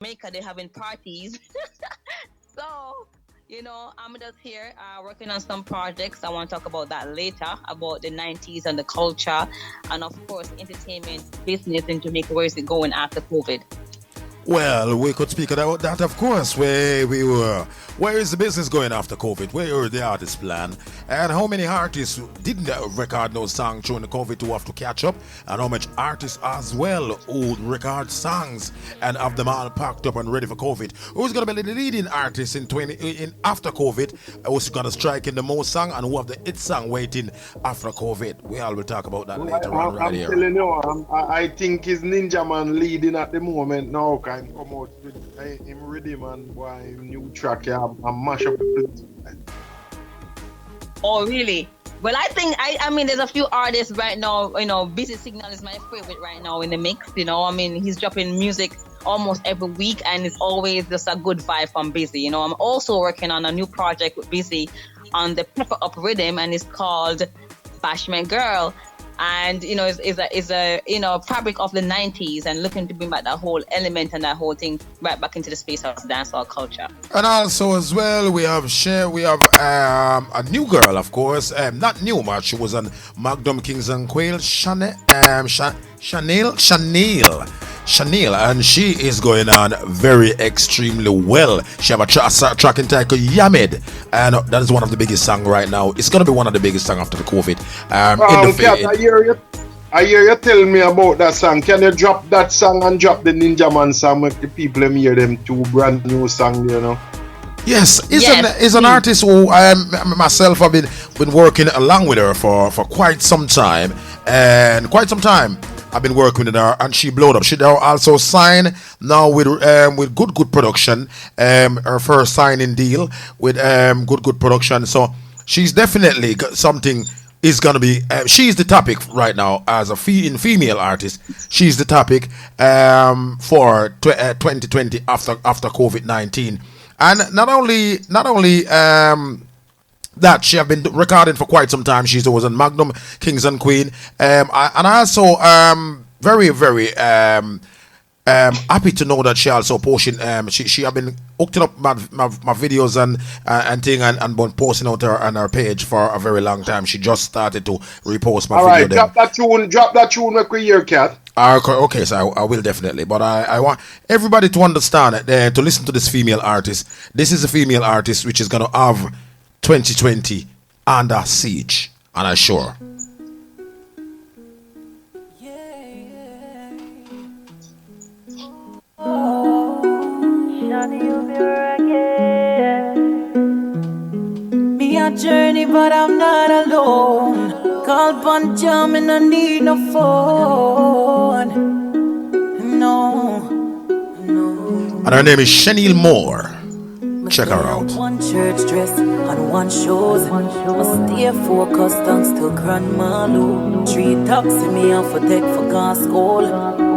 Jamaica, they're having parties. So, I'm just here working on some projects. I want to talk about that later, about the 90s and the culture, and of course, entertainment business in Jamaica. Where is it going after COVID? Well, we could speak about that, of course. Where we were, where is the business going after COVID? Where are the artists plan? And how many artists didn't record no song during the COVID to have to catch up? And how much artists as well who record songs and have them all packed up and ready for COVID? Who's gonna be the leading artist in after COVID? Who's gonna strike in the most song and who have the hit song waiting after COVID? We all will talk about that later on right I'm here. telling you, I think his Ninja Man leading at the moment now can come out with him rhythm and boy new track and mash up the place. Oh, really? Well, I think I mean, there's a few artists right now. Busy Signal is my favorite right now in the mix. I mean, he's dropping music almost every week, and it's always just a good vibe from Busy. I'm also working on a new project with Busy on the Pepper Up rhythm, and it's called Bashment Girl. And is a fabric of the 90s, and looking to bring back that whole element and that whole thing right back into the space of dancehall culture. And also as well, we have a new girl, of course, not new much. She was on Magnum Kings and Quail, Chanel, and she is going on very extremely well. She have a track entitled Yamid, and that is one of the biggest songs right now. It's gonna be one of the biggest songs after the COVID. I hear you tell me about that song. Can you drop that song and drop the Ninja Man song with the people hear them two brand new songs, Yes, is an artist who I myself have been working along with her for quite some time, I've been working with her, and she blowed up. She now also signed now with good production. Her first signing deal with good production. So she's definitely got something. Is gonna be. She's the topic right now as a female artist. She's the topic for 2020 after COVID-19, and not only that she have been recording for quite some time. She was on Magnum Kings and Queen, and I also very happy to know that she also posting. She have been hooking up my videos and thing and been posting out her on her page for a very long time. She just started to repost my video. Alright, drop that tune with your cat. Okay, so I will definitely, but I want everybody to understand to listen to this female artist. This is a female artist which is gonna have 2020 under siege, and I'm sure. Me a journey, but I'm not alone. Call one jam and I need no phone. No. And her name is Chanel Moore. Check her out. One church dress and one shows. I stay focused and still grandma low. 3 taxi me off for take for gas school.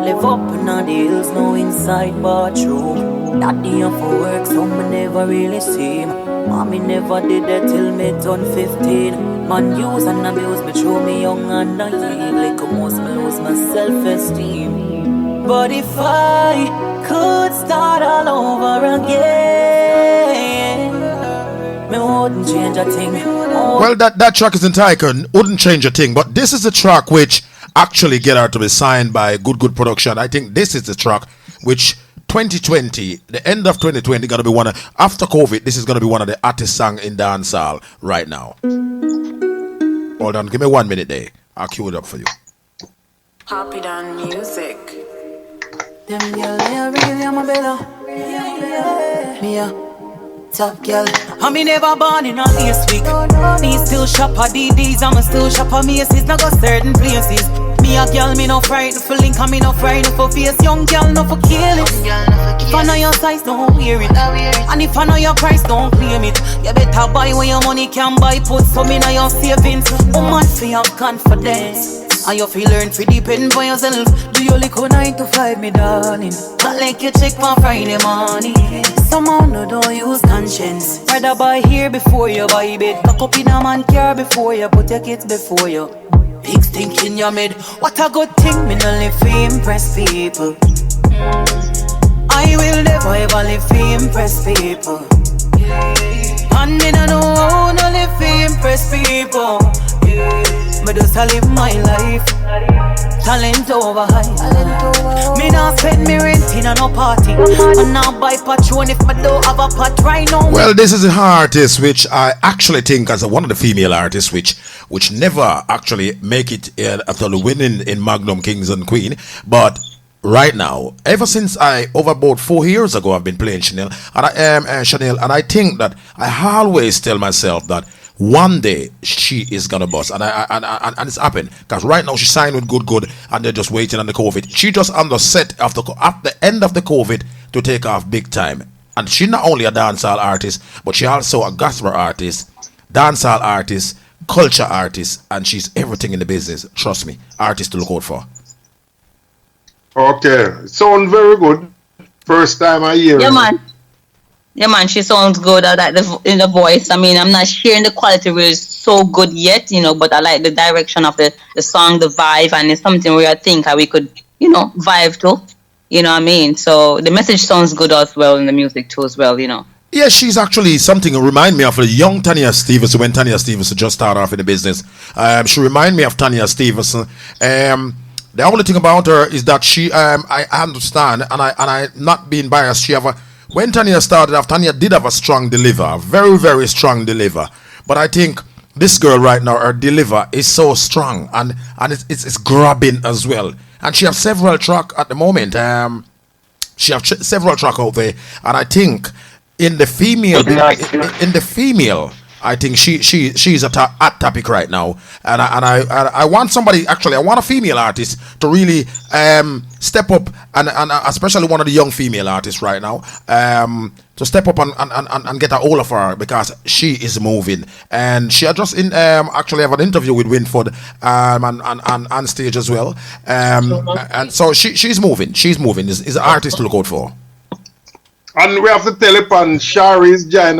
Live up in the hills, no inside bathroom. Daddy off for work, so me never really see him. Mommy never did that till me turn 15. Man use and abuse me, throw me young and naive. Like almost me lose my self-esteem. But if I could start all over again, me wouldn't change a thing. Well, that track is entitled Wouldn't Change a Thing, but this is the track which actually get her to be signed by good production. I think this is the track which 2020, the end of 2020, gonna be one of, after COVID, this is gonna be one of the hottest songs in dancehall right now. Hold on, give me 1 minute there. I'll cue it up for you. Happy Down Music. Them girl, they are really my bella. Me a top girl. I me never born in a lace week. Me still shop at DDs, I'm still shop at Macy's. Now go certain places. Me a girl, me no frightened for link, and me no frightened for face. Young girl, no for kill it. If I know your size, don't wear it. And if I know your price, don't claim it. You better buy when your money can buy. Put some in your savings. Woman, feel your confidence. And you feel learn to depend on yourself. Do your little 9 to 5, me darling. Not like you check for Friday morning. Somehow no don't use conscience. Rather buy here before you buy bed. Cock up in a man car before you put your kids before you. Big stink in your mid. What a good thing, me no live to impress people. I will never ever live to impress people. And me no know how to live to impress people. Me just a live my life. Talent over high. Me not spend me rent in a no party. And now buy Patron if me don't have a pot right now. Well, this is an artist which I actually think as one of the female artists which never actually make it after the winning in Magnum Kings and Queen, but right now, ever since over about 4 years ago, I've been playing Chanel, and I am Chanel, and I think that I always tell myself that one day she is gonna bust, and and it's happened because right now she signed with Good, and they're just waiting on the COVID. She just on the set at the end of the COVID to take off big time, and she's not only a dancehall artist, but she also a gospel artist, dancehall artist, culture artist, and she's everything in the business. Trust me, artist to look out for. Okay, sound very good. First time I hear Yeah, it. man. Yeah, man, she sounds good. I like in the voice. I mean, I'm not hearing the quality really so good yet, but I like the direction of the song, the vibe, and it's something where I think we could, vibe to. You know what I mean? So the message sounds good as well in the music too as well, Yeah, she's actually something that remind me of a young Tanya Stevenson when Tanya Stevenson just started off in the business. She remind me of Tanya Stevenson. The only thing about her is that she, I understand, and I not being biased, when Tanya started off, Tanya did have a strong deliver, very, very strong deliver. But I think this girl right now, her deliver is so strong, and it's grabbing as well. And she has several tracks at the moment. She has several tracks out there, and I think in the female, I think she's a hot topic right now, and I want somebody, actually I want a female artist to really step up, and especially one of the young female artists right now, to step up and get a hold of her, because she is moving, and she had just actually have an interview with Winford on stage as well, and so she's moving. Is an artist to look out for. And we have to tell upon Shari's join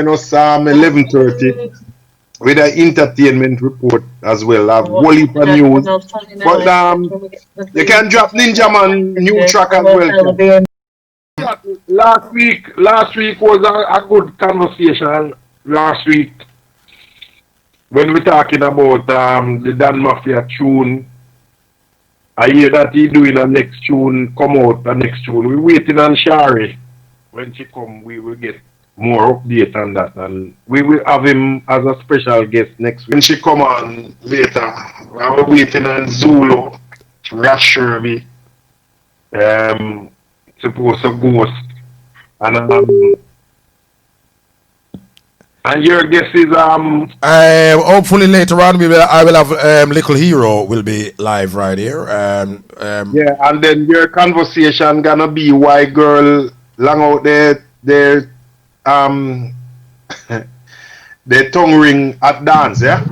us 11:30 with an entertainment report as well. Have whole heap of news. But you can drop Ninja Man new track as well. Last week was a good conversation. Last week, when we're talking about the Dan Mafia tune, I hear that he doing a next tune, come out the next tune. We're waiting on Shari. When she come, we will get more update on that, and we will have him as a special guest next week. When she come on later, we're waiting on Zulu, Rasherby, supposed to Ghost, and your guess is hopefully later on I will have Little Hero will be live right here. Yeah, and then your conversation gonna be why girl long out there the tongue ring at dance, yeah?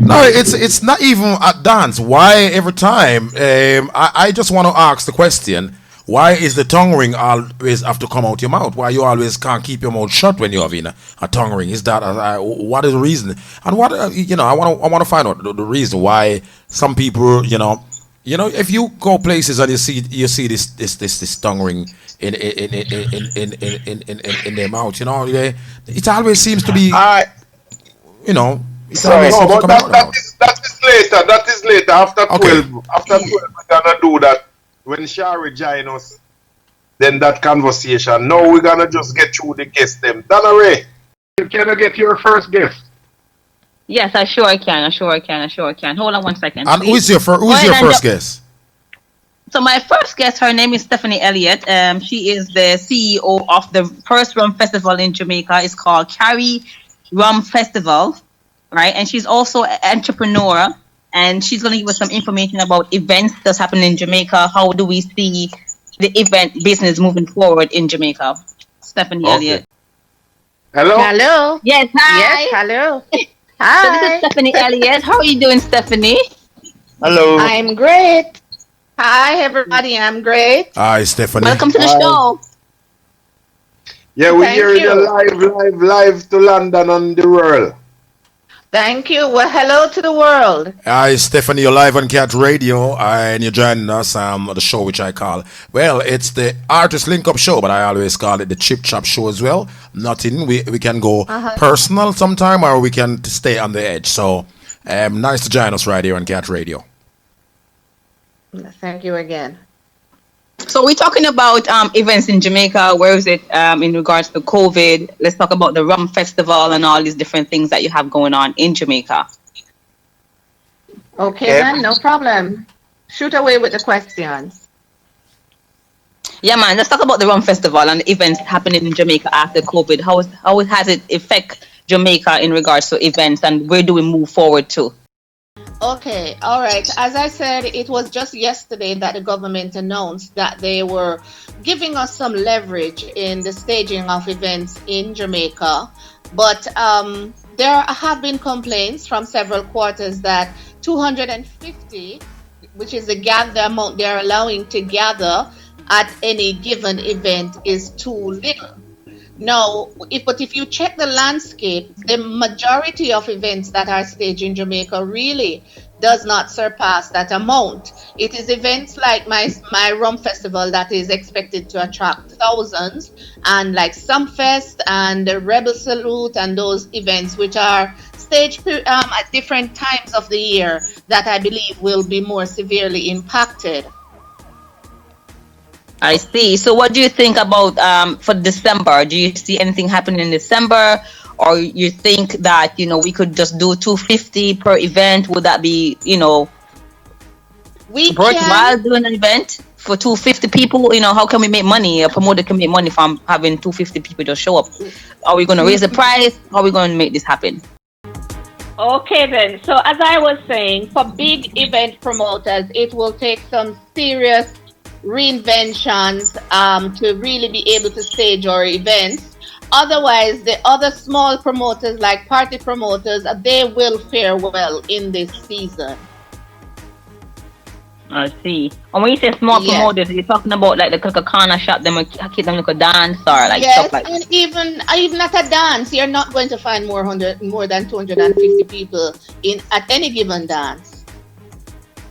No, it's not even at dance. Why every time? I just want to ask the question: why is the tongue ring always have to come out your mouth? Why you always can't keep your mouth shut when you're having a tongue ring? Is that what is the reason? And what I want to find out the reason why some people if you go places and you see this tongue ring in their mouth, it always seems to be Sorry, no, but that is later. That is later after 12. Okay. After 12, we're gonna do that when Shari join us. Then that conversation. Now we're gonna just get through the guests. Them. Donna Ray, can I get your first guest? Yes, I sure can. Hold on 1 second. And who's your first guest? So my first guest, her name is Stephanie Elliott. She is the CEO of the first rum festival in Jamaica. It's called Carry Rum Festival, right? And she's also an entrepreneur, and she's going to give us some information about events that's happening in Jamaica. How do we see the event business moving forward in Jamaica? Stephanie Elliott. Hello. Yes, hi. Yes, hello. So Hi. this is Stephanie Elliott. How are you doing, Stephanie? Hello. I'm great. Hi, everybody. I'm great. Hi, Stephanie. Welcome to the show. Yeah, we Thank hear you. you live to London and the world. Thank you. Well, hello to the world. Hi, Stephanie, you're live on Cat Radio, and you're joining us on the show which I call, well, it's the Artist Link Up Show, but I always call it the Chip Chop Show as well. Nothing, we can go Uh-huh. personal sometime, or we can stay on the edge. So, nice to join us right here on Cat Radio. Thank you again. So we're talking about events in Jamaica. Where is it in regards to COVID? Let's talk about the Rum Festival and all these different things that you have going on in Jamaica. Okay, Yep. then, no problem. Shoot away with the questions. Yeah, man. Let's talk about the Rum Festival and the events happening in Jamaica after COVID. How has it affect Jamaica in regards to events, and where do we move forward to? Okay, all right. As I said, it was just yesterday that the government announced that they were giving us some leverage in the staging of events in Jamaica. But there have been complaints from several quarters that 250, which is the amount they're allowing to gather at any given event, is too little. No, if you check the landscape, the majority of events that are staged in Jamaica really does not surpass that amount. It is events like my Rum Festival that is expected to attract thousands, and like Sumfest and the Rebel Salute and those events which are staged at different times of the year that I believe will be more severely impacted. I see. So what do you think about for December? Do you see anything happening in December? Or you think that, we could just do 250 per event? Would that be, We worthwhile can. doing an event for 250 people? How can we make money? A promoter can make money from having 250 people just show up. Are we going to raise the price? How are we going to make this happen? Okay then. So as I was saying, for big event promoters, it will take some serious reinventions to really be able to stage our events. Otherwise, the other small promoters like party promoters, they will fare well in this season. I see. And when you say small Yes. promoters, you're talking about like the Coca-Cola shop, them keep them like a dance or like Yes, stuff like that. and even at a dance, you're not going to find more than 250 people in at any given dance.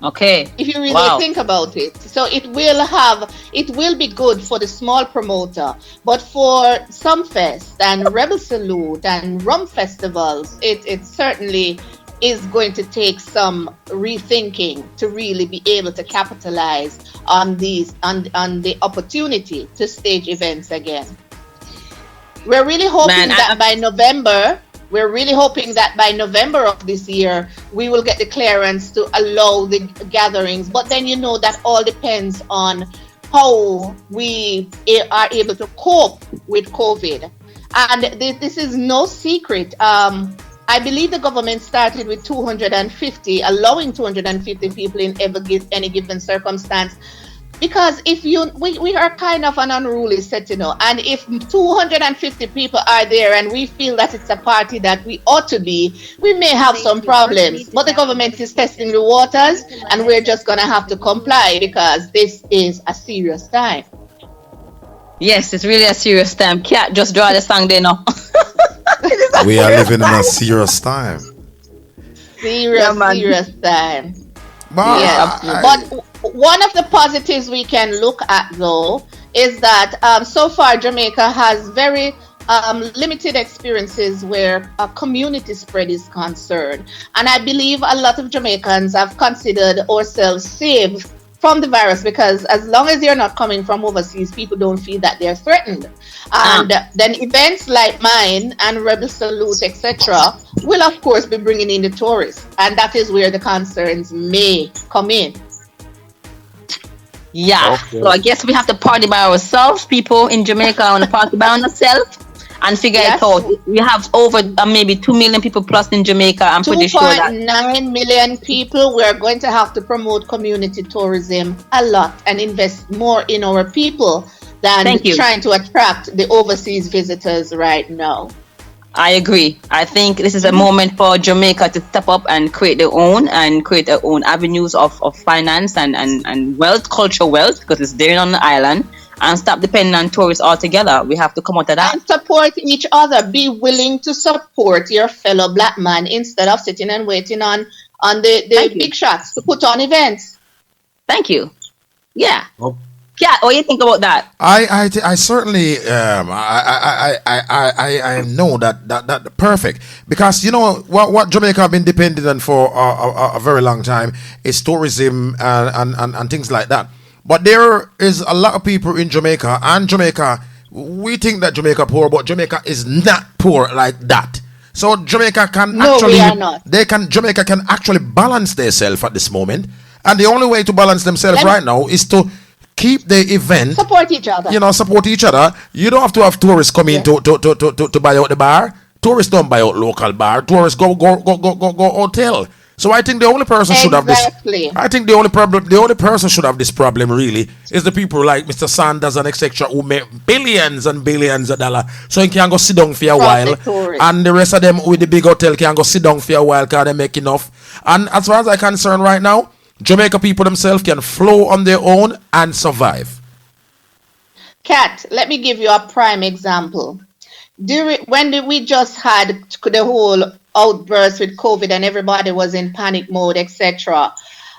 Okay. If you really Wow. think about it. So it will be good for the small promoter, but for Sumfest and Rebel Salute and Rum Festivals, it certainly is going to take some rethinking to really be able to capitalize on the opportunity to stage events again. We're really hoping Man, that by November, of this year, we will get the clearance to allow the gatherings. But then that all depends on how we are able to cope with COVID. And this is no secret. I believe the government started with 250, allowing 250 people in any given circumstance. Because we are kind of an unruly set, and if 250 people are there and we feel that it's a party that we ought to be, we may have some problems. But the government is testing the waters, and we're just going to have to comply because this is a serious time. Yes, it's really a serious time. Cat just draw the song there now. We are living in a serious time. Serious, man. serious time. But Yes, but one of the positives we can look at though is that so far Jamaica has very limited experiences where a community spread is concerned, and I believe a lot of Jamaicans have considered ourselves safe from the virus because as long as they're not coming from overseas, people don't feel that they're threatened. And then events like mine and Rebel Salute, etc., will of course be bringing in the tourists, and that is where the concerns may come in. Yeah. Okay. So I guess we have to party by ourselves. People in Jamaica want to party by ourselves and figure Yes. it out. We have over maybe 2 million people plus in Jamaica. I'm pretty sure that. 2.9 million people. We're going to have to promote community tourism a lot and invest more in our people than Thank you. trying to attract the overseas visitors right now. I agree. I think this is a moment for Jamaica to step up and create their own avenues of finance and wealth, cultural wealth, because it's there on the island. and stop depending on tourists altogether. We have to come out of that. And support each other. Be willing to support your fellow black man instead of sitting and waiting on the big shots to put on events. Thank you. Yeah. Oh. Yeah, what do you think about that? I certainly I know that perfect, because you know what Jamaica have been dependent on for a very long time is tourism and things like that. But there is a lot of people in Jamaica, and Jamaica, we think that Jamaica poor, but Jamaica is not poor like that. So Jamaica can we are not. Jamaica can actually balance themselves at this moment, and the only way to balance themselves right now is to keep the event, support each other. You know, support each other. You don't have to have tourists come in to buy out the bar. Tourists don't buy out local bar. Tourists go hotel. So I think the only person should have this. I think the only person should have this problem really is the people like Mr. Sanders and etc. who make billions and billions of dollars. So he can go sit down for a while, and the rest of them with the big hotel can go sit down for a while because they make enough. And as far as I'm concerned right now, Jamaica people themselves can flow on their own and survive. Kat, let me give you a prime example. When we just had the whole outburst with COVID and everybody was in panic mode, etc.,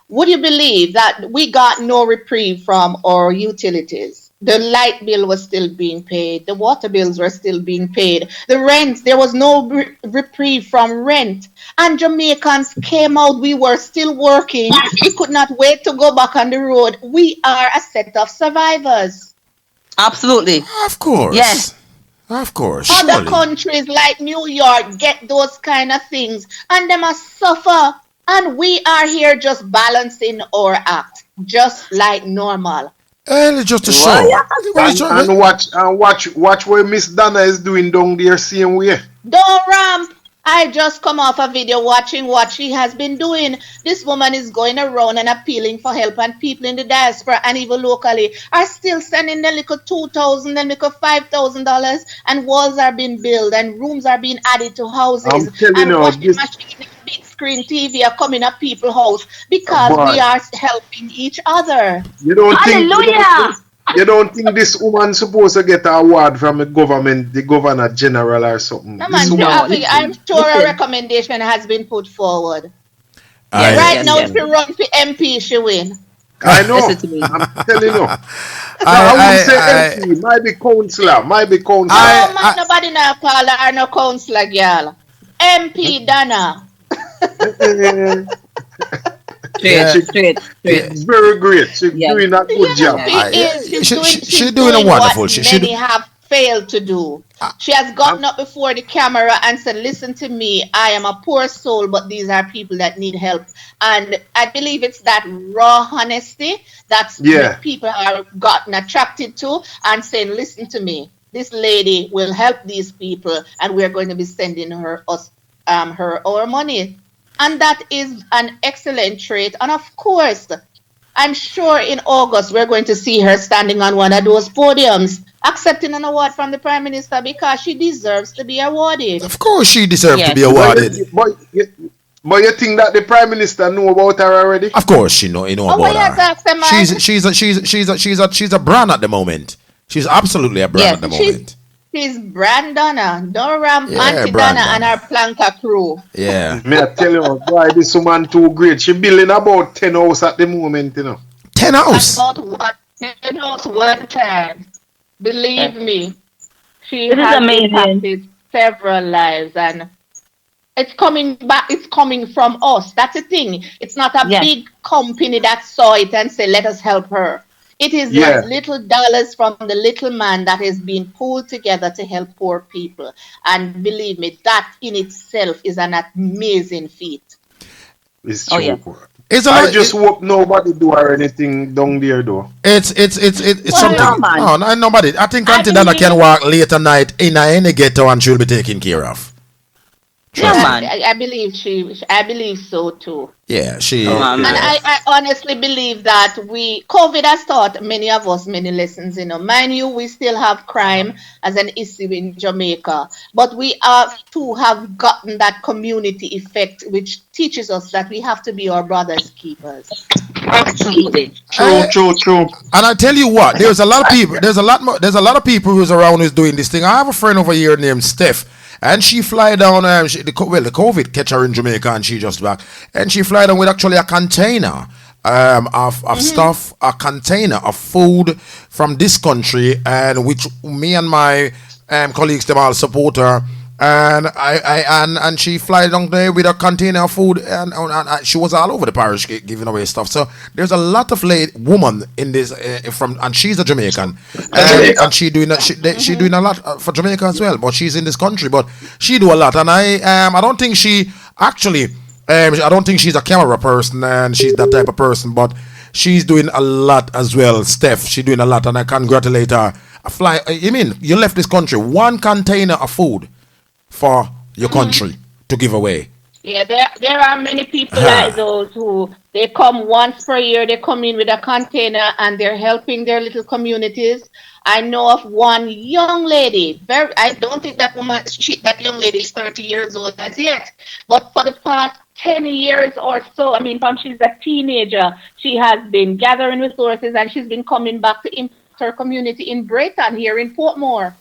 would you believe that we got no reprieve from our utilities? The light bill was still being paid. The water bills were still being paid. The rent, there was no reprieve from rent. And Jamaicans came out. We were still working. We could not wait to go back on the road. We are a set of survivors. Absolutely. Of course. Yes. Of course. Other countries like New York get those kind of things, and they must suffer. And we are here just balancing our act, just like normal. And just to show. And watch what Miss Donna is doing down there same way. Don't ramp. I just come off a video watching what she has been doing. This woman is going around and appealing for help, and people in the diaspora and even locally are still sending the little $2,000 and little $5,000, and walls are being built and rooms are being added to houses. I'm telling and you, washing machines and big screen TV are coming up people's house because we are helping each other. You don't You don't think this woman supposed to get an award from the government, the governor general or something? No, man, I'm sure a recommendation has been put forward. Right now, if you run for MP, she win. I know. I'm telling you. I wouldn't say MP, might be councillor, No, man, nobody now call her or no councillor, girl. MP Donna. Straight. Very great. She's doing a good job. She's doing a wonderful. Many have failed to do. She has gotten up before the camera and said, "Listen to me. I am a poor soul, but these are people that need help." And I believe it's that raw honesty that's what people are gotten attracted to and saying, "Listen to me. This lady will help these people, and we're going to be sending her our money." And that is an excellent trait. And of course, I'm sure in August we're going to see her standing on one of those podiums, accepting an award from the Prime Minister because she deserves to be awarded. Of course she deserves to be awarded. But you think that the Prime Minister know about her already? Of course she know about her. She's a brand at the moment. She's absolutely a brand at the moment. She's Brand Donna, Doram, Auntie Donna, and her Planka crew. Yeah. May I tell you, boy, this woman too great. She building about 10 houses at the moment, you know. 10 houses? About 10 houses one time. Believe me. She has impacted several lives, and it's coming back. It's coming from us. That's the thing. It's not a big company that saw it and said, "Let us help her." It is the little dollars from the little man that is being pulled together to help poor people. And believe me, that in itself is an amazing feat. It's true. I just hope nobody do her anything down there though. It's something. No, nobody. I think Auntie Donna can walk late at night in any ghetto and she'll be taken care of. Yeah, Trust me. man. I believe so too. Yeah, Come on, And man. yeah. I honestly believe that COVID has taught many of us many lessons. Mind you, we still have crime as an issue in Jamaica, but we have to have gotten that community effect, which teaches us that we have to be our brother's keepers. Absolutely. True, I, true, true. and I tell you what, there's a lot of people. There's a lot more. There's a lot of people who's around who's doing this thing. I have a friend over here named Steph, and she fly down. The COVID catch her in Jamaica, and she just back, and she fly down with actually a container. Of stuff, a container of food from this country, and which me and my colleagues them all support her. And and she fly down there with a container of food, and she was all over the parish giving away stuff. So there's a lot of late woman in this from, and she's a Jamaican, and she doing she doing a lot for Jamaica as well. But she's in this country, but she do a lot, and I don't think she actually. I don't think she's a camera person and she's that type of person, but she's doing a lot as well. Steph, she's doing a lot, and I congratulate her. You mean you left this country, one container of food for your country to give away? Yeah, there are many people like Ah, those who they come once per year, they come in with a container and they're helping their little communities. I know of one young lady, I don't think that young lady is 30 years old as yet, but for the past 10 years or so, I mean, from she's a teenager, she has been gathering resources and she's been coming back to impact her community in Brighton here in Portmore.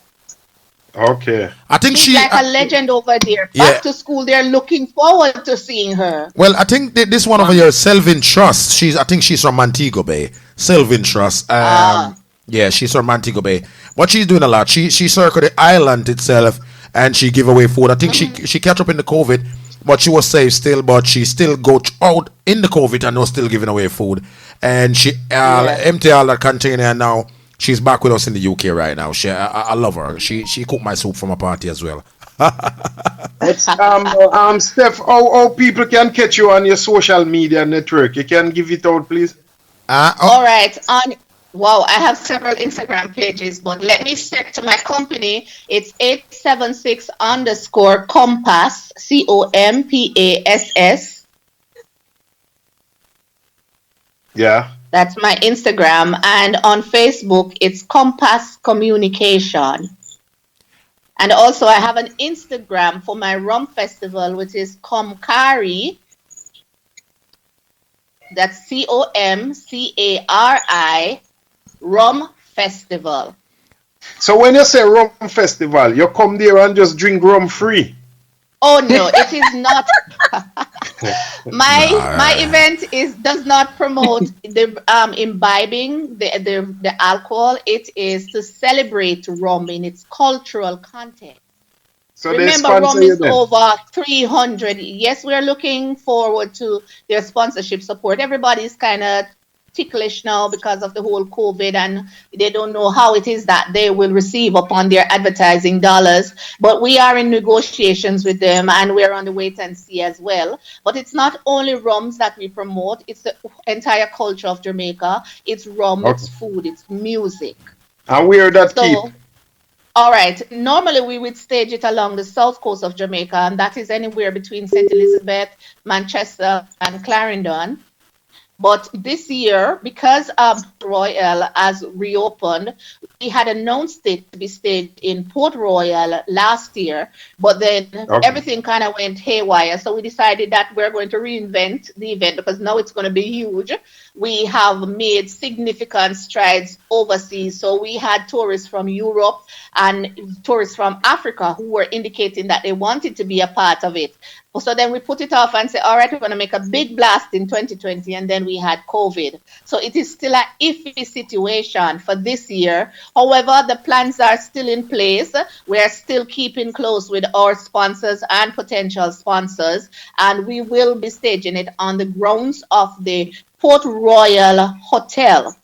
Okay. I think She's she. like a legend over there. Yeah. Back to school, they're looking forward to seeing her. Well, I think this one over here, Selvin Trust. I think she's from Montego Bay. Selvin Trust. Ah. Yeah, she's from Montego Bay, but she's doing a lot. She circled the island itself, and she give away food. I think she catch up in the COVID, but she was safe still. But she still go out in the COVID and was still giving away food. And she empty all that container, and now she's back with us in the UK right now. I love her. She cooked my soup from a party as well. Steph, how people can catch you on your social media network? You can give it out, please. All right. Wow, I have several Instagram pages, but let me stick to my company. It's 876 underscore compass, COMPASS. Yeah. That's my Instagram. And on Facebook, it's Compass Communication. And also, I have an Instagram for my rum festival, which is Comcari. That's COMCARI Rum Festival. So when you say rum festival, you come there and just drink rum free. Oh no, it is not. My event does not promote the imbibing the alcohol. It is to celebrate rum in its cultural context. So Remember, rum is over 300. Yes, we're looking forward to their sponsorship support. Everybody's kind of ticklish now because of the whole COVID, and they don't know how it is that they will receive upon their advertising dollars. But we are in negotiations with them, and we're on the wait and see as well. But it's not only rums that we promote, it's the entire culture of Jamaica. It's rum, it's food, it's music. And where that keep? All right. Normally, we would stage it along the south coast of Jamaica, and that is anywhere between St. Elizabeth, Manchester, and Clarendon. But this year, because Royal has reopened, we had announced it to be staged in Port Royal last year, but then everything kind of went haywire. So we decided that we're going to reinvent the event because now it's going to be huge. We have made significant strides overseas. So we had tourists from Europe and tourists from Africa who were indicating that they wanted to be a part of it. So then we put it off and say, all right, we're going to make a big blast in 2020. And then we had COVID. So it is still an iffy situation for this year. However, the plans are still in place. We're still keeping close with our sponsors and potential sponsors. And we will be staging it on the grounds of the Port Royal Hotel.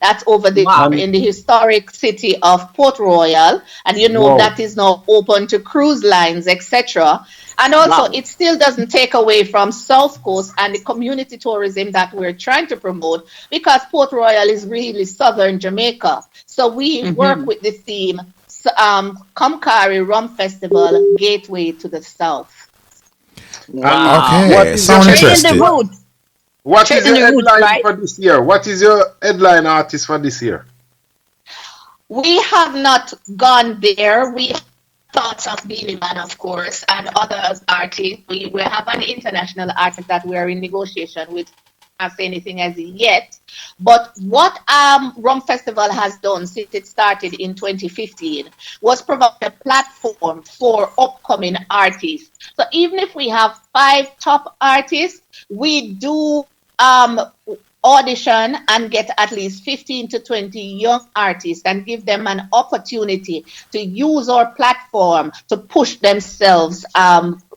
That's over there in the historic city of Port Royal. And that is now open to cruise lines, etc. And also, it still doesn't take away from South Coast and the community tourism that we're trying to promote, because Port Royal is really southern Jamaica. So we work with the theme Kamkari Rum Festival gateway to the South. Wow. What Okay, is sound your Tracing the interesting. roots. what is Tracing your the roots, headline right? for this year? What is your headline artist for this year? We have not gone there. We have thoughts of Billy Man, of course, and other artists. We have an international artist that we are in negotiation with. Can't say anything as yet. But what Rum Festival has done since it started in 2015 was provide a platform for upcoming artists. So even if we have 5 top artists, we do audition and get at least 15 to 20 young artists and give them an opportunity to use our platform to push themselves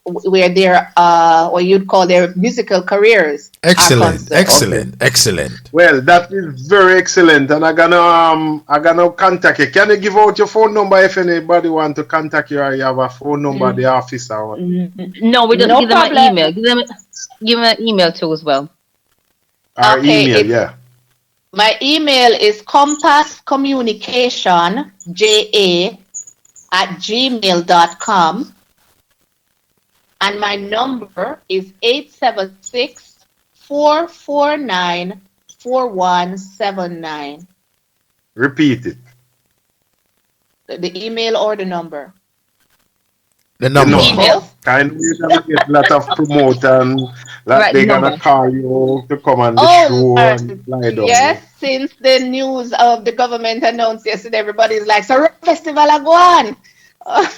where their or you'd call their musical careers are Excellent, concerned. excellent, excellent. Well, that is very excellent, and I'm gonna contact you. Can you give out your phone number if anybody want to contact you, or you have a phone number at the office or what? No, we just No give them an problem. email. Give them an email too as well. Our Okay, email, it's yeah. my email is compasscommunicationja@gmail.com, and my number is 876-449-4179. Repeat it. The email or the number? The The number. number. Both? Kind of you gonna get a lot of promote and like Right, they're number. gonna call you to come on the Oh, show Lord. and fly down. Yes, since the news of the government announced yesterday, everybody's like, so Rock Festival are going.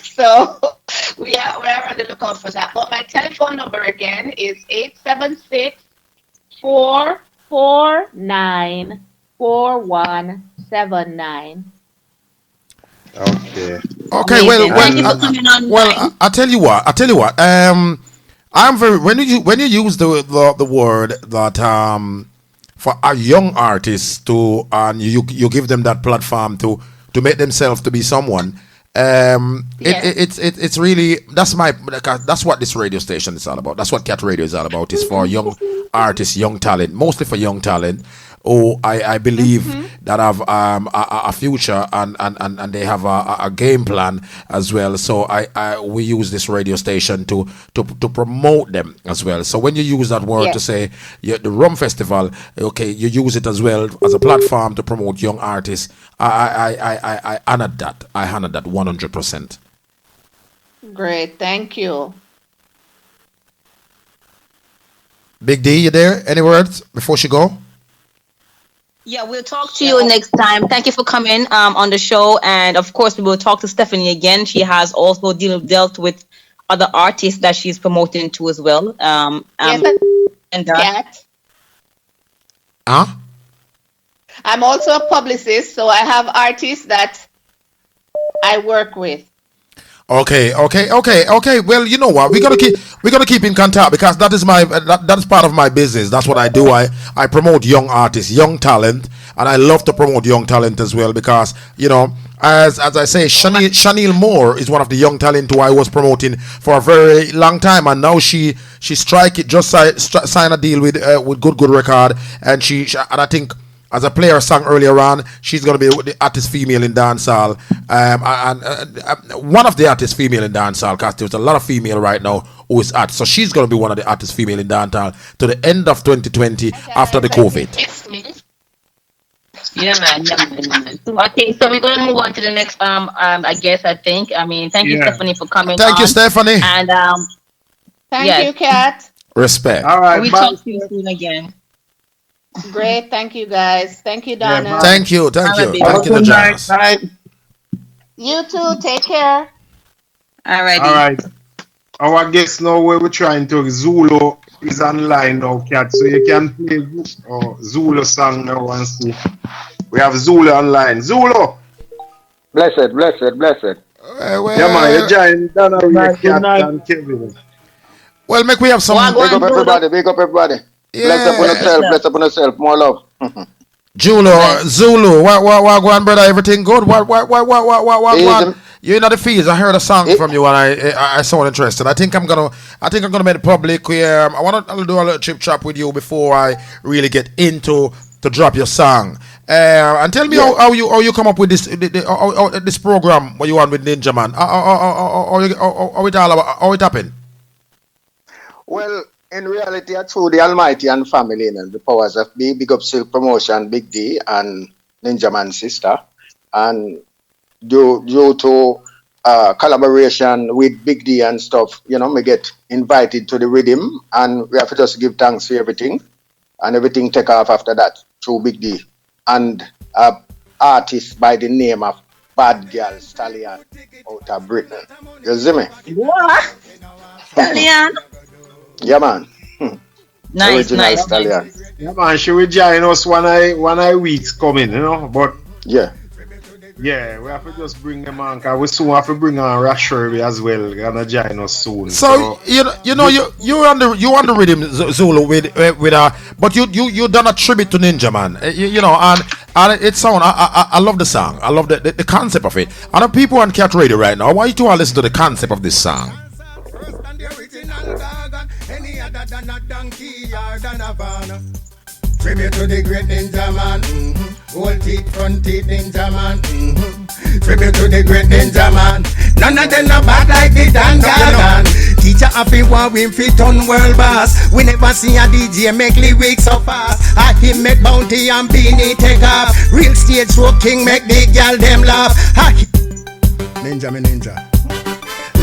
So we're on the lookout for that. But my telephone number again is 876-449-4179. Okay. Okay, well, Amazing. well, Thank you for coming on. I tell you what. I'm very when you use the word that for a young artist to and you give them that platform to make themselves to be someone. It's really that's what this radio station is all about. That's what Cat Radio is all about. It's for young artists, young talent, mostly for young talent. Oh, I believe that have a future and they have a game plan as well. So we use this radio station to promote them as well. So when you use that word to say the Rum Festival, okay, you use it as well as a platform to promote young artists. I honored that. I honored that 100%. Great, thank you. Big D, you there? Any words before she go? Yeah, we'll talk to you next time. Thank you for coming on the show. And of course, we will talk to Stephanie again. She has also dealt with other artists that she's promoting too as well. Yes, And Cat. Huh? I'm also a publicist, so I have artists that I work with. Okay. Well, you know what? We gotta keep in contact because that is that is part of my business. That's what I do. I promote young artists, young talent, and I love to promote young talent as well because as I say, Chanel Moore is one of the young talent who I was promoting for a very long time, and now she strike it, just sign a deal with good record, and and I think. As a player sang earlier on, she's going to be the artist female in dancehall. One of the artists female in dancehall, because there's a lot of female right now who is at. So she's going to be one of the artists female in dancehall to the end of 2020 after the COVID. yeah, man. Okay, so we're going to move on to the next. I guess I think. I mean, thank you, Stephanie, for coming. Thank you, Stephanie. And Thank you, Kat. Respect. All right. we talk to you soon again. Great, thank you guys. Thank you, Donna. Thank you, Have a big thank you, one. Janice. You too. Take care. Alrighty. All right. Our guest now, where we're trying to Zulu is online now, Cat. So you can play Zulu song now and see. We have Zulu online. Zulu. Blessed. Yeah, man. You join Donna with Cat and Kevin. Well, make we have some. Big up everybody. Yeah. Bless up on yourself. More love. Zulu, what go on, brother? Everything good? What? Easy. You know the fees. I heard a song from you and I sound interested. I think I'm gonna make it public. I want to do a little chip chop with you before I really get into to drop your song. And tell me how you come up with this program what you want with Ninja Man. How it happened? Well, in reality, I through the Almighty and family and the powers of B, big up Silk Promotion, Big D, and Ninja Man's sister. And due to collaboration with Big D and stuff, me get invited to the rhythm, and we have to just give thanks for everything. And everything take off after that through Big D. And artist by the name of Bad Girl Stallion out of Britain. You see me? What? Stallion? Yeah, man. Nice. Stallion. Yeah, man, she will join us one eye weeks coming, but yeah, we have to just bring them on, because we soon have to bring on Rasherby as well. Gonna join us soon. So you on the rhythm Zulu with but you done a tribute to Ninja Man, and it sound I love the song. I love the concept of it. And the people on Cat Radio right now, why you two are listening to the concept of this song? Tribute to the great Ninja Man, Old teeth, front teeth Ninja Man, Tribute to the great Ninja Man. None of them are bad like the Dan Gargan. Teacher happy one win fit on world boss. We never see a DJ make lyrics so fast. I him make bounty and beanie take off. Real stage show king make the girl them laugh. Ninja me ninja.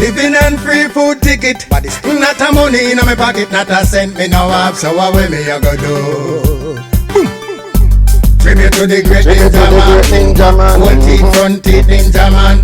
Living and free food ticket. Not a money in my pocket, not a cent me now have. So what will me a go do? Tribute to the great Ninja Man. Old teeth, front teeth Ninja Man.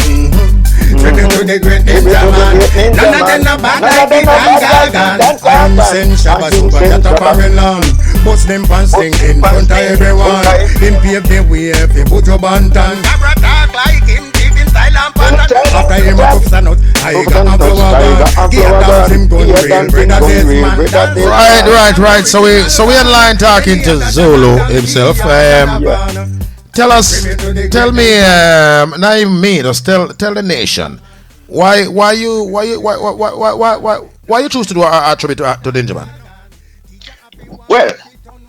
Tribute to the great Ninja Man. None of them are bad like the Dan Gargan. I'm saying Shabba Super get up a land. Bust them pants sing in front of everyone. Him pave the way if you put your bantan. Cabra talk like him. After him up stand out, I got a power. Get down him gun real, brother death man. Right. So we in line talking to Zulu himself. Tell me, not even me, just tell the nation why you choose to do a tribute to Ninja Man. Well,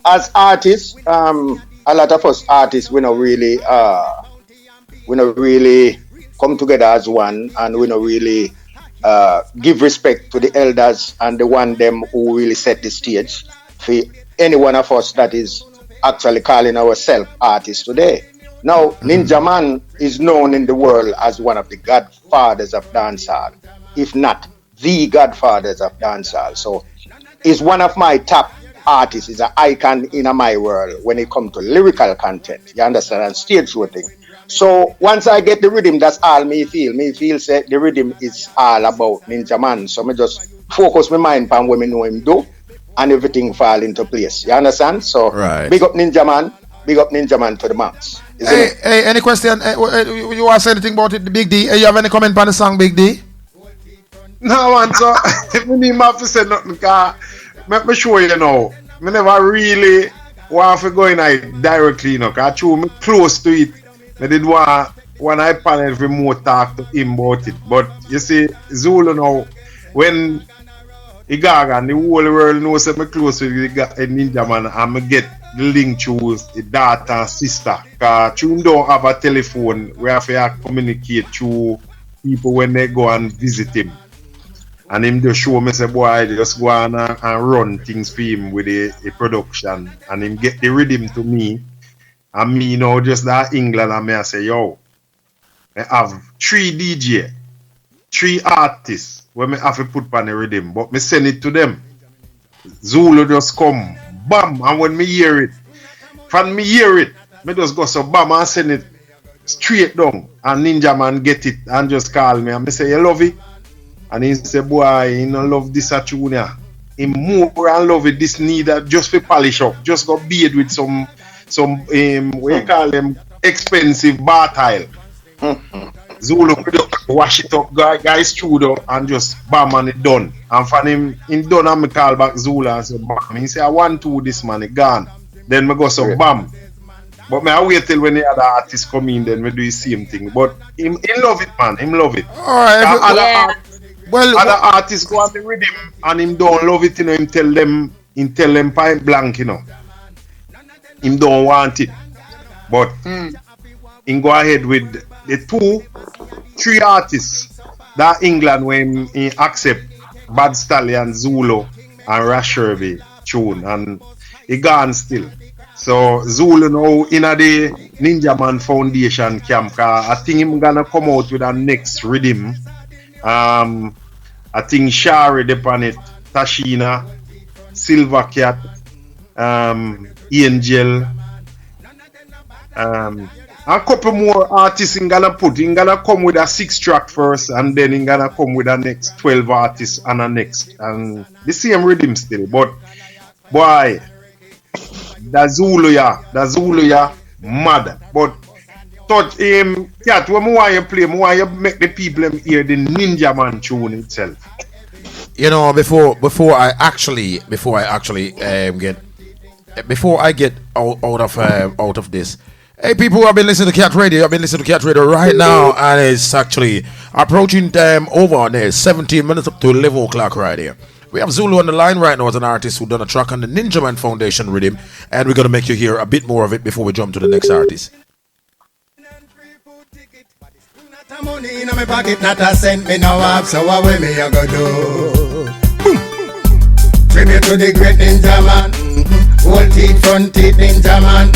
as artists, a lot of us artists, we don't really come together as one, and we don't really give respect to the elders and the one them who really set the stage for any one of us that is actually calling ourselves artists today. Now, Ninja Man is known in the world as one of the godfathers of dancehall, if not the godfathers of dancehall. So he's one of my top artists. He's an icon in my world when it comes to lyrical content, you understand, and stage show thing. So once I get the rhythm, that's all me feel. Me feel say the rhythm is all about Ninja Man. So me just focus my mind on what me know him do, and everything fall into place. You understand? So big up Ninja Man. Big up Ninja Man to the max. Hey, any question? You want to say anything about it, Big D? You have any comment on the song, Big D? No, man. So if me have to say nothing, because let me show you now. Me never really want to go in it directly, because I'm close to it. I did want one panel for more talk to him about it. But you see, Zulu now, when Igaga and the whole world knows that I'm close with the Ninja Man, and I get the link to the daughter and sister. Because you don't have a telephone, we have to communicate to people when they go and visit him. And him just show me, say, boy, just go on and run things for him with the production. And him get the rhythm to me. And me, just that England, and I say, yo, I have 3 DJ, 3 artists where I have to put on the rhythm, but me send it to them. Zulu just come, bam, and when me hear it, me just go so bam and send it straight down, and Ninja Man get it and just call me, and me say, you love it? And he say, boy, you don't love this a tune here. He more and love it, this need just for polish up, just go beat with some what you call them, expensive bar tile. Zulu wash it up, guys studio, and just bam, and it done. And for him done, and me call back Zulu and say, bam. He say, I want to this man, it gone. Then me go so bam. But me I wait till when the other artists come in, then we do the same thing. But he love it, man. Him love it. Alright, other artists go on the rhythm and him don't love it, him tell them point blank, him don't want it. But him go ahead with the 3 artists that England when he accept Bad Stallion, Zulu and Rasherby tune, and he gone still. So Zulu now in the Ninja Man Foundation camp. I think him gonna come out with a next rhythm. I think Shari upon it, Tashina, Silver Cat, Angel, a couple more artists in gonna put. In gonna come with a 6-track first, and then in gonna come with a next 12 artists and a next, and the same rhythm still. But boy, the Zulu ya mad. But touch Cat, when want you play, want you make the people hear the Ninja Man tune itself. You know, before I actually get out of this. Hey, people who have been listening to Cat Radio, I've been listening to Cat Radio right now, and it's actually approaching over on there, 17 minutes up to 11 o'clock right here. We have Zulu on the line right now as an artist who done a track on the Ninja Man Foundation rhythm, and we're going to make you hear a bit more of it before we jump to the next artist. Not a money in my pocket, not a cent me now have, so what will me a go do? Tribute to the great Ninja Man, Old teeth, front teeth, Ninja Man,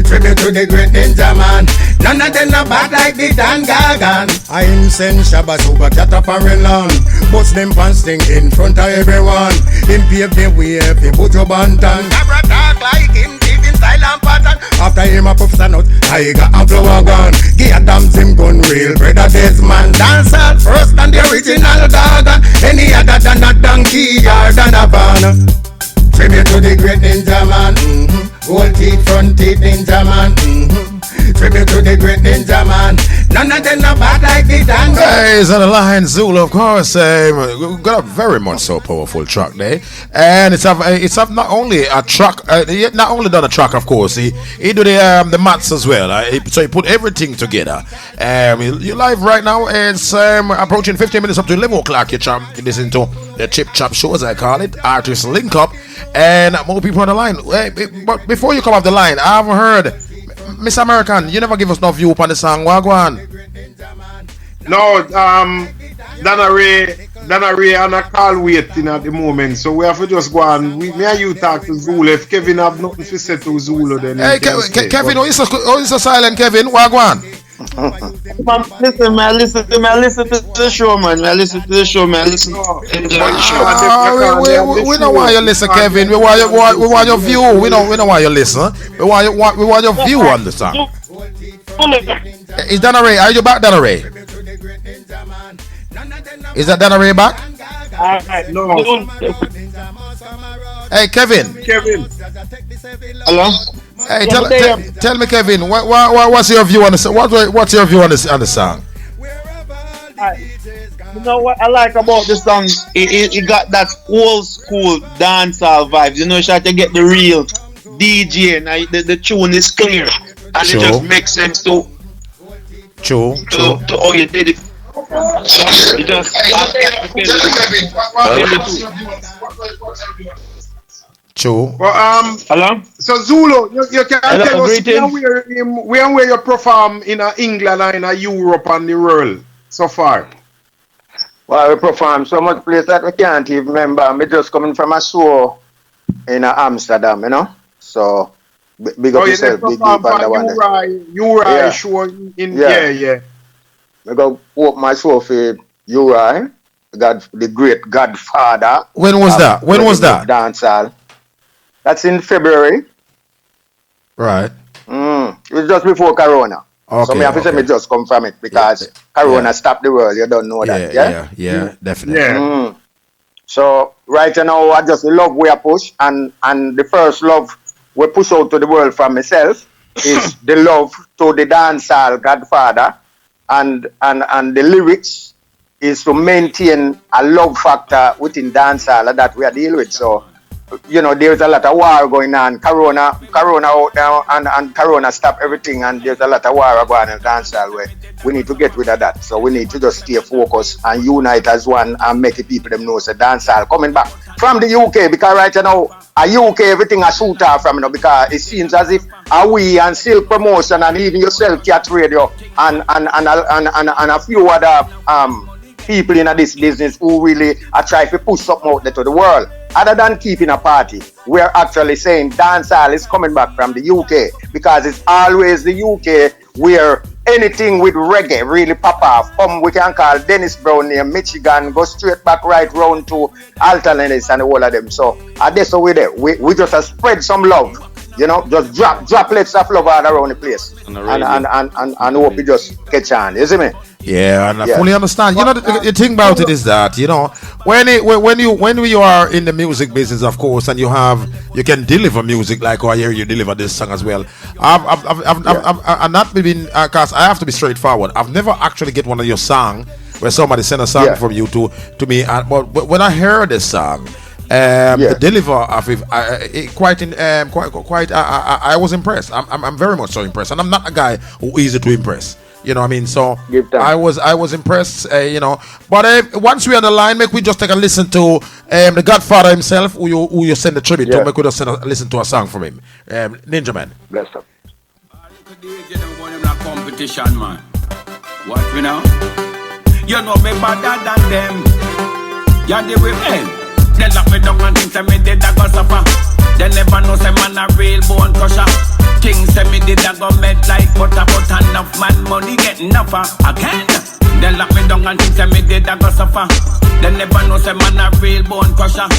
Tribute to the great Ninja Man. None of them are bad like the Dan Gagan. I send Shabba Super Cat up and run. Bust them pants thing in front of everyone. Him pave the way, he put your bantan. Cabra talk like him, deep in silent pattern. After him a puff stand out, I got a flower gun. Give a damn Tim gun real, brother Desmond. Dancehall first and the original Gagan. Any other than a donkey or than a van. Tribute to the great Ninja Man, Old teeth, front teeth, Ninja Man, Tribute to the great Ninja Man. None of them are bad like the Dan. Hey, it's on the line, Zulu, of course. We've got a very much so powerful track there, and it's not only a track, not only done a track, of course. He do the maths as well. So he put everything together. You live right now. It's approaching 15 minutes up to 11 o'clock. You listen to the Chip Chop Show, as I call it. Artists link up, and more people on the line. But before you come off the line, I haven't heard. Miss American, you never give us no view upon the song. Wagwan. No, Dana Ray and a call waiting at the moment, so we have to just go on. Me and you talk to Zulu. If Kevin have nothing to say to Zulu, then hey, Kevin, oh, you so silent, Kevin? Wagwan. Listen to the show, man. Listen to the show. Enjoy the show. We don't want you listen, Kevin. We want your view. We don't want you listen. We want your view on the song. Is Dana Ray? Are you back, Dana Ray? Is that Dana Ray back? No. Hey, Kevin. Hello. Hey, tell me, Kevin. What's your view on the song? What's your view on the song? You know what I like about the song? It got that old school dancehall vibes. You know, you try to get the real DJ, and the tune is clear, and it just makes sense to how you did it. It just True. Well, hello. So Zulu, you can tell us where you perform in England and in Europe and the world so far. Well, we perform so much place that we can't even remember. I'm just coming from a show in Amsterdam, you know. So big up yourself, big deep on the one. Uri show in yeah. We go open my show for Uri, the great Godfather. When was that? Dancehall. That's in February. Right. It was just before Corona. Okay, so me have to say me just come from it because Corona stopped the world. You don't know that. Yeah, definitely. Yeah. So right now I just love we push and the first love we push out to the world from myself is the love to the dancehall Godfather and the lyrics is to maintain a love factor within dancehall that we are dealing with. So you know, there's a lot of war going on. Corona out now, and Corona stop everything, and there's a lot of war going on in dancehall where we need to get rid of that. So we need to just stay focused and unite as one and make the people them know the dancehall coming back from the UK, because right now, UK everything a shoot off from, because it seems as if we and Silk Promotion and even yourself, Cat Radio, and a few other people in this business who really are trying to push something out there to the world. Other than keeping a party, we're actually saying dancehall is coming back from the UK, because it's always the UK where anything with reggae really pop off. We can call Dennis Brown near Michigan, go straight back right round to Alternatives and all of them. So that's what we do. We just spread some love, just droplets of love all around the place, and hope it just catch on. You see me? Yeah, and I fully understand. The thing about it is that when you are in the music business, of course, and you can deliver music like I hear you deliver this song as well. I've not been, cause I have to be straightforward. I've never actually get one of your song where somebody sent a song from you to me, but when I heard this song, the deliver of it, I was impressed. I'm very much so impressed, and I'm not a guy who easy to impress. You know what I mean? So I was impressed, But once we're on the line, make we just take a listen to the Godfather himself, who you send the tribute to. Make we just listen to a song from him. Ninja Man. Bless him. Competition, man. What we know? You know me better than them. Yeah, they will end. They lock me down and think me did a go suffer. They never know say man a real bone crusher. King say me did a go med like butter, but enough man money get enough again. They lock me down and think say me did a go suffer. They never know say man a real bone crusher.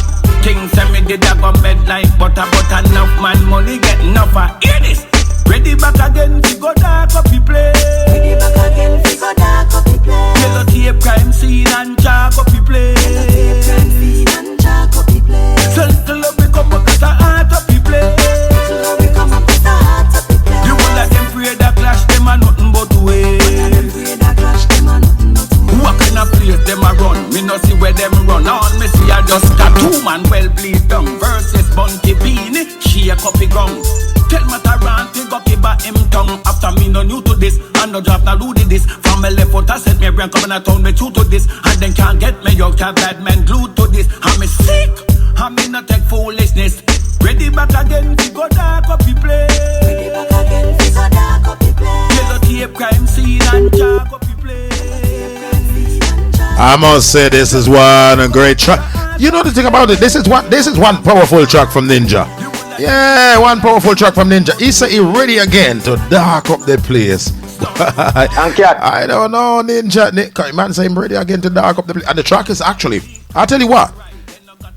King say me did a go med like butter, but enough man money get enough. Hear this. Ready back again, we go dark up the place. Ready back again, we go dark up the place. Yellow tape crime scene and jack up the place. Yellow tape crime scene and jack up the place. So little love we come up with the heart up the place. Little love we come up with the heart up the place. You will let them pray that clash, them a nothing but way. What kind of place them a run? Me no see where them run. All me see a just tattoo man well bleed down. Versus Bunky Beanie, she a copy gong. Tell Mataran to go keep him tongue. After me no new to this, and no draft no do this. From me left out I sent me brain coming a town me true to this. And then can't get me out, can't bad man glued to this. I'm me sick, I'm me not take foolishness. Ready back again, we go dark up the place. Ready back again, we go dark up the place. Yellow tape crime scene and jack up the place. I must say this is one great track. You know the thing about it, this is one powerful track from Ninja. Yeah, one powerful track from Ninja. He said he ready again to dark up the place. I don't know, Ninja. Man say him ready again to dark up the place. And the track is actually, I'll tell you what,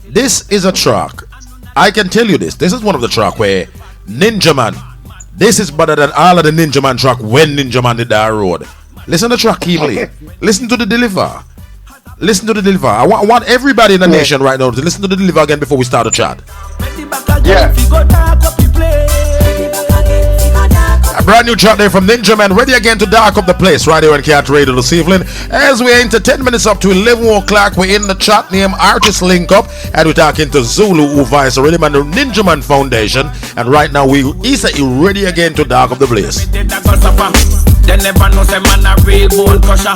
this is a track. I can tell you this. This is one of the track where Ninja Man, this is better than all of the Ninja Man track when Ninja Man did that road. Listen to the track keenly. Listen to the deliver. Listen to the deliver. I want everybody in the nation right now to listen to the deliver again before we start the chat. Yeah. A brand new track there from Ninja Man, ready again to dark up the place right here on Cat Radio this evening. As we enter 10 minutes up to 11 o'clock, we're in the chat name Artist Link Up, and we're talking to Zulu, who vice Ready Man, the Ninja Man Foundation. And right now, he's ready again to dark up the place. They never know say man a real bone crusher.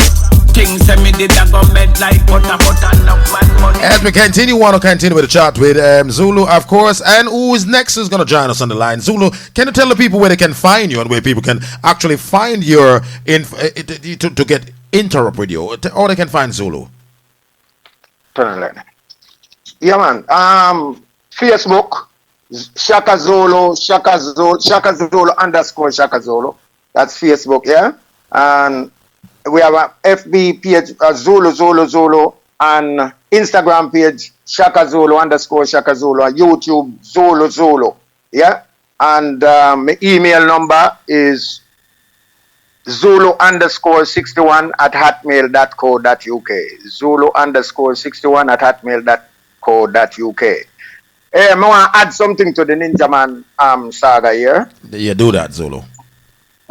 King say me did a go med like butter, enough man money. As we want to continue with the chat with Zulu, of course, and who is next is going to join us on the line. Zulu, can you tell the people where they can find you and where people can actually find your to get interrupt with you, or they can find Zulu? Yeah, man. Facebook, Shaka Zulu _ Shaka Zulu. That's Facebook, yeah. And we have a FB page, Zulu, and Instagram page, Shaka Zulu _ Shaka Zulu, and YouTube, Zulu, yeah. And my email number is Zulu _61 at hotmail.co.uk. Zulu _61 at hotmail.co.uk. Hey, I want to add something to the Ninja Man saga here. Yeah, do that, Zulu.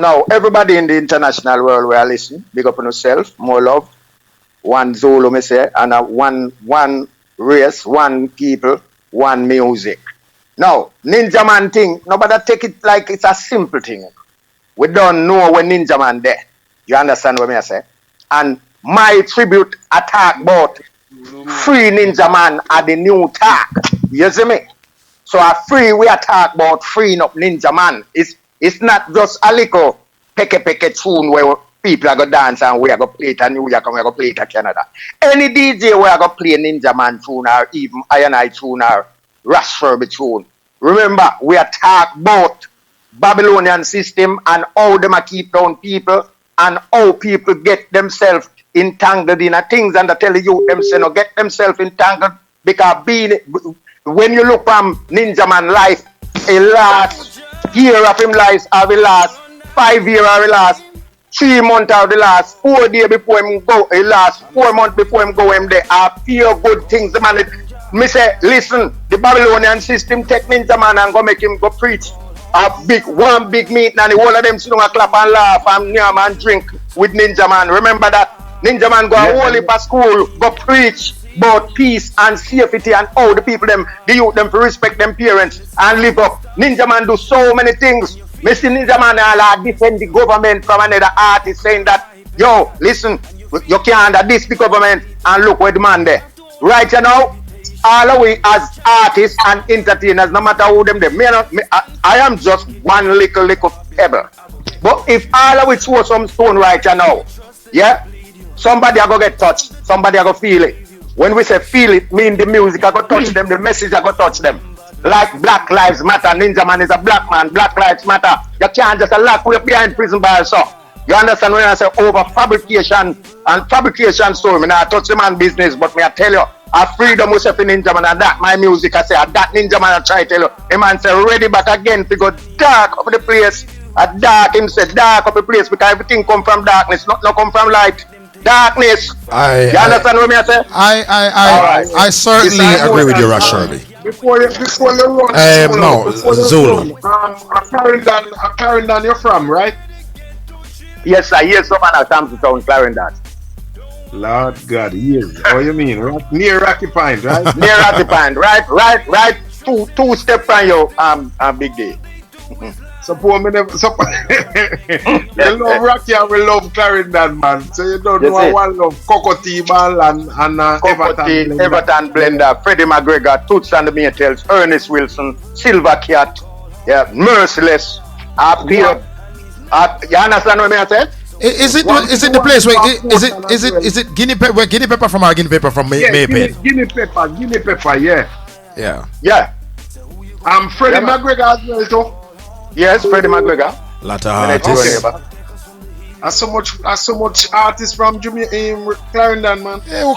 Now, everybody in the international world where I listen, big up on yourself, more love, one Zulu, me say, and one race, one people, one music. Now, Ninja Man thing, nobody take it like it's a simple thing. We don't know when Ninja Man there. You understand what I say? And my tribute attack about Free Ninja Man are the new talk. You see me? So a free, we are talk about freeing up Ninja Man. It's not just a little peke tune where people are going to dance and we are going to play it in New York and we are going to play it in Canada. Any DJ we are going to play Ninja Man tune or even Iron Eye tune or Rasherby tune. Remember, we are talk about Babylonian system and how them a keep down people and how people get themselves entangled in things, and I tell you them say no get themselves entangled because when you look from Ninja Man life, a last year of him life or the last 5 years or the last 3 months or the last 4 days before him go, a last 4 months before him go him there are few good things. The man me say listen, the Babylonian system take Ninja Man and go make him go preach one big meeting and the whole of them sit down and clap and laugh and yam and drink with Ninja Man. Remember that Ninja Man go a whole heap of school, go preach about peace and safety and how the people them, the youth them to respect them parents and live up. Ninja Man do so many things. Me see Ninja Man all defend the government from another artist saying that, yo, listen, you can't under this the government and look where the man there. Right now, all of we as artists and entertainers, no matter who them there, I am just one little pebble. But if all of we throw some stone right now, yeah, somebody are going to get touched, somebody are going to feel it. When we say feel it, mean the music are going to touch them, the message are going to touch them. Like Black Lives Matter, Ninja Man is a black man, Black Lives Matter. You can't just lock way behind prison by yourself. You understand when I say over fabrication and fabrication story? I mean, I touch the man business, but me I tell you, a freedom was up in Ninja Man and that my music I say that Ninja Man I try to tell you. A man say ready back again to go dark up the place. A dark him say dark up the place because everything come from darkness, not come from light. Darkness. You understand what me I say? I certainly agree with you, Rasherby. Before you run, no, Zulu. Clarendon, you're from, right? Yes, I hear some man at Samson Clarendon. Lord God, yes. What you mean? Right? Near Rocky Point, right? Near Rocky Point, right. Two step from your big day. So poor me never. You love Rocky and we love Clarendon, man. So you don't know one love Cocoa Tea Ball and Everton Blender, Freddie McGregor, Toots and the Maytals, Ernest Wilson, Silver Cat, yeah, Merciless, Appear. You understand what I said? Is it the place where is it guinea pepper? Where guinea pepper from? Or guinea pepper from Maypen? Guinea pepper, yeah. Freddie McGregor as well too. Yes, Freddie McGregor. Lot of artists. There's so much artists from Jamaica, Clarendon, man. Hey, how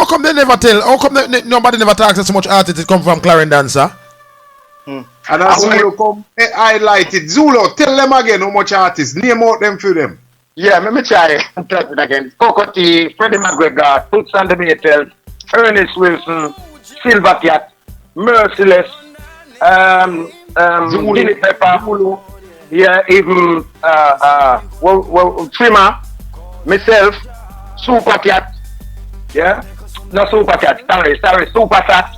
come they never tell? How come nobody never talks so much artists that come from Clarendon, sir? And as Zulu come highlight it. Zulu, tell them again how much artists. Name out them for them. Yeah, let me try it again. Cocoa Tea, Freddie McGregor, Toots and the Maytals, Ernest Wilson, Silver Cat, Merciless, Guinea Pepper, Zulu. Yeah, even Trimmer, myself, Super Cat, yeah, not Super Cat, sorry, Super Cat,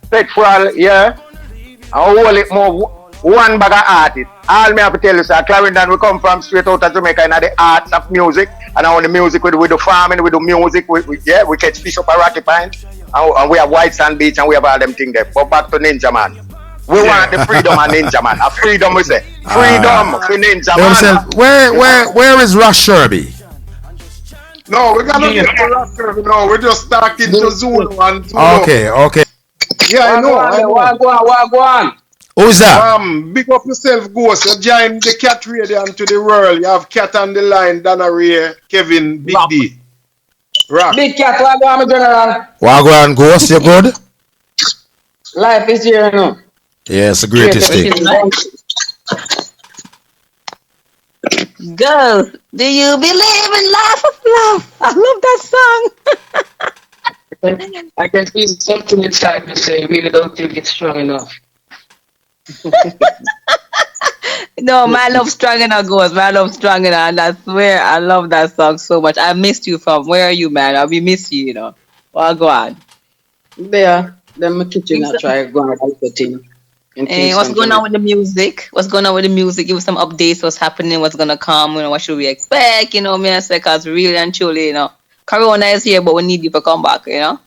Sexual, yeah, and all it more one bag of artists. All me have to tell you, sir, Clarendon, we come from straight out of Jamaica in the arts of music, and on the music we do farming, we do music, we catch fish up at Rocky Point, and we have White Sand Beach, and we have all them things there. But back to Ninja Man. We want the freedom of Ninja Man. A freedom, we say. Freedom for Ninja Man. Where is Rasherby? No, we're gonna get to Rasherby. No, we're just talking to Zulu and Zulu. Okay. Yeah, I know. Wagwan. Who's that? Big up yourself, Ghost. You join the Cat Radio to the world. You have Cat on the line, Dana Ray, Kevin, Big D. Rock. Big Cat, Wagwan, my general. Wagwan, Ghost, you good? Life is here, you know. Yeah, it's the greatest thing. Girls, do you believe in life of love? I love that song. I can feel something inside me say, really don't think it's strong enough. No, my love strong enough, Ghost. My love strong enough, and I swear I love that song so much. I missed you from. Where are you, man? We miss you, you know. Well, go on. There, then my kitchen I try go on with the thing. Hey, what's going on with the music? What's going on with the music? Give us some updates. What's happening? What's gonna come? You know, what should we expect? You know, me I say, cause really and truly, you know, Corona is here, but we need you to come back, you know?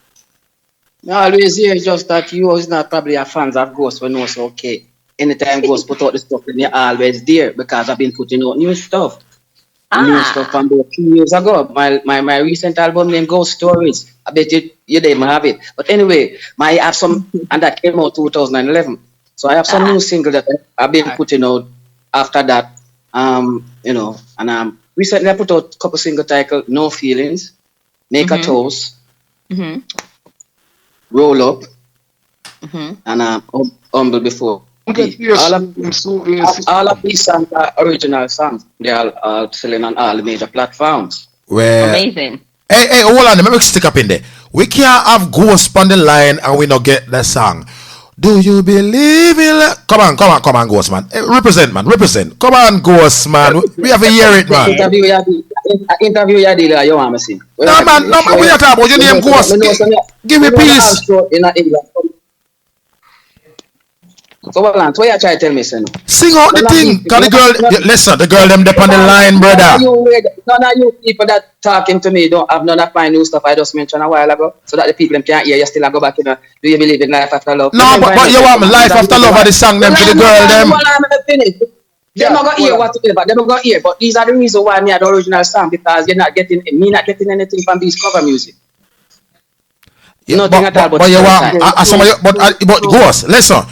No, always here, just that you is not probably a fans of Ghost when it's okay. Anytime Ghost put out the stuff, then you're always there because I've been putting out new stuff. New stuff from about 2 years ago. My recent album named Ghost Stories. I bet you didn't have it. But anyway, I have some, and that came out 2011. So I have some new single that I've been putting out after that. You know, and recently I put out a couple single titled No Feelings, Make a Toast, Roll Up, and Humble Before. All of these songs are original songs. They are all selling on all the major platforms. Well, amazing. Hey, hold on, let me stick up in there. We can't have Ghost on the line and we not get the song. Do you believe in love? Come on, Ghost man. Hey, represent. Come on, Ghost man. We have to hear it, man. Interview you did, you want me to sing. No, man, we are talking about your name, Ghost. Give me peace. So what you try to tell me, son? Sing out the thing, cause the girl, listen, the girl them up on the line, brother. None of you people that talking to me don't have none of my new stuff I just mentioned a while ago, so that the people them can't hear you still go back in. Do you believe in life after love? No, but you want me life after love of the song them to the girl them. They're not gonna hear whatever. They're not gonna hear, but these are the reasons why me had the original song, because you're not getting anything from these cover music. Yeah, nothing at all. But you want, but Ghost, listen,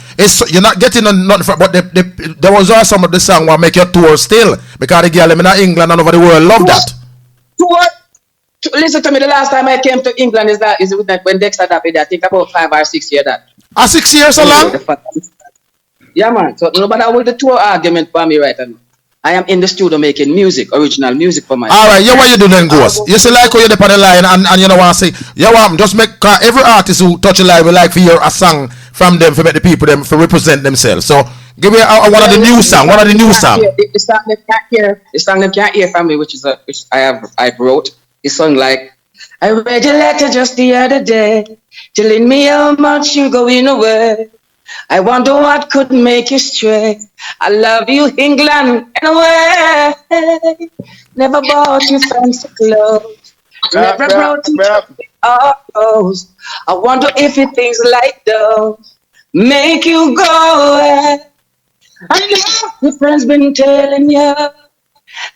you're not getting nothing from. But there was also some of the song will make your tour still, because the girl them in England and over the world love that. Tour. Listen to me. The last time I came to England is when Dexter died. I think about 5 or 6 years that. 6 years so long? Yeah, man. So nobody will the tour argument for me right now. I am in the studio making music, original music for my. Alright, what you do then, Ghost? You say like how you're on the line and you know what I say, you want just make every artist who touch a line will like to hear a song from them for make the people them for represent themselves. So give me one of the new song. The song they can't hear from me, which I wrote. The song like, I read your letter just the other day, telling me how much you're going away. I wonder what could make you stray. I love you, England, anyway. Never bought you fancy clothes. Never brought you clothes. I wonder if it things like those make you go away. I know your friends been telling you a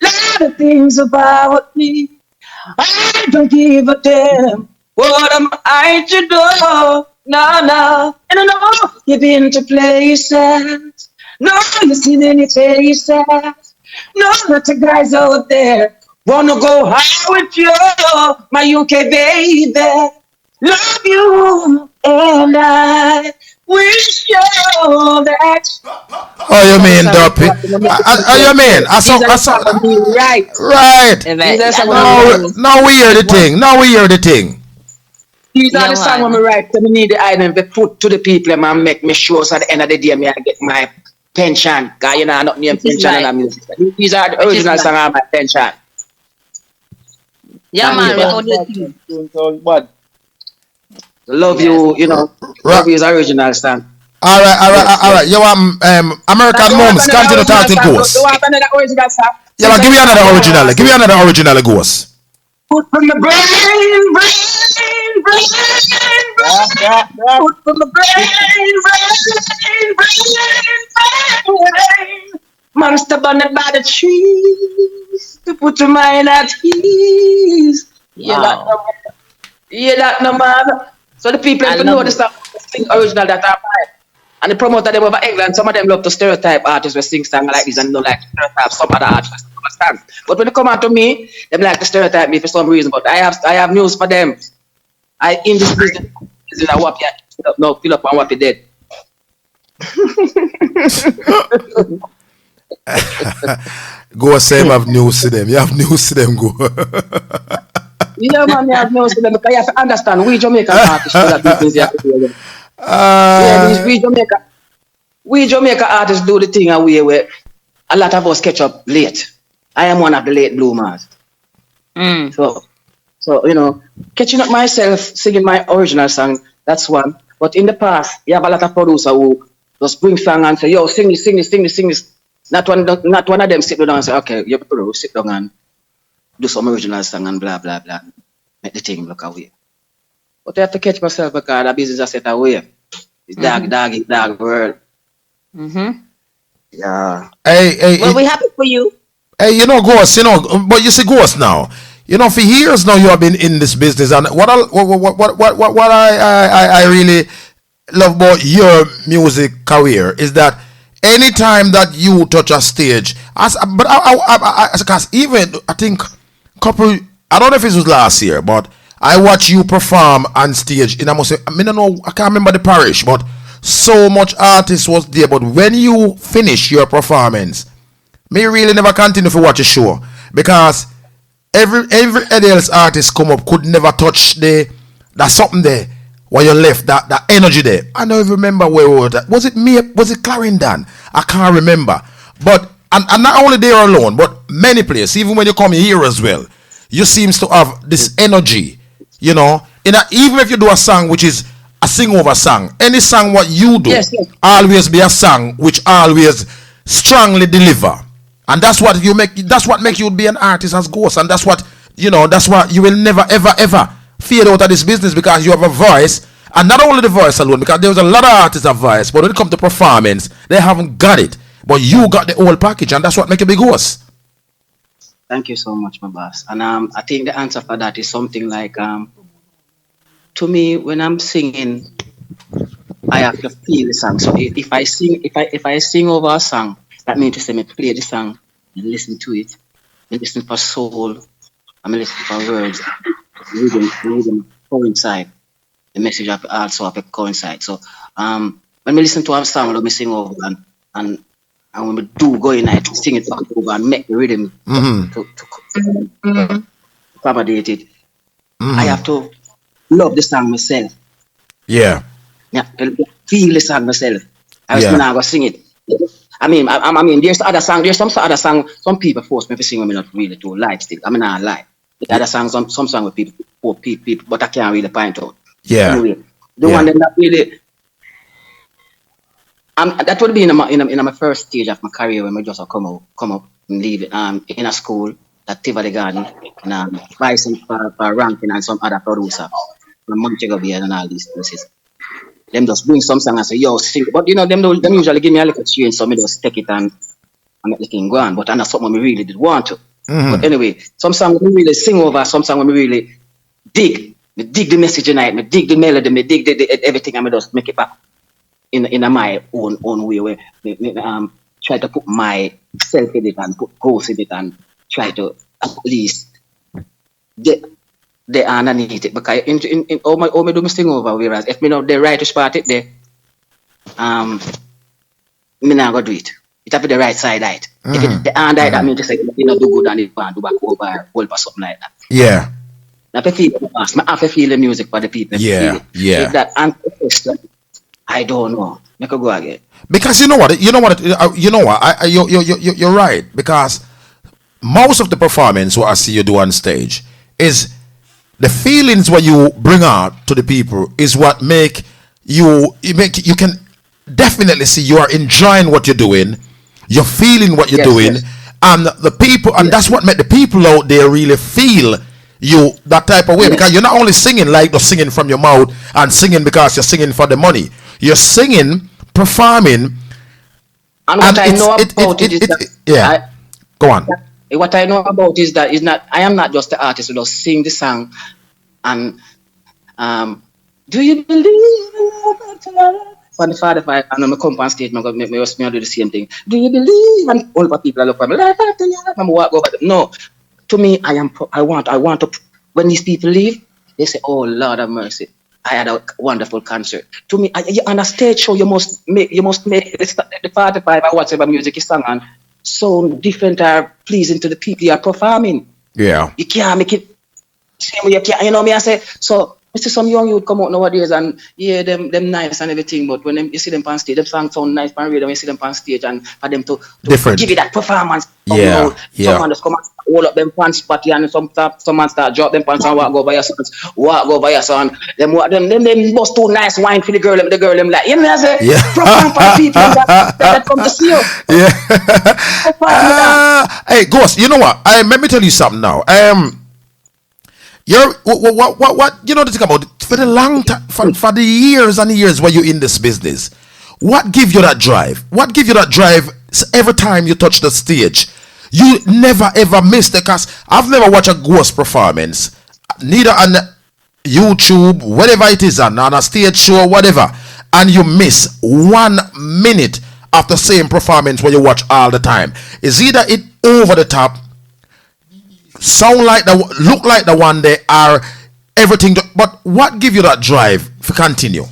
lot of things about me. I don't give a damn. What am I to do? No. And I know you've been to places. No, you've seen any faces. No, not the guys out there wanna go high with you, my UK baby. Love you, and I wish you that. Oh, you mean, Duppy? You mean? Right. Now we hear the thing. These are the songs when we write, so we need the item to put to the people and make me sure so at the end of the day I get my pension. Because you know I'm not named pension in the music. These are the original songs of my pension. Yeah, man. Love you, you know. Love you is original song. Alright. You want American Moms, continue talking Ghost. Yeah, but give me another original Ghost. Put from the brain. Put from the brain. Monster bonded by the trees to put your mind at ease. Wow. Yeah, that no man. So the people have to know the song sing original that are mine. And the promoter them over England, some of them love to stereotype artists who sing songs like this and don't like to stereotype some other artists. But when they come out to me, they like to stereotype me for some reason. But I have news for them. I in this business is a whap no fill up and whap it dead. Go say you have news to them. You have news to them, go. Yeah, man, you have news to them because you have to understand we Jamaican artists do that things you have to do. We Jamaica artists do the thing and where a lot of us catch up late. I am one of the late bloomers. So you know, catching up myself, singing my original song, that's one. But in the past, you have a lot of producers who just bring song and say, yo, sing this. Not one of them sit down and say, okay, you produce, sit down and do some original song and blah, blah, blah. make the thing look away. But I have to catch myself because the business I set away. It's dog world. Yeah. Well, we happy for you. Hey, you know, Ghost, you know, but you see, Ghost now. You know, for years now you have been in this business, and what I really love about your music career is that anytime that you touch a stage, because even I think couple, I don't know if it was last year, but I watched you perform on stage in I don't know, I can't remember the parish, but so much artists was there. But when you finish your performance, me really never continue to watch a show because every else artist come up could never touch that something there where you left that energy there. I don't even remember where we were. Was it me? Was it Clarendon? I can't remember. But and not only there alone, but many places, even when you come here as well, you seems to have this energy, you know. Even if you do a song which is a sing over song, any song what you do always be a song which always strongly deliver. And that's what makes you be an artist as Ghost, and that's what you will never ever fade out of this business because you have a voice, and not only the voice alone, because there's a lot of artists have voice, but when it comes to performance, they haven't got it. But you got the whole package, and that's what makes you be Ghost. Thank you so much, my boss. And I think the answer for that is something like to me, when I'm singing, I have to feel the song. So if I sing over a song, that means to say me play the song and listen to it, and listen for soul, and listen for words, rhythm coincide. The message also have to coincide. So when we listen to a song, let me sing over and when we do go in, I sing it back over and make the rhythm to accommodate it. I have to love the song myself. Yeah, feel the song myself. I was gonna go sing it. I mean, there's some other song. Some people force me to sing when I not really do like still. I mean, I like the other songs. Some song with people, but I can't really point out. Yeah. Anyway, the one that really, that would be in my first stage of my career when I just come up and leave it in a school at Tivoli Garden and pricing for ranking and some other producer from Montego Bay and all these places. Them just bring some song and say, yo, sing. But them usually give me a little change, so me just take it and make the thing go on. But that's something we really did want to. But anyway, some song we really sing over, some song we really dig. Me dig the message tonight, me dig the melody, me dig the everything, and me just make it back in my own way where me try to put myself in it and put Ghost in it and try to at least they are underneath it, because in all my do me sing over, whereas if me know the right to part it there, me not gonna do it. It have to be the right side right. If it's the hand right, that means to say you know do good and it can do back over hold or something like that. Yeah. I have to feel the past. I have to feel the music for the people. Yeah. If that answer the question, I don't know. Make a go again. Because you know what, you're right, because most of the performance what I see you do on stage is the feelings what you bring out to the people is what you can definitely see you are enjoying what you're doing, you're feeling what you're doing, and the people, and that's what make the people out there really feel you that type of way, because you're not only singing like just singing from your mouth and singing because you're singing for the money, you're singing, performing, and what I know about it is that go on. What I know about is that I am not just the artist who just sing the song and do you believe in love? For the Father, and I'm come on stage, me do the same thing. Do you believe? And all the people look for me, life after life. I'm walk over. No, to me, I want to. When these people leave, they say, "Oh Lord have mercy, I had a wonderful concert." To me, on a stage show, you must make the 45 or whatever music you sing and sound different or pleasing to the people you are performing. Yeah, you can't make it same way. You can't. You know me. I say so. I see some young youth come out nowadays and them nice and everything, but when you see them on stage, them songs sound nice on radio. When you see them on stage and for them to give you that performance, someone just come and hold up them pants party and some man start drop them pants and walk go by your son. Them bust too nice wine for the girl them like, you know what I say? Perform for the people that come to see you. Hey, Ghost, you know what? Let me tell you something now. You're what you know the thing about for the long time for the years and years where you're in this business. What give you that drive? What give you that drive every time you touch the stage? You never ever miss the cast. I've never watched a ghost performance, neither on YouTube, whatever it is, on a stage show, whatever, and you miss 1 minute of the same performance when you watch all the time. It's either it over the top, sound like the look like the one they are, everything. But what give you that drive to continue?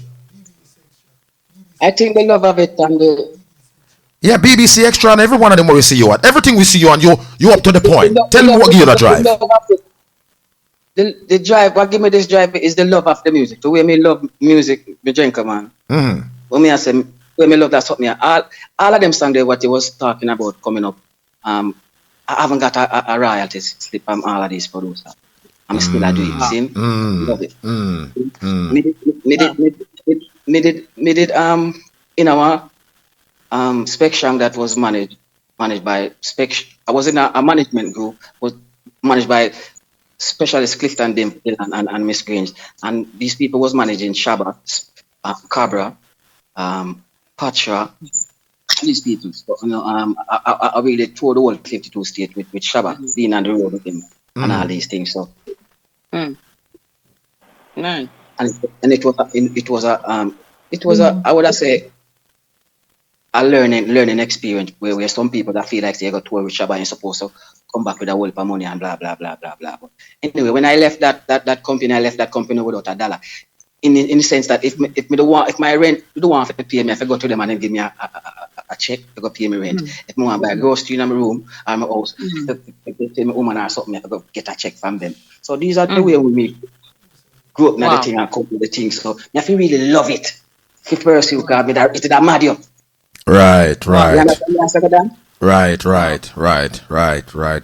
I think the love of it and the Yeah, BBC Extra and every one of them where we see you at. Everything we see you on, you up to the point. Tell me what give you that drive. The drive, what give me this drive is the love of the music. The way me love music, me drink, man. Mm-hmm. When me I say, when me love that something, all of them songs there, what you was talking about coming up, I haven't got a royalty slip from all of these producers. I'm still a do it, see? Love it. Me did in our Spectrum that was managed by I was in a management group, was managed by Specialist Clifton Dimple and Miss Grange, and these people was managing Shabba, Cabra, Patra, these people. So, you know, I really toured the whole 52 state with Shabba, being on the road with him and all these things. So, Nice. and it was a I would say a learning experience where some people that feel like they got tour with Shabba and supposed to come back with a whole heap of money and blah blah blah blah blah. But anyway, when I left that company, I left that company without a dollar. In the sense that if my rent don't want to pay me, if I go to them and then give me a check, they go pay me rent. If I want to buy a grocery in my room or my house, if they pay me woman or something, I go get a check from them. So these are the way we meet. Grew up in the thing and come with the things. So I feel really love it. If pursue God with that, it's that medium. Right. Right.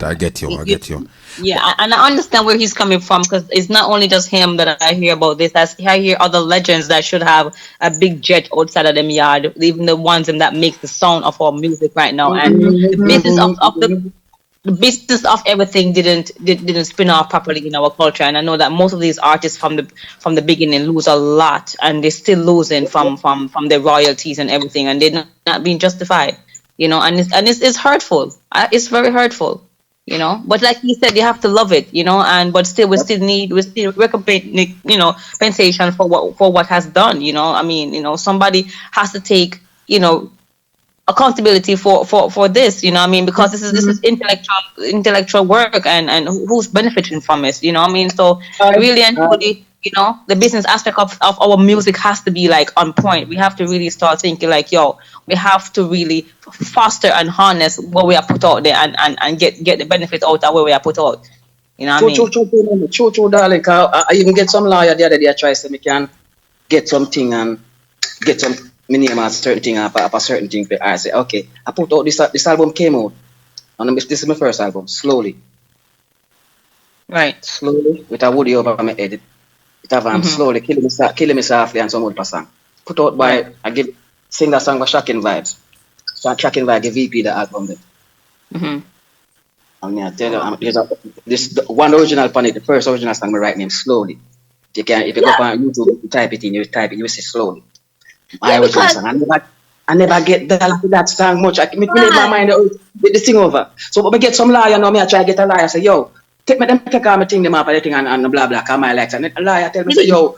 I get you. Yeah, and I understand where he's coming from, because it's not only just him that I hear about this. I hear other legends that should have a big jet outside of them yard, even the ones that make the sound of our music right now. And the business of the business of everything didn't spin off properly in our culture. And I know that most of these artists from the beginning lose a lot, and they're still losing from their royalties and everything, and they're not being justified. You know, and it's hurtful. It's very hurtful. You know, but like he said, you have to love it. You know, we still recompense. You know, compensation for what has done. You know, I mean, you know, somebody has to take, you know, accountability for this. You know, I mean, because this is intellectual work, and who's benefiting from it. You know, I mean, so really and truly, you know, the business aspect of our music has to be like on point. We have to really start thinking like, yo, we have to really foster and harness what we are put out there and get the benefit out of what we are put out. You know what I mean? True, darling. I even get some lawyer the other day. I try so me can get something and get some name a certain thing up a certain thing. I say, okay, I put out this album came out, and this is my first album. Slowly, with a woody over my head. It have slowly killing me softly and some other song. Put out by sing that song with Shocking Vibes. So Shocking Vibes give VP the album there. And I tell you, this one original on it, the first original song my right name Slowly. If you go on YouTube, you type it in, you will see Slowly. My original song. I never get that song much. I make my mind the thing over. So when I get some liar now, I try to get a liar, say, yo, take all my thing them up and everything and blah blah, come my likes. And a liar tell me, say, yo,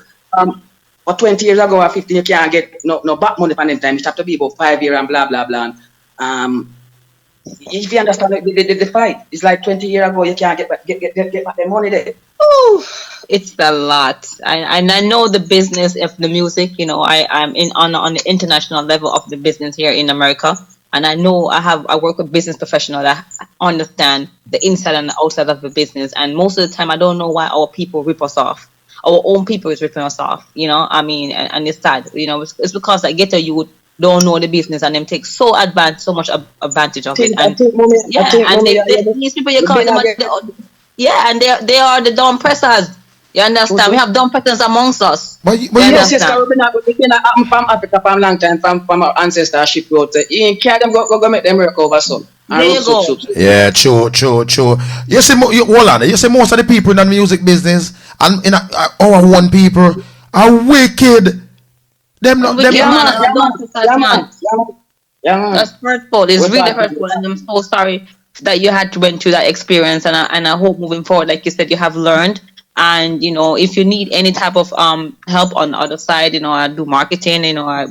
or 20 years ago or 15, you can't get no back money for them time. It have to be about 5 years and blah blah blah. And, if you understand the fight, it's like 20 years ago you can't get back the money there. Ooh, it's a lot. And I know the business of the music. You know, I'm on the international level of the business here in America. And I know I work with business professionals that understand the inside and the outside of the business. And most of the time, I don't know why our people rip us off. Our own people is ripping us off. You know, I mean, and it's sad. You know, it's because I get you don't know the business and them take so much advantage of it. And these people you call them, and they are the dumb pressers. You understand? We have dumb patterns amongst us. Yes, we been from Africa for a long time, from our ancestorship road. You can't them go make them work over so. There you go. Yeah, true. You see, hold on. You see, most of the people in the music business and in our one people are wicked. Them not them. That's hurtful. It's really hurtful, and I'm so sorry that you had to went through that experience. And I hope moving forward, like you said, you have learned. And if you need any type of help on the other side, I do marketing.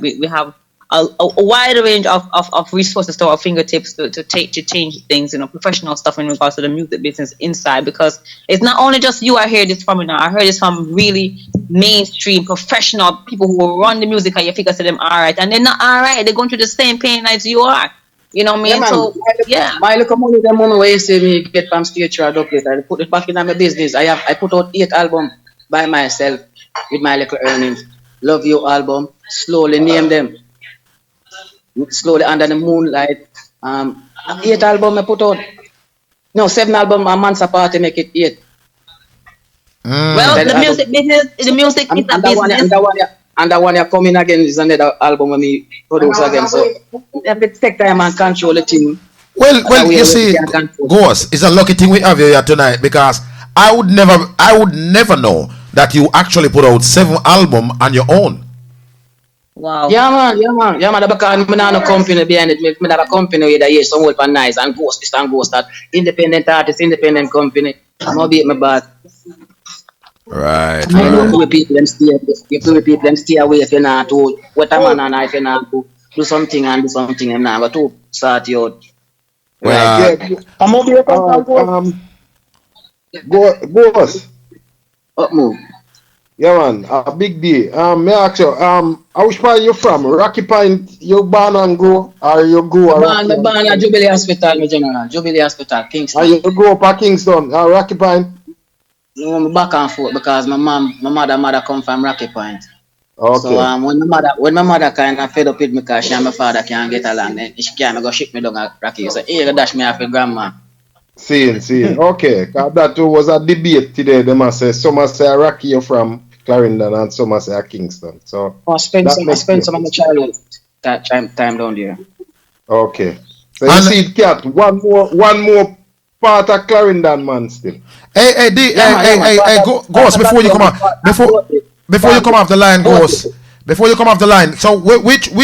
We have a wide range of resources to our fingertips to change things. Professional stuff in regards to the music business inside, because it's not only just you. I hear this from I heard this from really mainstream professional people who run the music, and you figure to them all right, and they're not all right. They're going through the same pain as you are. You know what I mean? So my little money, the money where you see me get from stage show, I put it back in my business. I put out 8 albums by myself with my little earnings. Love You album, slowly name them. Slowly Under the Moonlight. 8 albums I put out. No, 7 albums a month apart to make it 8. Well, the music business is a business. And that one you're coming again is another album when me produce again. So if it take time and control the thing. Well, you see, Ghost, it's a lucky thing we have you here tonight, because I would never know that you actually put out 7 albums on your own. Wow. Yeah, man. Because I'm not a company behind it. I'm not a company that is some old and nice and Ghost this and Ghost that. Independent artist, independent company. I'm not beat my back. Right. You play people them stay away if you're not to what a man and if you're not to do something and do something and now to start you out. Well, I'm over here Ghost. Up move. Yeah man, a big day. Me ask you, which part you from? Rocky Point, you born and grow, or you grow around? Born at Jubilee Hospital, my general. Jubilee Hospital, Kingston. And you grew up at Kingston, Rocky Point? No, I'm back and forth because my mother come from Rocky Point. Okay. So when my mother kind of fed up with me because she and my father can't get along, then she can't go ship me down at Rocky. So here dash me off with grandma. See. Okay. That was a debate today. They must say some say Rocky you're from Clarendon and some say Kingston. So I spent some of my childhood that time down there. Okay. So you see, Cat, one more part of Clarendon, man, still. Hey, Ghost, before you come off, before you come off the line, Ghost. Before you come off the line, so which you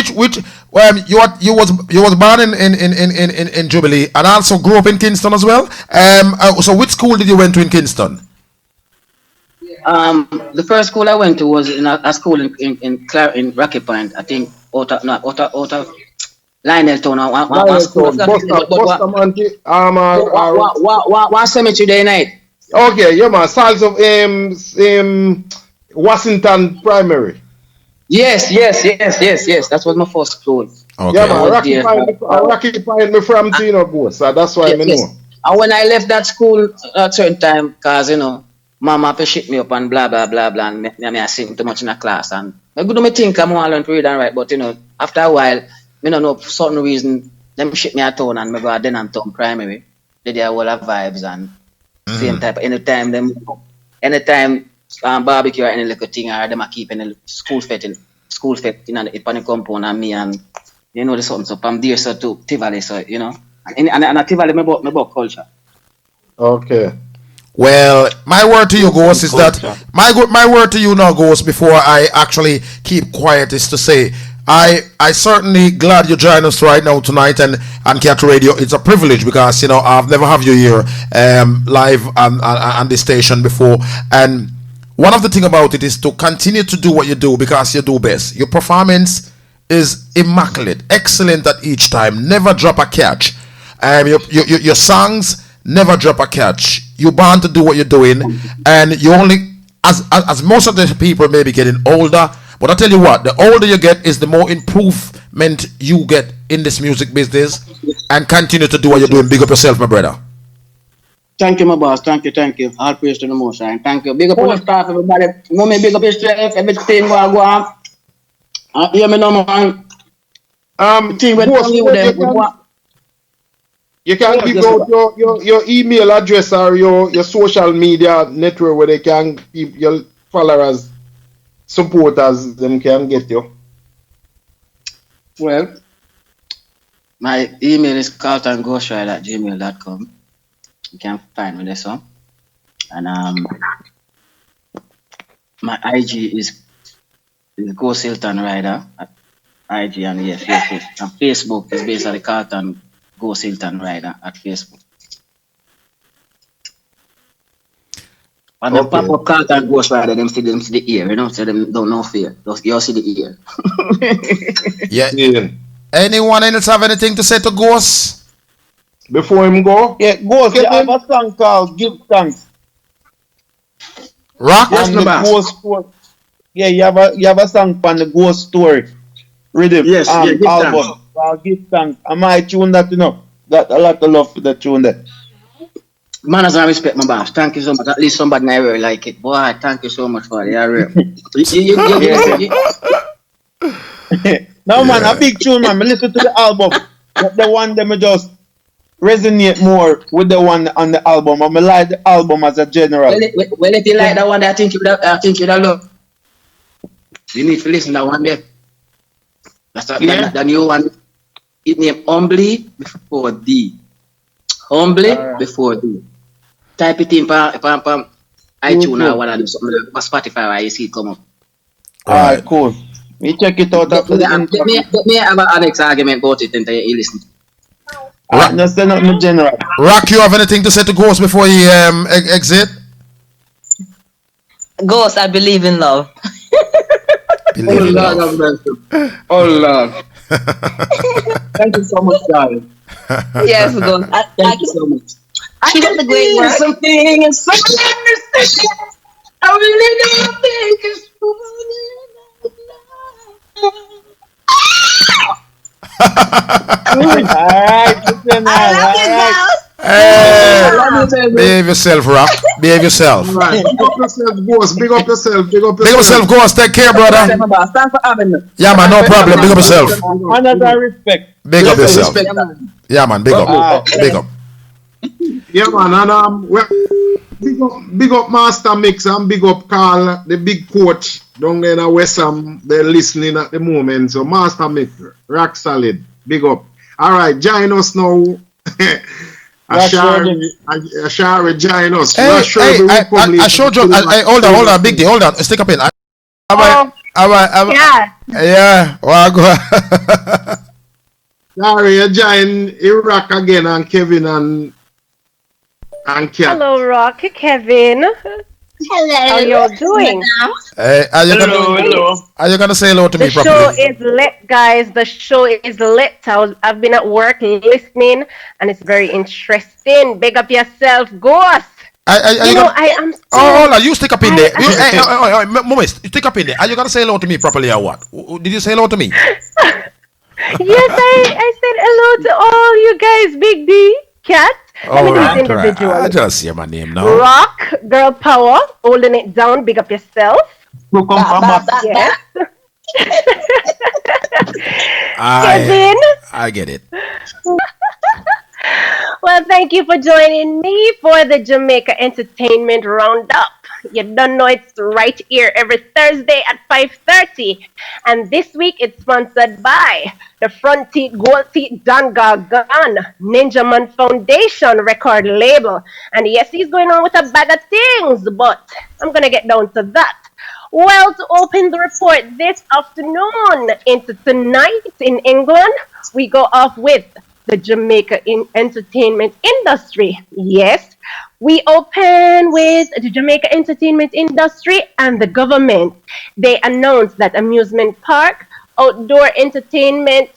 was born in Jubilee and also grew up in Kingston as well. So which school did you went to in Kingston? The first school I went to was in a school in Rocky Point. I think out of Lionel Town. One cemetery day night. Okay, yeah man, size of Washington Primary. Yes. That was my first school. Okay. Yeah man, Rocky Point me from Tino Ghost, so that's why I know. And when I left that school at a certain time, because Mama have to shit me up and blah blah blah blah, and me I sing too much in a class, and I go do me think I'm gonna learn to read and write, but after a while, me don't know for certain reason them shit me at town and me go at then and town primary. They do all have vibes and same type. Anytime barbecue or any little thing, or them a keep in the school fete in the compound and me and the something. So from there so to Tivoli, so and at Tivoli me about culture. Okay. Well, my word to you, Ghost, is that my word to you now, Ghost, before I actually keep quiet, is to say I certainly glad you join us right now tonight and Cat Radio. It's a privilege because I've never have you here live on the station before, and one of the thing about it is to continue to do what you do because you do best. Your performance is immaculate, excellent at each time, never drop a catch. Your songs never drop a catch. You're bound to do what you're doing, and you only as most of the people may be getting older. But I tell you what, the older you get is the more improvement you get in this music business, and continue to do what you're doing. Big up yourself, my brother. Thank you, my boss. Thank you. All praise to the Most High. Thank you. Big up on the staff, everybody. Big up your strength, everything go on. Hear me now, man. Team with them. You can give out your email address or your social media network where they can keep your followers, supporters, them can get you. Well, my email is carltonghostwriter@gmail.com. You can find me there, so. And my IG is Ghost Hilton Rider at IG and Facebook. And Facebook is basically Carlton Ghost Hilton Rider at Facebook. And the pop up Carlton Ghost Rider, them see the ear, you know, so them don't know fear. You see the ear. Yeah. Anyone else have anything to say to Ghost? Before him go? Yeah, Ghost, you have a song called Give Thanks. Rock? Yes, the Ghost Story. Yeah, you have a song from the Ghost Story rhythm album. Give Thanks. I might tune that, you know. Got a lot of love for the tune there. Man, as I respect my boss. Thank you so much. At least somebody I really like it. Boy, thank you so much for it. Yeah, real. No, man, a big tune, man. I listen to the album. But the one that me just resonate more with the one on the album. I like the album as a general. Well, if you like that one, I think you'd love. You need to listen to that one there. That's the new one. It named Humbly Before Thee. Humbly Before Thee. Type it in iTunes or what I do, Spotify, where you see it come up. Alright, cool. Me check it out after the me have an next argument about it and you listen. No, say nothing general. Rock, you have anything to say to Ghost before he exit? Ghost, I believe in love. Oh Lord have mercy. Oh Lord. Thank you so much, darling. Yes, Ghost. Thank you so much. Keep up the great work. Something and something. I really don't think it's Alright, behave yourself, Rock. Behave yourself. Right. Big up yourself, Ghost. Big up yourself. Big up Big up yourself, Ghost. Take care, brother. Yeah, man, no problem. Big up yourself. Another respect. Big up yourself. Yeah, man, big up. Big up. Yeah, man, and big up Master Mix and big up Carl, the big coach down there in West Ham. They're listening at the moment. So Master Mix, rock solid. Big up. All right, join us now. Ashari, join us. Hey, I showed you. Hold on, Big D, hold on. Stick up in. Yeah. Well, go. Sorry, you join Iraq again and Kevin and Kat. Hello, Rock, Kevin. Hello. How y'all doing? Hey, are you gonna say hello to me properly? The show is lit, guys. The show is lit. I've been at work listening, and it's very interesting. Big up yourself, Ghost. I am. Hold on. You stick up in there. Moist, you stick up in there. Are you gonna say hello to me properly or what? Did you say hello to me? Yes, I said hello to all you guys, Big D, Kat. Let me do this individually. I just hear my name now. Rock, girl power, holding it down. Big up yourself. Yes. Kevin. I get it. Well, thank you for joining me for the Jamaica Entertainment Roundup. You don't know it's right here every Thursday at 5:30. And this week it's sponsored by the Front Teeth Gold Teeth Dangagan Ninja Man Foundation record label. And yes, he's going on with a bag of things, but I'm going to get down to that. Well, to open the report this afternoon into tonight in England, we go off with the Jamaica entertainment industry. Yes, we open with the Jamaica entertainment industry and the government. They announced that amusement park, outdoor entertainment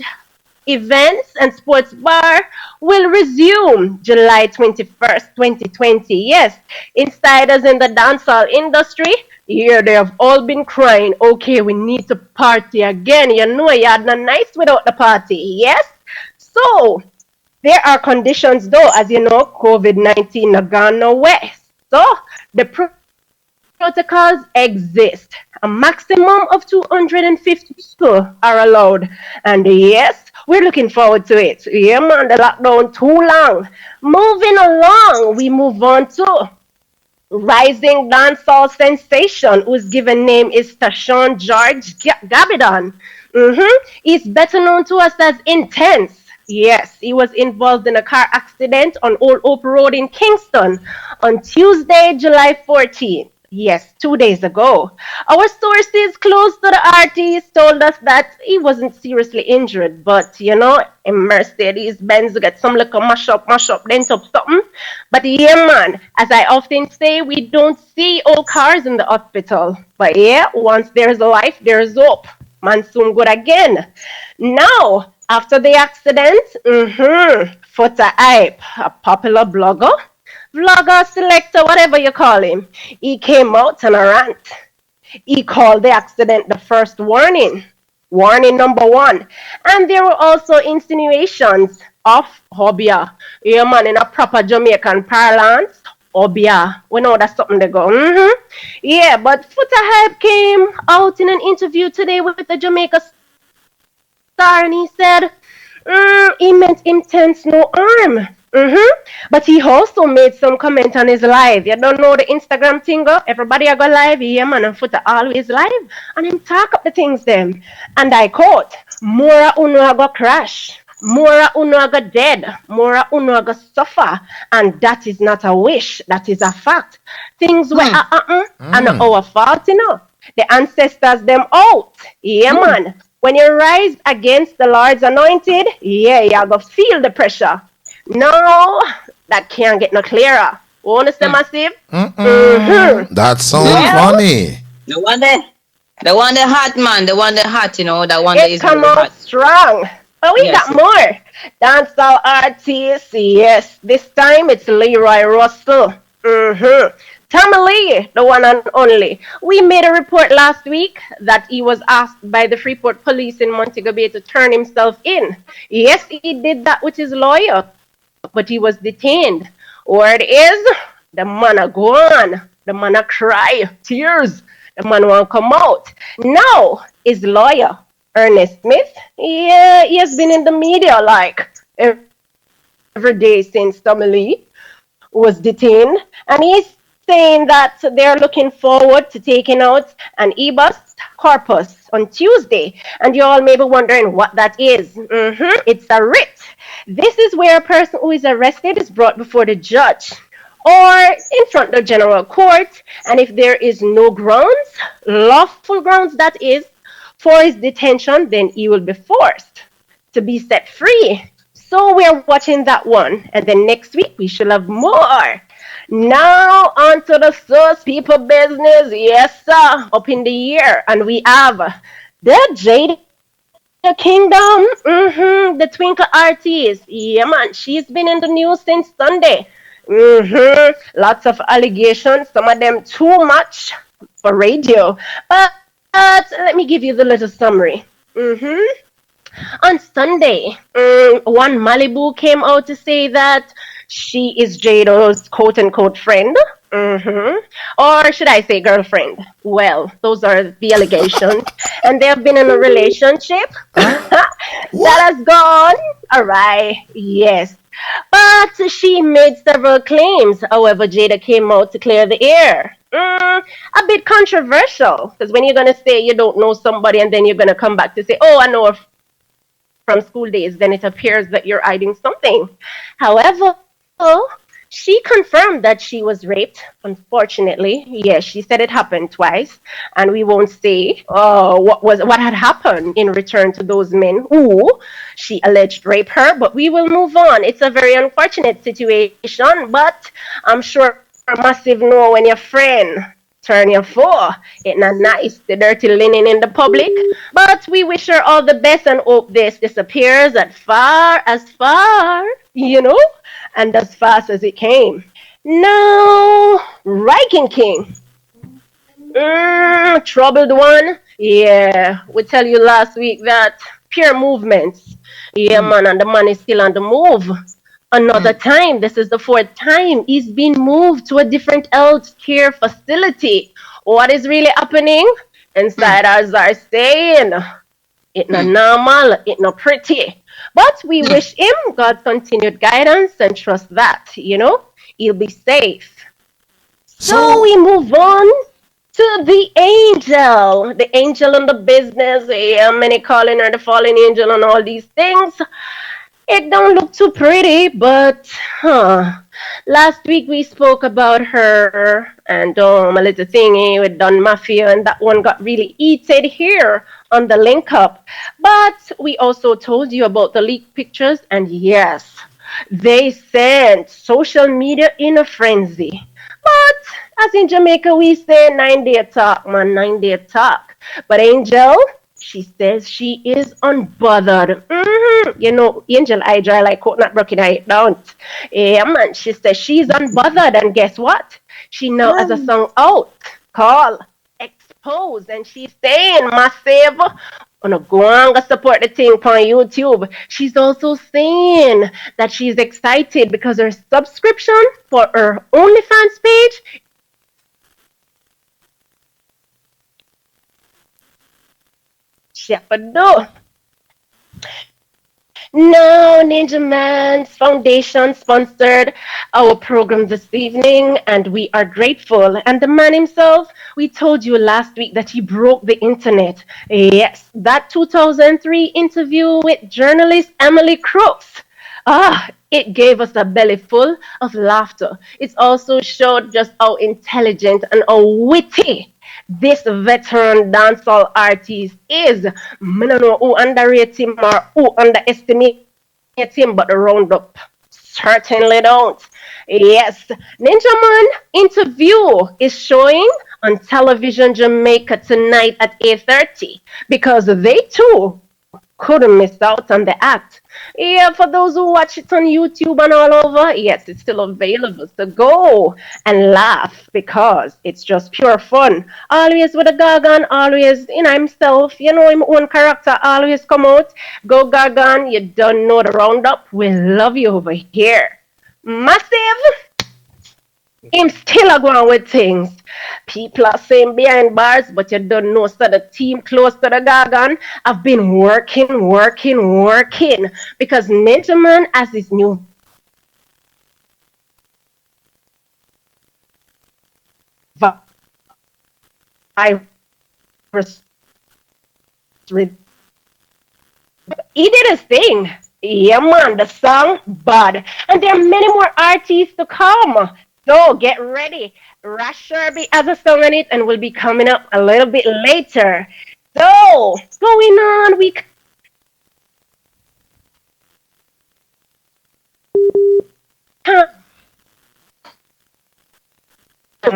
events and sports bar will resume July 21st, 2020. Yes, insiders in the dancehall industry, here they have all been crying, okay, we need to party again. You know, you had no nice without the party. Yes? So, there are conditions though, as you know, COVID-19 not gone nowhere. So, the protocols exist. A maximum of 250 people are allowed. And yes, we're looking forward to it. Yeah, man, the lockdown too long. Moving along, we move on to rising dancehall sensation, whose given name is Tashawn George Gabidon. He's better known to us as Intense. Yes, he was involved in a car accident on Old Hope Road in Kingston on Tuesday, July 14th. Yes, 2 days ago. Our sources close to the artist told us that he wasn't seriously injured, but a Mercedes Benz get some little mash up, dent up something. But yeah, man, as I often say, we don't see old cars in the hospital. But yeah, once there's life, there's hope. Man soon good again. Now, after the accident, Footer Hype, a popular vlogger, selector, whatever you call him, he came out on a rant. He called the accident the first warning. Warning number one. And there were also insinuations of Hobia. Yeah, man, in a proper Jamaican parlance, Hobia. We know that's something they go. Yeah, but Footer Hype came out in an interview today with the Jamaica Star and he said, he meant Intense no arm. But he also made some comment on his live. You don't know the Instagram thing, go? Everybody I go live, yeah, man, and Footer always live. And him talk up the things them. And I quote, Mora uno go crash. Mora uno go dead. Mora uno go suffer. And that is not a wish. That is a fact. Things were and our fault, The ancestors them out. Yeah, man. When you rise against the Lord's anointed, yeah, you go feel the pressure. No, that can't get no clearer. You understand, Massive? That sounds funny. The one that hot, man. The one that hot, the one that is come really out hot. Strong. But we got more. Dancehall artists, yes. This time it's Leroy Russell. Tommy Lee, the one and only. We made a report last week that he was asked by the Freeport police in Montego Bay to turn himself in. Yes, he did that with his lawyer, but he was detained. Word is, the man a go on. The man a cry, tears. The man won't come out. Now, his lawyer, Ernest Smith, yeah, he has been in the media like every day since Tommy Lee was detained. And he's saying that they're looking forward to taking out an habeas corpus on Tuesday. And you all may be wondering what that is. It's a writ. This is where a person who is arrested is brought before the judge or in front of the general court. And if there is no grounds, lawful grounds that is, for his detention, then he will be forced to be set free. So we're watching that one. And then next week we shall have more. Now on to the Source People business. Yes, sir. Up in the air. And we have the Jada Kingdom. The Twinkle artist. Yeah, man. She's been in the news since Sunday. Lots of allegations. Some of them too much for radio. But let me give you the little summary. On Sunday, one Malibu came out to say that she is Jada's quote-unquote friend. Or should I say girlfriend? Well, those are the allegations. And they have been in a relationship that has gone awry. Yes. But she made several claims. However, Jada came out to clear the air. A bit controversial. Because when you're going to say you don't know somebody and then you're going to come back to say, oh, I know her from school days, then it appears that you're hiding something. However, she confirmed that she was raped, unfortunately. Yes, she said it happened twice. And we won't say what had happened in return to those men who she alleged raped her. But we will move on. It's a very unfortunate situation. But I'm sure Massive know when your friend turn your foe. It's not nice, the dirty linen in the public. But we wish her all the best and hope this disappears as far, and as fast as it came. Now, Riken King. Troubled one. Yeah, we tell you last week that pure movements. Yeah, man, and the man is still on the move. Another time, this is the fourth time, he's been moved to a different health care facility. What is really happening? Insiders are saying, it's not normal, it's not pretty. But we wish him God's continued guidance and trust that, he'll be safe. So we move on to the angel in the business. Yeah, many calling her the fallen angel and all these things. It don't look too pretty, but last week we spoke about her and a little thingy with Don Mafia, and that one got really heated here on the link up. But we also told you about the leaked pictures, and yes, they sent social media in a frenzy. But as in Jamaica, we say 9-day talk, man, 9-day talk. But Angel, she says she is unbothered. Angel eye dry like coconut broken eye, don't. Yeah, man, she says she's unbothered, and guess what? She now has a song out called Expose, and she's saying massive. Gonna go on and support the thing on YouTube. She's also saying that she's excited because her subscription for her OnlyFans page Shepherd. No, Ninja Man's Foundation sponsored our program this evening, and we are grateful. And the man himself, we told you last week that he broke the internet. Yes, that 2003 interview with journalist Emily Crooks. It gave us a belly full of laughter. It also showed just how intelligent and how witty this veteran dancehall artist is. I don't know who underrate him or who underestimate him, but the roundup certainly don't. Yes, Ninja Man interview is showing on television Jamaica tonight at 8:30 because they too couldn't miss out on the act. Yeah, for those who watch it on YouTube and all over, yes, it's still available. So go and laugh because it's just pure fun. Always with a Gargan, always in himself, him own character, always come out. Go Gargan, you don't know the roundup. We love you over here. Massive! Him still a going with things. People are saying behind bars, but you don't know. So the team close to the Gargan have been working because Ninja Man has his new virus. He did his thing. Yeah, man, the song bad, and there are many more artists to come. So get ready. Rasherby has a song on it and will be coming up a little bit later. So, going on, we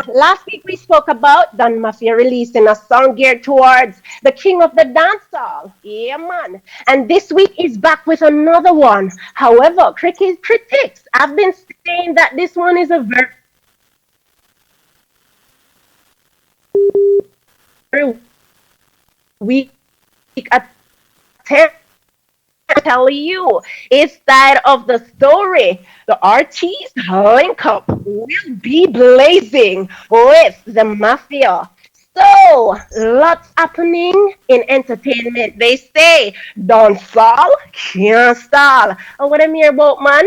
last week we spoke about Don Mafia releasing a song geared towards the king of the dancehall. Yeah, man. And this week is back with another one. However, critics have been saying that this one is a very weak attempt. Tell you, it's side of the story. The artist link up will be blazing with the mafia. So, lots happening in entertainment. They say, don't stall, can't stall. And what I'm here about, man?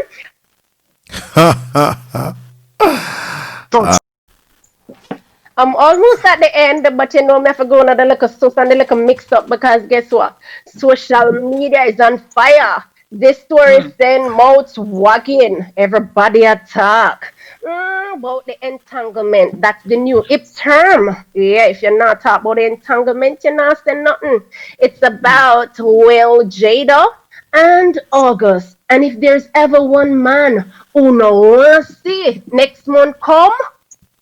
I'm almost at the end, but me have to go another little sauce and a little mix up because guess what? Social media is on fire. This story is then mouths wagging, everybody attack. About the entanglement. That's the new hip term. Yeah, if you're not talking about the entanglement, you're not saying nothing. It's about Will Jada and August. And if there's ever one man who no see next month come,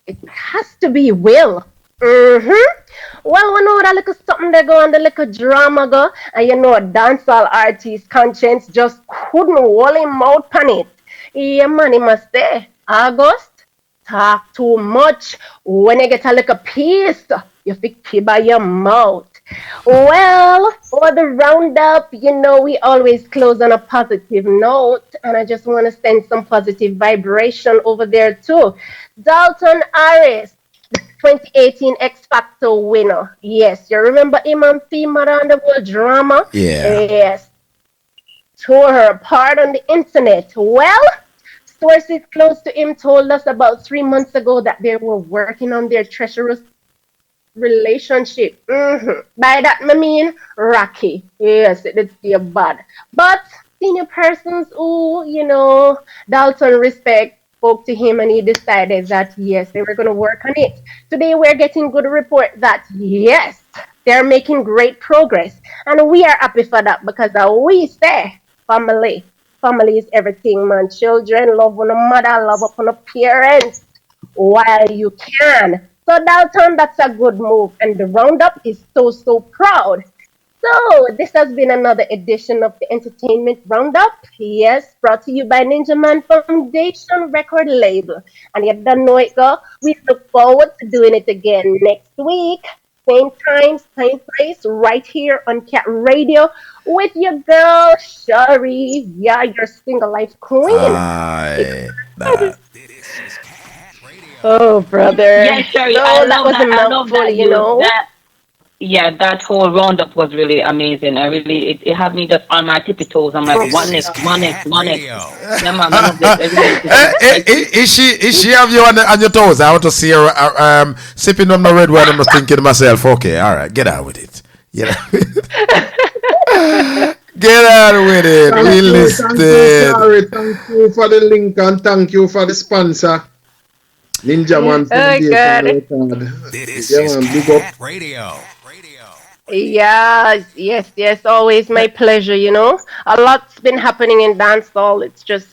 it has to be Will. Well, we know that little something they go and the little drama go, and a dancehall artist conscience just couldn't hold him out on it. Yeah, man, he must say, August, talk too much. When you get a little piece, you keep by your mouth. Well, for the roundup, we always close on a positive note, and I just want to send some positive vibration over there too. Dalton Harris, 2018 X Factor winner. Yes, you remember him on Female and the World Drama? Yeah. Yes. tore her apart on the internet. Well, sources close to him told us about 3 months ago that they were working on their treacherous relationship. By that I mean rocky. Yes, it did stay bad. But senior persons who, Dalton respect spoke to him and he decided that yes, they were going to work on it. Today we're getting good report that yes, they're making great progress. And we are happy for that because we say family. Family is everything, man. Children, love one another, love upon a parents while you can. So Dalton, that's a good move. And the roundup is so proud. So this has been another edition of the Entertainment Roundup. Yes, brought to you by Ninja Man Foundation record label. And you don't know it, go. We look forward to doing it again next week. Same time, same place, right here on Cat Radio with your girl, Shari. Yeah, your single life queen. Oh, brother. Yeah, Sherry, No, I that love was a that. I love mouthful, that that whole roundup was really amazing. It had me just on my tippy toes. I'm like, one next. Yeah, man, I love it. Is she have you on your toes? I want to see her sipping on my red wine. I'm just thinking to myself, okay, all right, get out with it. Get out with it. Get out with it. Thank you for the link and thank you for the sponsor. Ninja Man Foundation. This is Cat Radio. Yes, always my pleasure, A lot's been happening in dancehall. It's just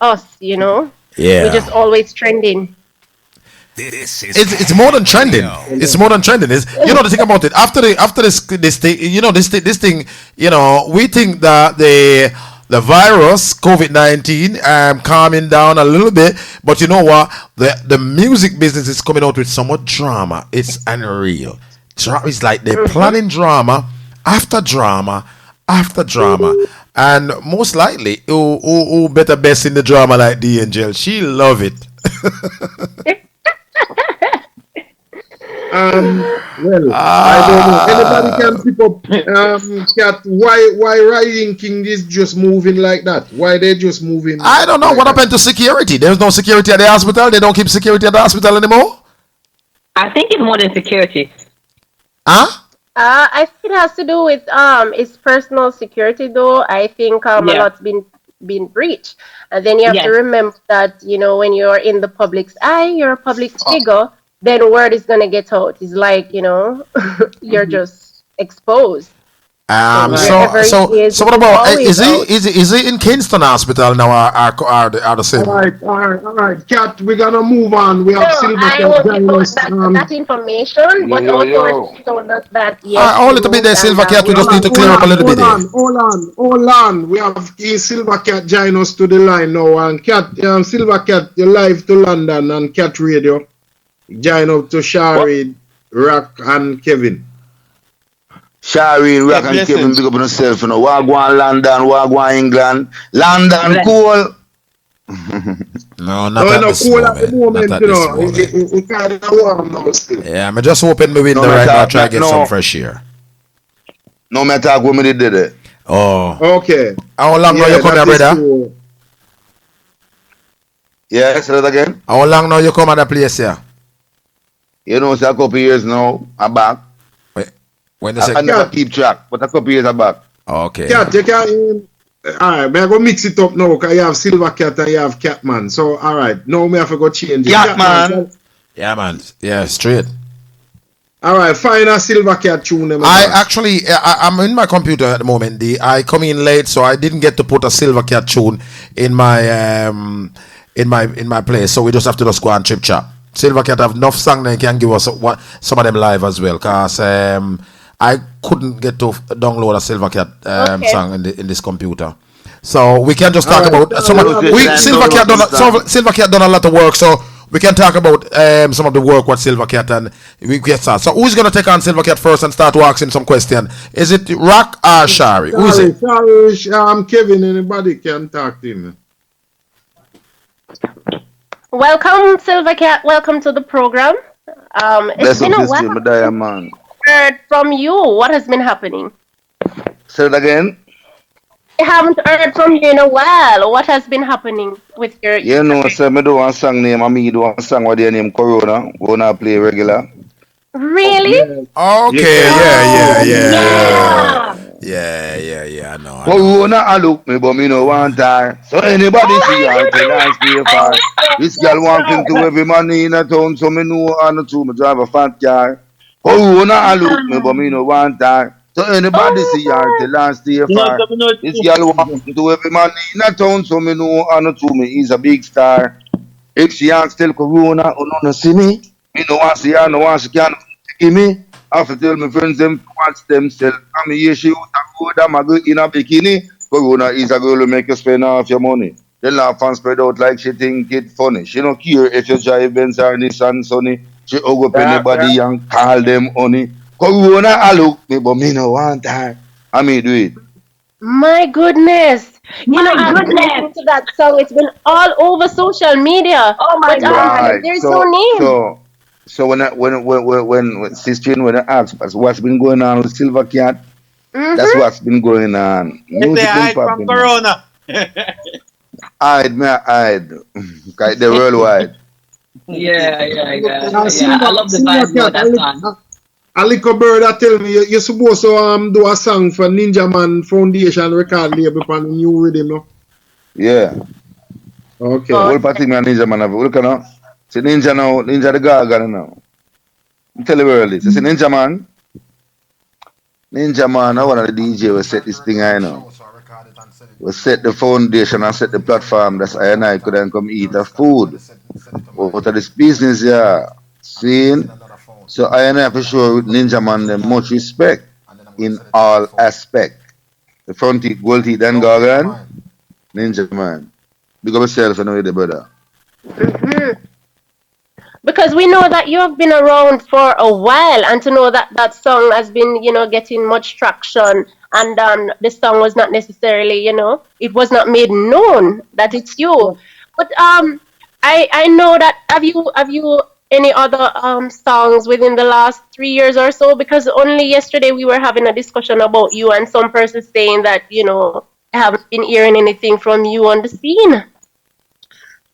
us, Yeah. We're just always trending. It's more than trending. It's more than trending. It's, the thing about it. After this thing, this thing, we think that the virus, COVID-19, calming down a little bit. But you know what? The music business is coming out with so much drama. It's unreal. It's like they're planning drama after drama after drama. And most likely, who better best in the drama like the Angel? She love it. I don't know. Anybody can pick up Cat. Why Riding King is just moving like that? Why they just moving? I don't know. Like what happened to security? There's no security at the hospital. They don't keep security at the hospital anymore. I think it's more than security. Huh? I think it has to do with its personal security though. I think a lot's been breached. And then you have to remember that, when you're in the public's eye, you're a public figure, then word is gonna get out. It's like, you're just exposed. So what about is he in Kingston Hospital now? Are the same? All right. Cat, we're gonna move on. We have Silver I won't that information, but also told us that yes. A little bit there, Silver Cat. We just need to clear up a little bit there. Hold on. We have Silver Cat join us to the line now, and Cat, Silver Cat, you're live to London and Cat Radio. Join up to Shari, Rock, and Kevin. Shari, Rock, and Kevin, big up on yourself. Wagwan London, Wagwan England. London, cool. No, not at this moment. Not at this moment. Yeah, I'm just hoping my window right now, try to get some fresh air. No matter talk when we did it. Oh. Okay. How long now you come here, brother? Yeah, say that again. How long now you come at the place here? It's a couple years now. I'm back. When I never keep track, but a couple years I'm back. Okay. Cat, you can. Alright, I'm going to mix it up now because you have Silver Cat and you have Catman. So, alright, now I have to go change it. Catman. Yeah, man. Yeah, straight. Alright, find a Silver Cat tune. I'm in my computer at the moment. I come in late, so I didn't get to put a Silver Cat tune in my place. So we just have to just go and trip chat. Silver Cat have enough song that can give us some of them live as well. Cause I couldn't get to download a Silver Cat song in this computer. So we can just talk about Silver Cat done a lot of work, so we can talk about some of the work what Silver Cat and we get started. So who's gonna take on Silver Cat first and start asking some question? Is it Rock or Shari? Who is it? Shari, Kevin, anybody can talk to him. Welcome, Silver Cat. Welcome to the program. It's been a while. Heard from you. What has been happening? Say it again. I haven't heard from you in a while. What has been happening with your You know, so me do one song name and me do one song with the name Corona. Wanna play regular. Really? Yeah, Okay, yeah, Corona. yeah, Oh yeah. yeah. Yeah, I know, I know. Corona, I look me, but me no want her. So anybody Oh see my her, tell her stay goodness! far. This girl want cling to every man in a town, so me know her no true. Me drive a fat car. Corona, I look me, but me no want her. So anybody Oh see her, tell her stay No, far. so me know This it's girl want cling to every man in a town, so me know her no true. Me is a big star. If she ask tell Corona, oh no see me. Me no want see her, no want she can't give me. I have to tell my friends them to watch themselves. I'm here she out a road, I'm a girl in a bikini. Corona is a girl who make you spend half your money. Then laugh and spread out like she think it funny. She don't care if you drive Benz or Nissan Sunny. She hug up yeah, anybody and call them honey. Corona, I look me, but me no want her. I may do it. my goodness! You know, My I've been goodness. listening to that song. It's been all over social media, Oh my but God. Right. there's no name. So when Sister when I ask us what's been going on with Silver Cat, that's Mm-hmm. what's been going on. they say Music been hide from popping, man. Corona. Hide me, hide. Okay, the worldwide. Yeah. I love the Silver vibe Cat, about that song. a little bird that tell me you're supposed to do a song for Ninja Man Foundation record label on the new rhythm, no? Yeah. Okay. Oh, Whole party man ninja man have look now. See ninja now, ninja the gargan now. Tell the world this. See ninja man. Ninja man, I one of the DJ will set this thing I know. We set the foundation and set the platform that's I and I couldn't come eat a food. Out of this business, yeah. Seeing? So I and I for sure with Ninja Man them much respect in all aspect. The front teeth, gold teeth and gargan, Ninja Man. Big up yourself anyway, the brother. mhm. Because we know that you have been around for a while, and to know that that song has been, getting much traction, and the song was not necessarily, it was not made known that it's you. But I know that have you any other songs within the last 3 years or so? Because only yesterday we were having a discussion about you, and some person saying that I haven't been hearing anything from you on the scene.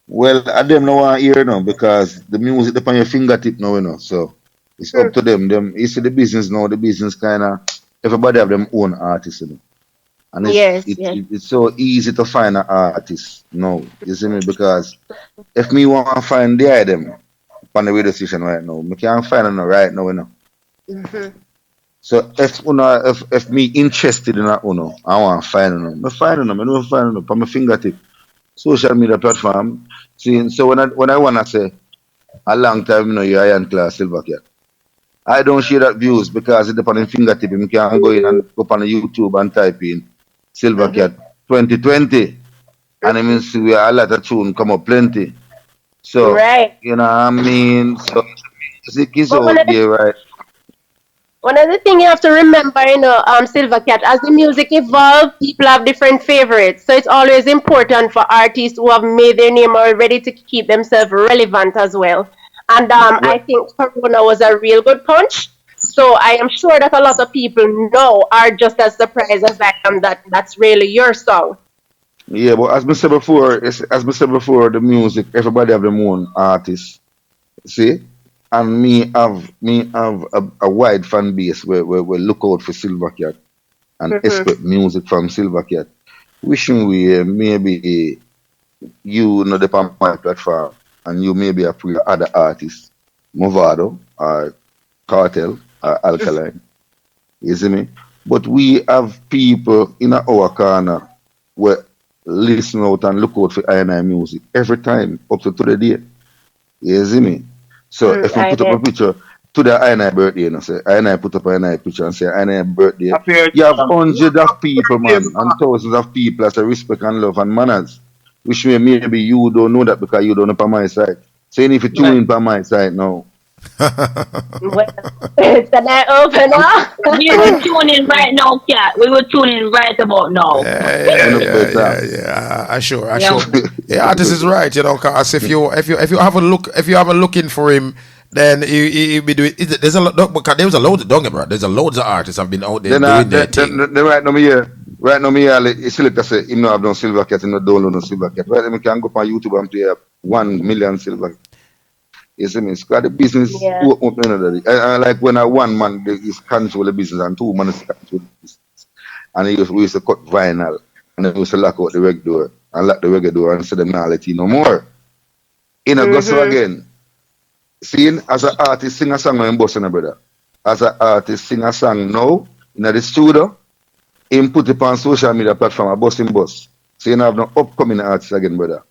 Well, I them no want hear now because the music up on your fingertip now, So it's up to them. Them you see the business now, the business kinda everybody have them own artists, And Yes, yes. it's so easy to find an artist now. You see me? Because if me want to find the item on the radio station right now, me can't find them right now. Hmm. So if me interested in that I want to find them. Me find them, I know find them on my fingertip. Social media platform. See, so when I wanna say a long time, you're Iron Class Silver Cat. I don't share that views because it's upon the fingertip. You can go in and go on the YouTube and type in Silver Hmm. Cat 2020. And I mean see where a lot of tune come up plenty. So, Right. you know what I mean? So music is But out there, right? one of the things you have to remember, Silver Cat, as the music evolves, people have different favorites. So it's always important for artists who have made their name already to keep themselves relevant as well. And I Well, think Corona was a real good punch. So I am sure that a lot of people now are just as surprised as I am that that's really your song. yeah, but as I said before, the music, everybody have their own artist. See? And me have a wide fan base where look out for Silver Cat and Hmm. expect music from Silver Cat. Wishing we maybe you know the on my platform and you maybe appreciate other artists, Movado or Cartel or Alkaline. You see me? But we have people in our corner where listen out and look out for I music every time up to the day. You see me? So Mm, if I I put up a get. picture to the I birthday, say I put up a picture and say I birthday, Appear you have hundreds of people, man, and thousands of people as a respect and love and manners. Which may maybe you don't know that because you don't know on my side. So you need to tune right. in by my side now. Well, it's an eye We will opener. tune in right now, cat. We will tune in right about now. You know better. I sure, I Yeah. sure. Yeah, artist is right, cause if you have a looking for him, then he be doing. There's a lot, because there's a load. Don't get me wrong. There's a loads of artists have been out there Then doing their thing. right now me here. Right now, me select say him no have no silver cat, him no download no silver cat. Right now, me can go on YouTube and play 1 million silver. You see me? It's got the business Yeah. open another day. And like when a one man is control the business and two man is control the business. And we used to cut vinyl and then we used to lock out the reg door and lock the reg door and say them not let you no more. In a go so again. Seeing as an artist sing a song now in Boston, brother. As an artist sing a song now in the studio, him put it on social media platform, a bus in bus. So you have no upcoming artists again, brother.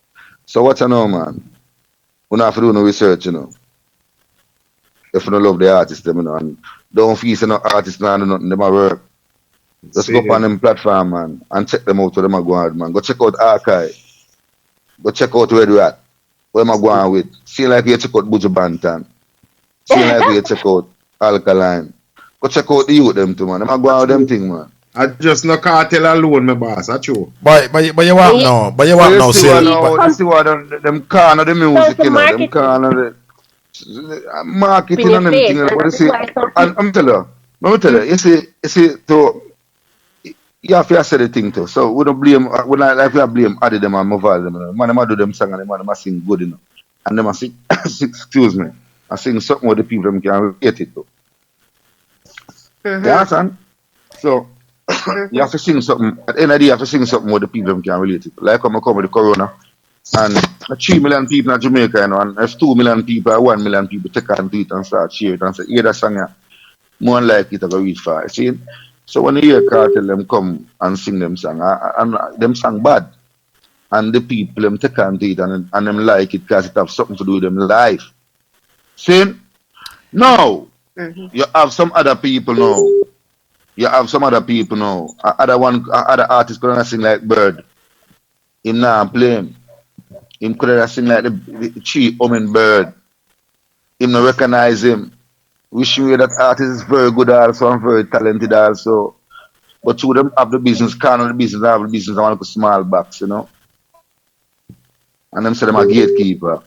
So what you know, man? We don't have to do no research, you know. If you don't love the artist, them, you know, and don't feel say no artist now do nothing, them a work. Just go up on them platform, man, and check them out where them a go on, man. Go check out Archive. Go check out where they at. Where am I going with? See like you check out Buju Bantan. See like you check out Alkaline. Go check out the youth them too, man. Them a go on with them thing, man. I just no cartel alone, my boss. That's true. But you want now? But you want now? You see what them corner the music, you know, them corner the marketing and them thing. But you see, and I'm tell you, you see, to you have to say the thing too. So we don't blame, we not like we blame Adi them and Moval them. You know. Man, them do them song and them sing good, you know, and them sing. Excuse me, I sing something with the people them can relate it to. You understand? So. You have to sing something. At the end of the day, you have to sing something where the people can relate to. Like when I come with the corona, and 3 million people in Jamaica, you know, and if 2 million people or 1 million people take on to it and start cheer it and say, hear that song, yeah, more like it will reach far. See? So when you hear Cartel them come and sing them song, and them song bad, and the people them take on to it and them like it because it have something to do with them life. See? Now, you have some other people now. You have some other people now. Other artists gonna sing like Bird. Him not play him could have sing like the tree humming bird. Him not recognize him. Wishing you that artist is very good also and very talented also. But two of them have the business, can't have the business, have the business, I want to small box, you know. And them say them a gatekeeper.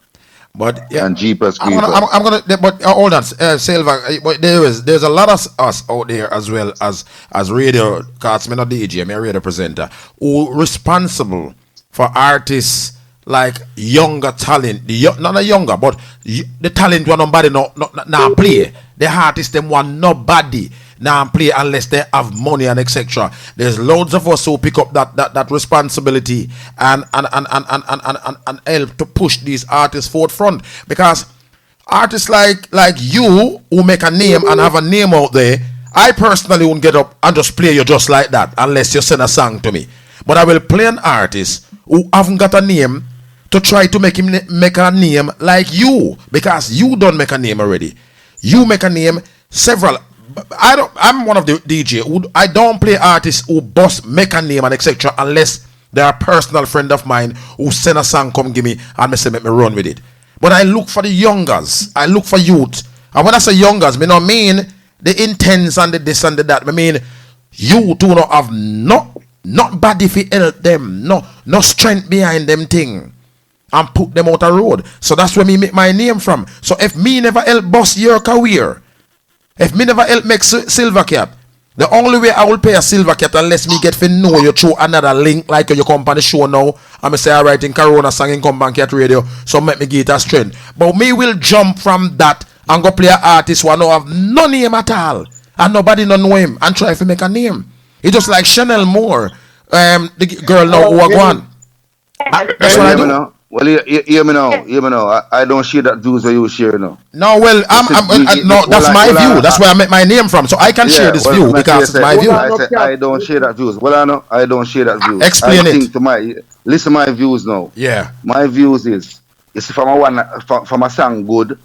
But yeah, and Jeepers Creeper. I'm gonna. But hold on, Silva. But there's a lot of us out there as well as radio. Cause me not DJ, me a radio presenter who responsible for artists like younger talent. Not a younger, but the talent one nobody no play. The artists them want nobody now play unless they have money and etc. There's loads of us who pick up that responsibility and help to push these artists forefront, because artists like you who make a name and have a name out there, I personally won't get up and just play you just like that unless you send a song to me. But I will play an artist who haven't got a name to try to make him make a name like you, because you don't make a name already. You make a name several. I'm one of the DJ who I don't play artists who boss make a name and etc. unless they're a personal friend of mine who send a song come give me and me say make me run with it. But I look for the youngers. I look for youth. And when I say youngers, me not mean the intense and the this and the that. I mean you do not have not body if you help them, no strength behind them thing and put them out the road. So that's where me make my name from. So if me never help boss your career, if me never help make Silver Cat, the only way I will pay a Silver Cat unless me get to know you through another link like you come on the show now and me say alright in Corona song in Come Cat Radio, so make me get a strength. But me will jump from that and go play an artist who no have no name at all and nobody no know him and try to make a name. It's just like Chanel Moore, the girl now who are gone. That's what I do. Know. Well, hear me now. I don't share that views that you share now. No, well, that's my view. That's where I make my name from. So I can share this view because it's my view. I don't share that views. Well, I know I don't share that views. Explain it. Listen to my views now. Yeah. My views is from a song good,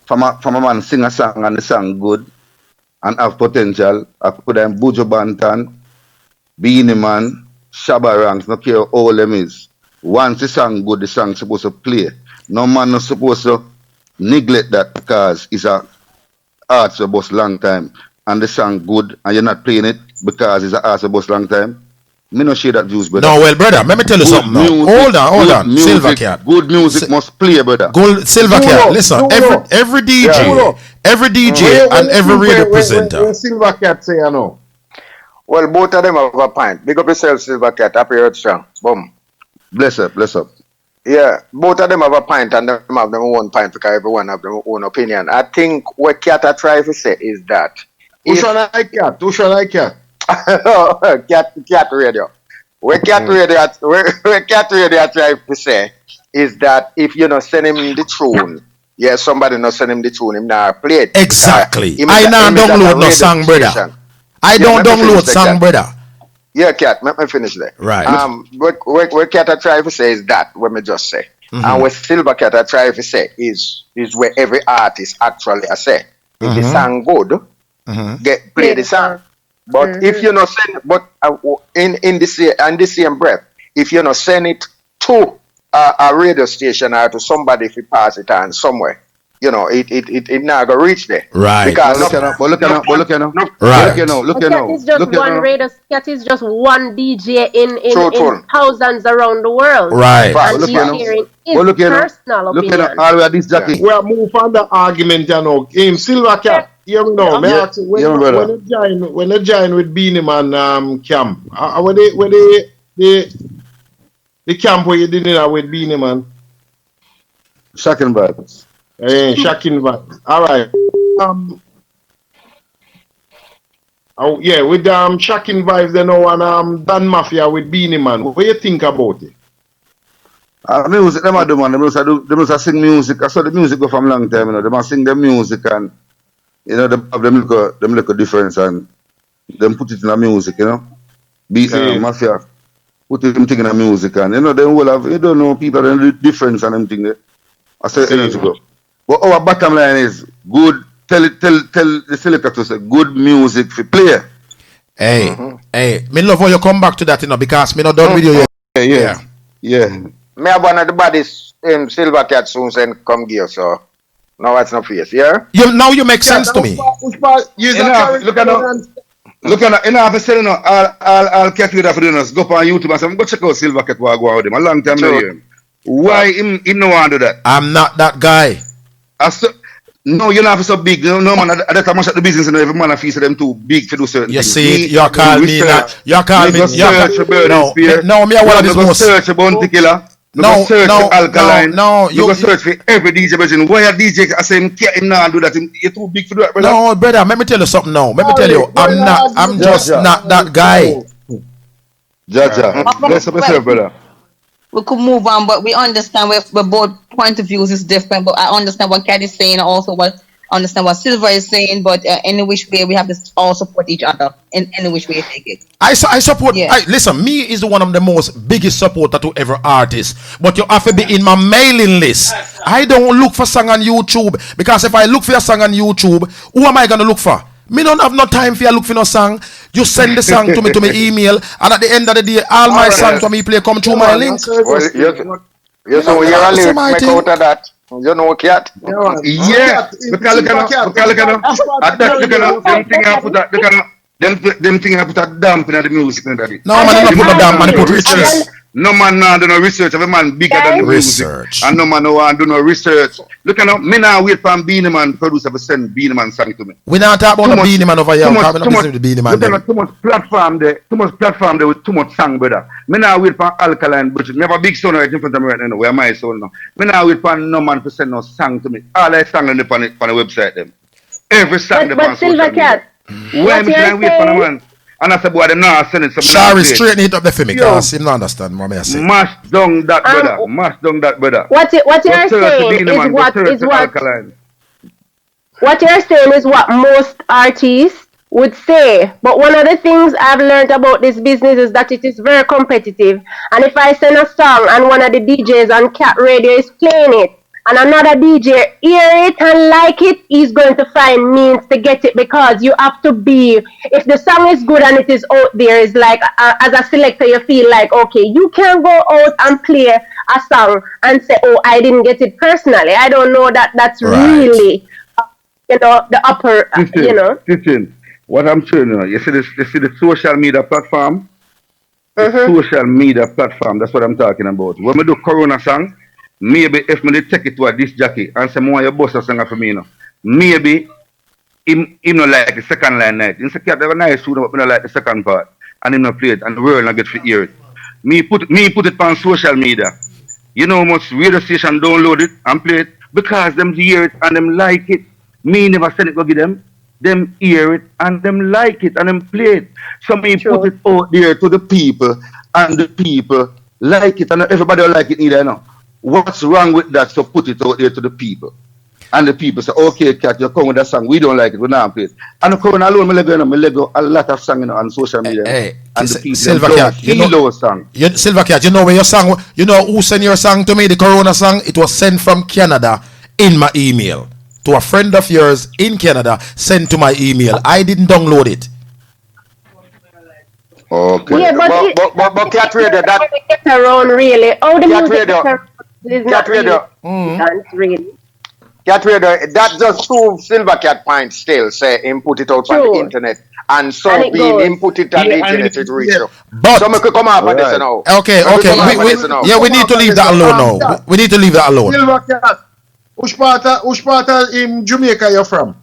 from a man sing a song and the song good and have potential. I put them Buju Bantan, Beanie Man, Shabba Ranks, no care how old them is. Once the song good, the song supposed to play. No man not supposed to neglect that because it's a arts about long time and the song good and you're not playing it because it's a arts about long time. Me no share that views, brother. No, well, brother, let me tell you something now. Hold on. Silver Cat. Good music must play, brother. Silver Cat, listen, every DJ and every radio presenter. Silver Cat say, I know. Well, both of them have a pint. Big up yourself, Silver Cat. Happy Earth Strong. Boom. Bless up, bless up. Yeah, both of them have a pint and them have their own pint because everyone have their own opinion. I think what Cat are trying to say is that Who shall I cat? Who shall I cat? cat radio. What Cat radio are trying to say is that if you not send him the tune, yeah, somebody not send him the tune, him not play it. Exactly. I now download no song, brother. I don't download song, brother. Yeah, Cat, let me finish there. Right. What Cat are trying to say is that, what me just say. And what Silver Cat are trying to say is where every artist actually say. If the song good, play the song. But if you not send, but in the same breath, if you not send it to a radio station or to somebody if you pass it on somewhere, you know, it not gonna reach there. Right. Because Look at Cat is just one DJ in thousands around the world. Right. And he's sharing his personal opinion. We are move on the argument, you know. Silver Cat, hear me now. When you join with Beanie Man camp, where the camp where you did it with Beanie Man? Shocking vibes. Shocking vibes. All right. Yeah, with Shocking vibes, you know, and Dan Mafia with Beanie Man. What do you think about it? Music, them do, man. They must sing music. I saw the music go from long time, you know. They must sing their music and, you know, them look a difference and them put it in the music, you know. Mafia, put them thing in the music and, you know, they will have, you don't know, people that do difference and them thing there. I said it to go. But our bottom line is good. Tell the selector to say good music for play. Hey, me love how you come back to that, you know, because me not done with you yet. Yeah. Me have one of the bodies Silver Cat soon send come gear, so now it's not face, yeah? Now you make sense to me. Look at you know, I've said, you know, I'll catch you that for doing us. Go on YouTube and say, go check out Silver Cat while I go out with him. A long time now here. Why him no want to do that? I'm not that guy. No, you're not so big. No, man, at that time, the business, and every man I feel them too big to do certain you things. See, you call me that. You call me. No, me are one of these most. Search about the killer. No, search for alkaline. No, you go search for every DJ version. Why a DJ I say him not do that? You're too big to do that, brother. No, brother. Let me tell you something now. Let me tell you, I'm just not that guy. Jaja, bless up yourself, brother. We could move on, but we understand where both point of views is different. But I understand what Cat is saying, also understand what Silver is saying. But any which way, we have to all support each other in any which way you take it. I support. Yeah. Listen, me is one of the most biggest supporter to every artist. But you have to be in my mailing list. I don't look for song on YouTube because if I look for a song on YouTube, who am I gonna look for? Me don't have no time for you look for no song. You send the song to me email, and at the end of the day, all my songs for me play come through my link. Well, you know you're a lyric make out of that. You know, Cat? Yeah. Look at them thing I put a damp in the music. No, man, not put a damp, man, put research. No man now do no research. Every man bigger than the research. And no man no one do no research. Look at me now wait for Beanie Man producer to send Beanie Man song to me. We not talk about the Beanie Man over here. Too much platform there. Too much platform there with too much song, brother. Me now wait for alkaline budget. Me have a big son right in front of me right now. Where my son now? Me now wait for no man to send no song to me. All I song on the website them. Every song but Silver Cat. Why me trying wait for the man? And I said, boy, them now sending something. Sorry, straighten it up there for me, because him not understand what I say. Mash down that brother. Mash down that brother. What you're saying is what most artists would say. But one of the things I've learned about this business is that it is very competitive. And if I send a song and one of the DJs on Cat Radio is playing it, and another DJ hear it and like it, he's going to find means to get it, because you have to be, if the song is good and it is out there, it's like, as a selector, you feel like, okay, you can go out and play a song and say, oh, I didn't get it personally. I don't know that that's really, the upper, Listen, what I'm saying, you see the social media platform? The social media platform, that's what I'm talking about. When we do Corona song, maybe if me take it to a disc jockey and say, "More your boss a song for me," maybe him not like the second line night. He said, Cat, have a nice tune, but I don't like the second part. And him not play it, and the world not get to hear it. Me put it on social media. You know how much radio station download it and play it? Because them hear it and them like it. Me never send it go give them. Them hear it and them like it and them play it. So me put it out there to the people and the people like it and everybody don't like it either, you know. What's wrong with that? So put it out there to the people. And the people say, okay, Cat, you come with that song. We don't like it. We don't play it. And I come alone, I lego a lot of songs on social media. And the people Silver Cat, you know, Silver Cat, you know where your song, you know who sent your song to me, the Corona song? It was sent from Canada in my email. To a friend of yours in Canada, sent to my email. I didn't download it. Okay. Yeah, but Cat Radio, that get around really. Oh, the Cat music Radio, is not really dance really. Cat Radio, that just two Silver Cat points still say him put it out on the internet. And so And it being goes. him put it on the internet, it reach you. But So we could come up with this now. Okay. We need to leave that alone now. We need to leave that alone. Silver Cat, which part of in Jamaica you from?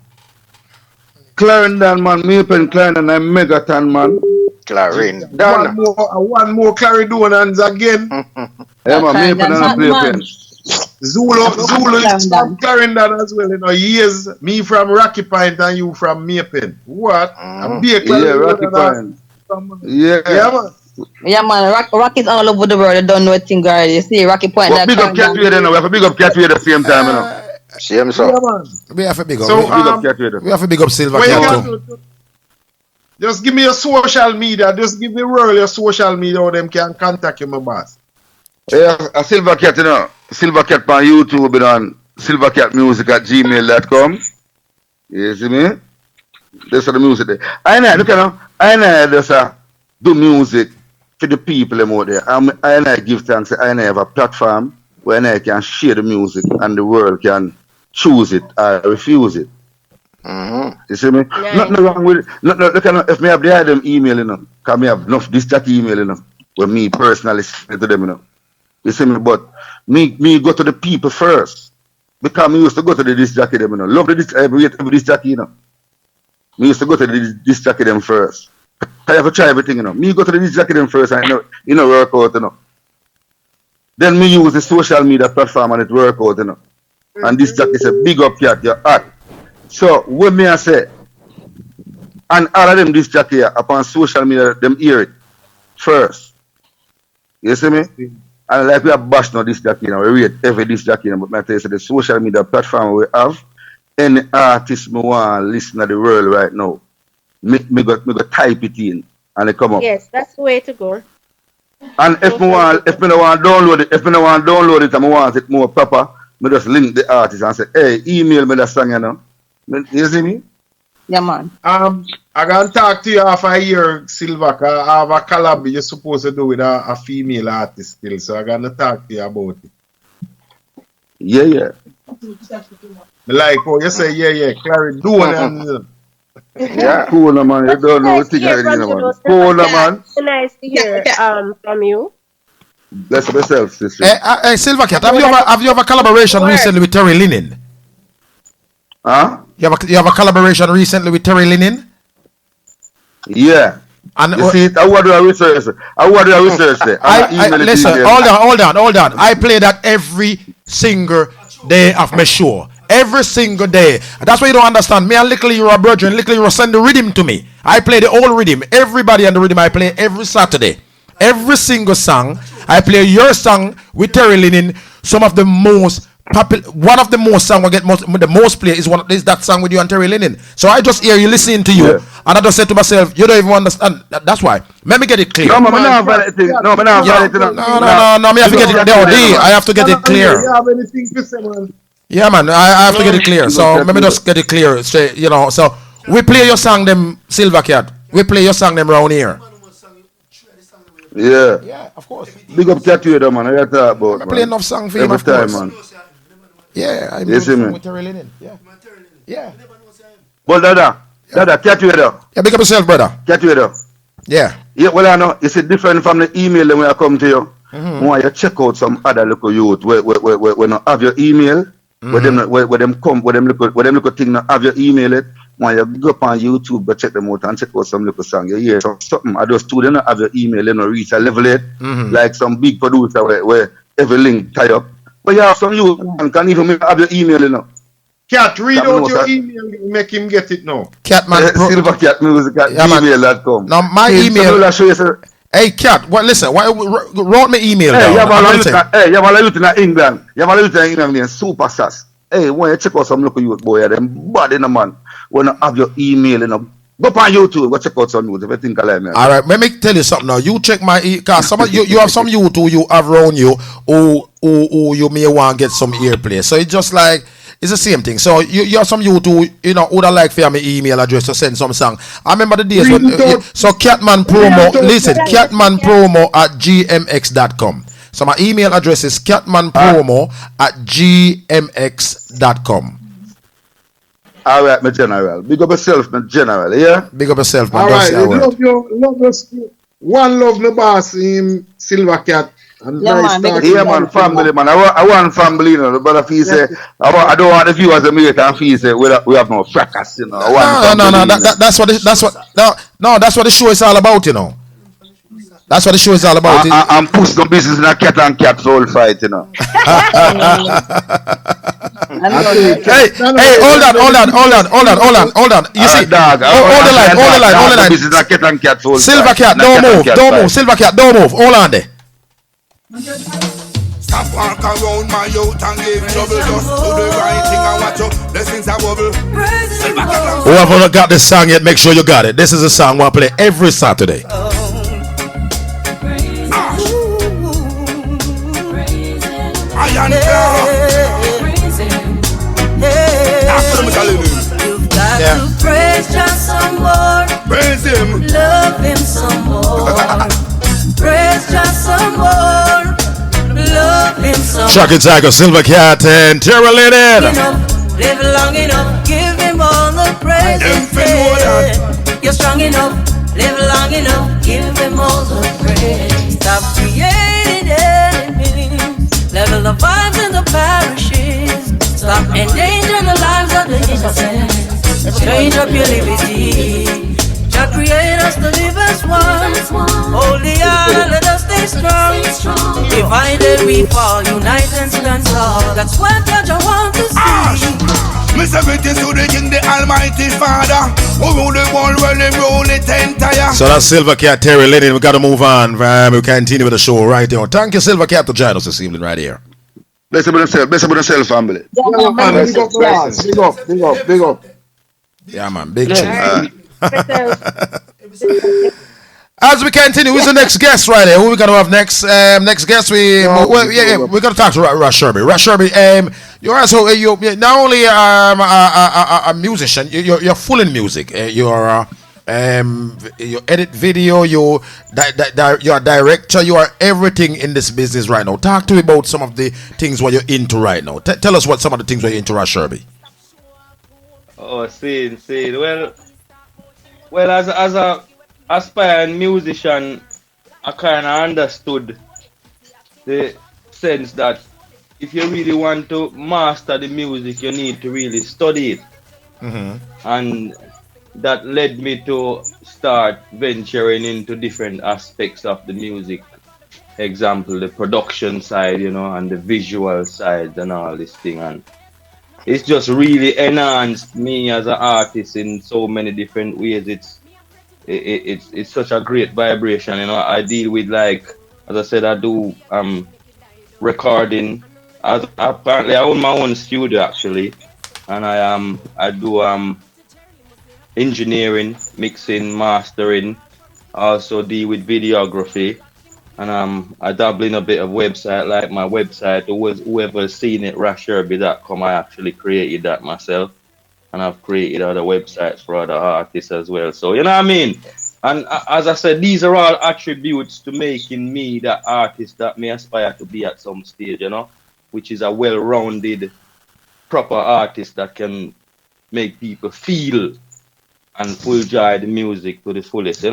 Clarendon, man. Me up in Clarendon, I'm Megaton, man. Clarendon. One more Clarendonans again. Yeah, man. Me up in a play pen. Zulu is from Clarendon as well, you know. Years, me from Rocky Point and you from Mapen. What? Yeah, Rocky Point. Yeah, man. Yeah, man. Rocky's all over the world. I don't know a thing already. You see, Rocky Point. But big up Cat Radio now. We have to big up Cat Radio at the same time, you know. Same so. Yeah, man. We have to big up. So, big up Cat Radio. We have to big up Silver Cat too. Just give me your social media. Just give the world your social media how them can contact you, my boss. Yeah, a Silver Cat, you know. Silver Cat on YouTube and on silvercatmusic@gmail.com. You see me? That's the music there. I know, look at I just do music for the people out there. I give thanks. I have a platform where I can share the music and the world can choose it or refuse it. You see me? Nice. Nothing wrong with it. Look at if me have the item email, you know, because me have enough this that email, you know, where me personally send to them, you know. You see me? But me go to the people first. Because me used to go to the disc jockey them, you know. Love the every disc jockey, you know. Me used to go to the disc jockey them first. I have to try everything, you know. Me go to the disc jockey them first and you know work out, you know. Then me use the social media platform and it work out, you know. And this jockey say, big up Cat, you're hot. So what me I say, and all of them disc jockey upon social media, them hear it first. You see me? And like we have bashed now this jockey, you know, we rate every disc jockey, you know, but I tell you, so the social media platform we have, any artist me want to listen to the world right now, me go type it in and it come up. Yes, that's the way to go. And if me don't want to download it and I want it more proper, me just link the artist and say, hey, email me that song, you know. You see me? Yeah, man. I'm gonna talk to you after a year, Silva. I have a collab you're supposed to do with a female artist still, so I'm gonna talk to you about it. Yeah. Like how you say, yeah, Clarendon. Yeah. Cool, man. You don't know what thing I man. Cool, man. Nice to hear from you. Bless yourself, sister. Hey, Silver Cat, have you have a collaboration recently with Terry Linen? Huh? You have a collaboration recently with Terry Linen? Yeah. And you see it? I want to research there. Listen, hold on. I play that every single day of my show. Every single day. That's why you don't understand. Me and Little Euro brethren, Little Euro send the rhythm to me. I play the whole rhythm. Everybody on the rhythm I play every Saturday. Every single song. I play your song with Terry Linen. Some of the most popular, one of the most song will get the most play is that song with you and Terry Linen. So I just hear you listening to you, and I just said to myself, you don't even understand. That's why. Let me get it clear. No, man, I have to get it. I have to get it clear. Yeah, man, I have to get it clear. So let me just get it clear. Straight, you know. So we play your song, them Silver Cat. We play your song, them round here. Yeah, of course. Big up Cat Radio, man. I got to talk about. I play enough song for him, every of time, course. man. Yeah, I Yes, play man. with Terry Linen. Yeah. But Dada, Cat Radio. Yeah, big up yourself, brother. Cat Radio. Yeah. Yeah, well, I know it's different from the email when I come to you. When you check out some other local youth where not have your email, where them look thing not have your email it. when you go up on YouTube, go check them out and check out some little song. You hear something. I just told you not have your email, you know, reach a level yet. Like some big producer where every link tie up. But you have some you can even have your email, you know. Cat, read out your email, make him get it now. Catman Silver Cat Music at gmail.com. Now my email. Hey Cat, what? Listen, wrote me email down. You have a youth in England. You have a youth in England named Super Sass. Hey, when you check out some local youth boy, them bad in a man. When you have your email, you know, go up on YouTube, go check out some youth if you think I like me. All right, let me tell you something now. You check my cause some of you have some youth who you have around you who you may want to get some airplay. So it's just like it's the same thing. So you have some youth who you know would like for my email address to send some song. I remember the days when so Catman promo. Listen, Catman promo at gmx.com. So my email address is catmanpromo at gmx.com. All right, my general. Big up yourself, my general. Yeah. Big up yourself, man. All right, love you, one love the boss, Silver Cat. Yeah, man, family, man. I want family, you know. The brother feel say, I don't want the viewers to meet and feel say we have no fracas, you know. No. That's what the show is all about, you know. That's what the show is all about. I'm pushing the business in a cat and cat soul fight, you know. Hey, hold on. You see, dog. Hold the line. Business in a cat and cat soul Silver fight. Cat, don't move. Silver Cat, don't move. Hold on there. Stop walk around my youth and give trouble. Just do the right thing and watch your blessings are bubble. Whoever got this song yet, make sure you got it. This is a song we'll play every Saturday. You've got to praise just some more. Praise him. Love him some more. Praise just some more. Love him some more. Chucky Tiger, Silver Cat, and Terra Linen. Live long enough, give him all the praise. You're strong enough, live long enough, give him all the praise. Stop creating enemies, level the vibes in the parishes. Stop endangering the lives of the innocent. Change up your liberty. Jah create us to live as one. Hold the hand, let us stay strong. Divided we fall, unite and stand tall. That's what Jah want to see. Miss everything to the King, the Almighty Father. Who rule the world, well, they rule it entire. So that's Silver Cat, Terry Lennon. We got to move on. We continue with the show right here. Thank you, Silver Cat, to join us this evening right here. Bless up yourself, family. Big up. Yeah, man, big tune. As we continue, who's the next guest right here? Who we gonna have next? Next guest, we're gonna talk to Rasherby. Rasherby, you're also you not only a musician, you're full in music. You edit video. You're a director. You are everything in this business right now. Talk to me about some of the things what you're into right now. Tell us what some of the things what you're into, Rasherby. Oh, see. Well, as a aspiring musician, I kind of understood the sense that if you really want to master the music, you need to really study it. Mm-hmm. And that led me to start venturing into different aspects of the music. Example, the production side, and the visual side and all this thing. And it's just really enhanced me as an artist in so many different ways. It's such a great vibration. I deal with, like, as I said, I do recording. Apparently I own my own studio actually, and I do engineering, mixing, mastering. I also deal with videography, and I dabble in a bit of website, like my website. Whoever's seen it, Rasherby.com, I actually created that myself, and I've created other websites for other artists as well. So, you know what I mean? And as I said, these are all attributes to making me that artist that may aspire to be at some stage, which is a well-rounded, proper artist that can make people feel and full joy the music to the fullest,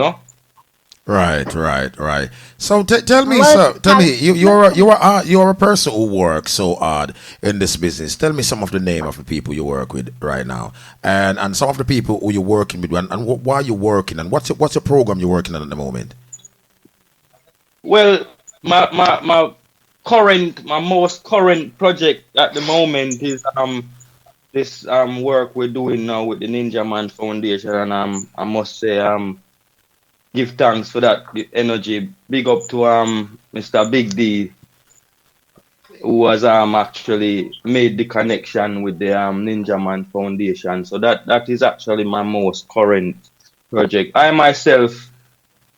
Right. So tell me, sir. Tell me, Multi-talented. you're a person who works so hard in this business. Tell me some of the name of the people you work with right now, and some of the people who you're working with, and why you're working, and what's your program you're working on at the moment. Well, my most current project at the moment is this work we're doing now with the Ninja Man Foundation, and I must say give thanks for that the energy. Big up to Mr. Big D, who has actually made the connection with the Ninja Man Foundation. So that is actually my most current project. I myself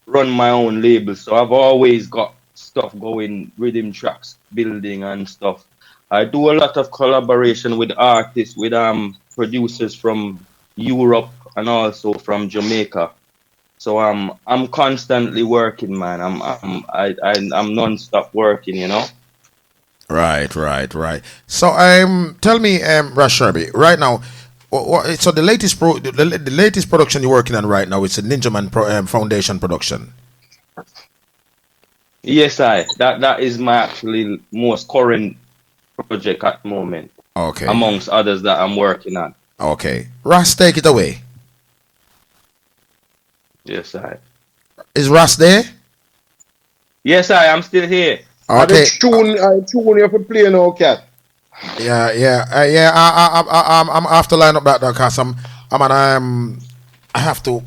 run my own label, so I've always got stuff going, rhythm tracks, building and stuff. I do a lot of collaboration with artists, with producers from Europe and also from Jamaica. So I'm constantly working, man. I'm non-stop working, you know. Right. So tell me, Rasherby, right now. So the latest production you're working on right now, it's a Ninja Man Foundation production. Yes, that is my actually most current project at the moment, Okay. amongst others that I'm working on. Okay. Ras, take it away. Yes, I. Is Ras there? Yes, I'm still here. And the Okay. tune you have to play now, cat. Yeah. I'm after line up that because I have to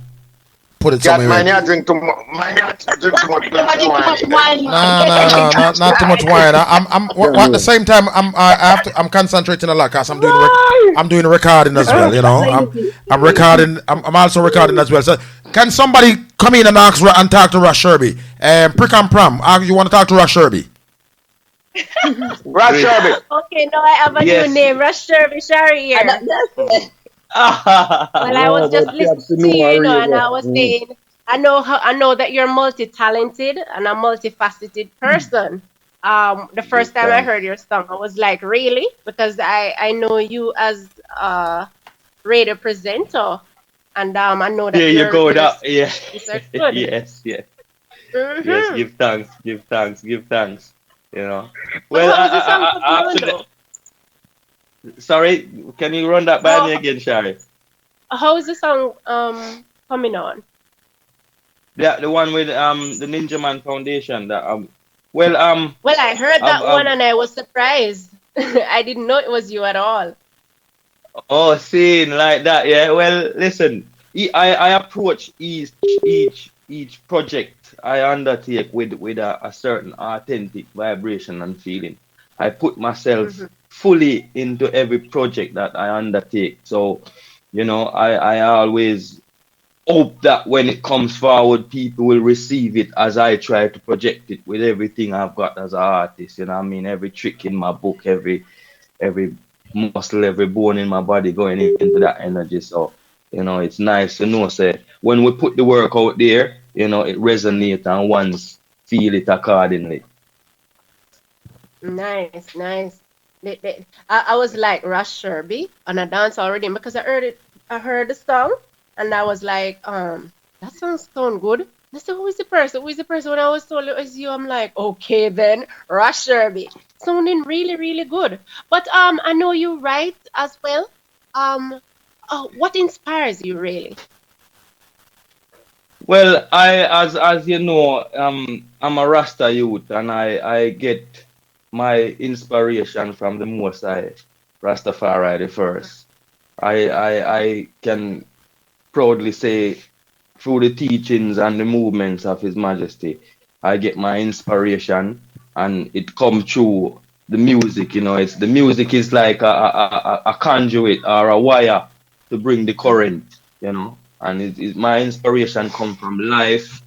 put it Cat, somewhere. man, you drink too much. Man, you drink too much glass of Too much wine. wine, No, man. not too much wine. At the same time, I'm concentrating a lot because I'm doing recording as well. You know, I'm recording. I'm also recording as well. So, can somebody come in and and talk to Rasherby? Prick and Pram, you want to talk to Rasherby? Rasherby. Okay, now I have a new Yes. name, Rasherby Shari here. Well, I was No, just but you have listening to to know you, her and radio. I was saying, I know that you're multi-talented and a multifaceted person. The Give first time I thanks. heard your song, I was like, really? Because I know you as a radio presenter, and I know that Here you go. your That yeah. songs are good. Yes. Mm-hmm. Give thanks. You know. But Well, how's the song coming I on actually. though? Sorry, can you run that by me How again, Shari? how's the song coming on? Yeah, the one with the Ninja Man Foundation. That well Well, I heard that one I've and I was surprised. I didn't know it was you at all. oh, seeing like that, yeah. Well, listen, I approach each project I undertake with a certain authentic vibration and feeling. I put myself Hmm. fully into every project that I undertake. So, I always hope that when it comes forward, people will receive it as I try to project it with everything I've got as an artist. You know what I mean? Every trick in my book, every muscle, every bone in my body going into that energy. So, it's nice to know, say, when we put the work out there, it resonates and ones feel it accordingly. Nice. I was like Rush Sherby on a dance already because I heard it. I heard the song and I was like, that sounds sound good. I said, who is the person? Who is the person? When I was told it was you, I'm like, okay then, Rush Sherby. Sounding really good. But I know you write as well. Um, what inspires you really? Well, as you know, I'm a Rasta youth, and I get my inspiration from the Most High, Rastafari the first. I can proudly say through the teachings and the movements of His Majesty, I get my inspiration, and it come through the music. It's the music is like a conduit or a wire to bring the current. And my inspiration come from life,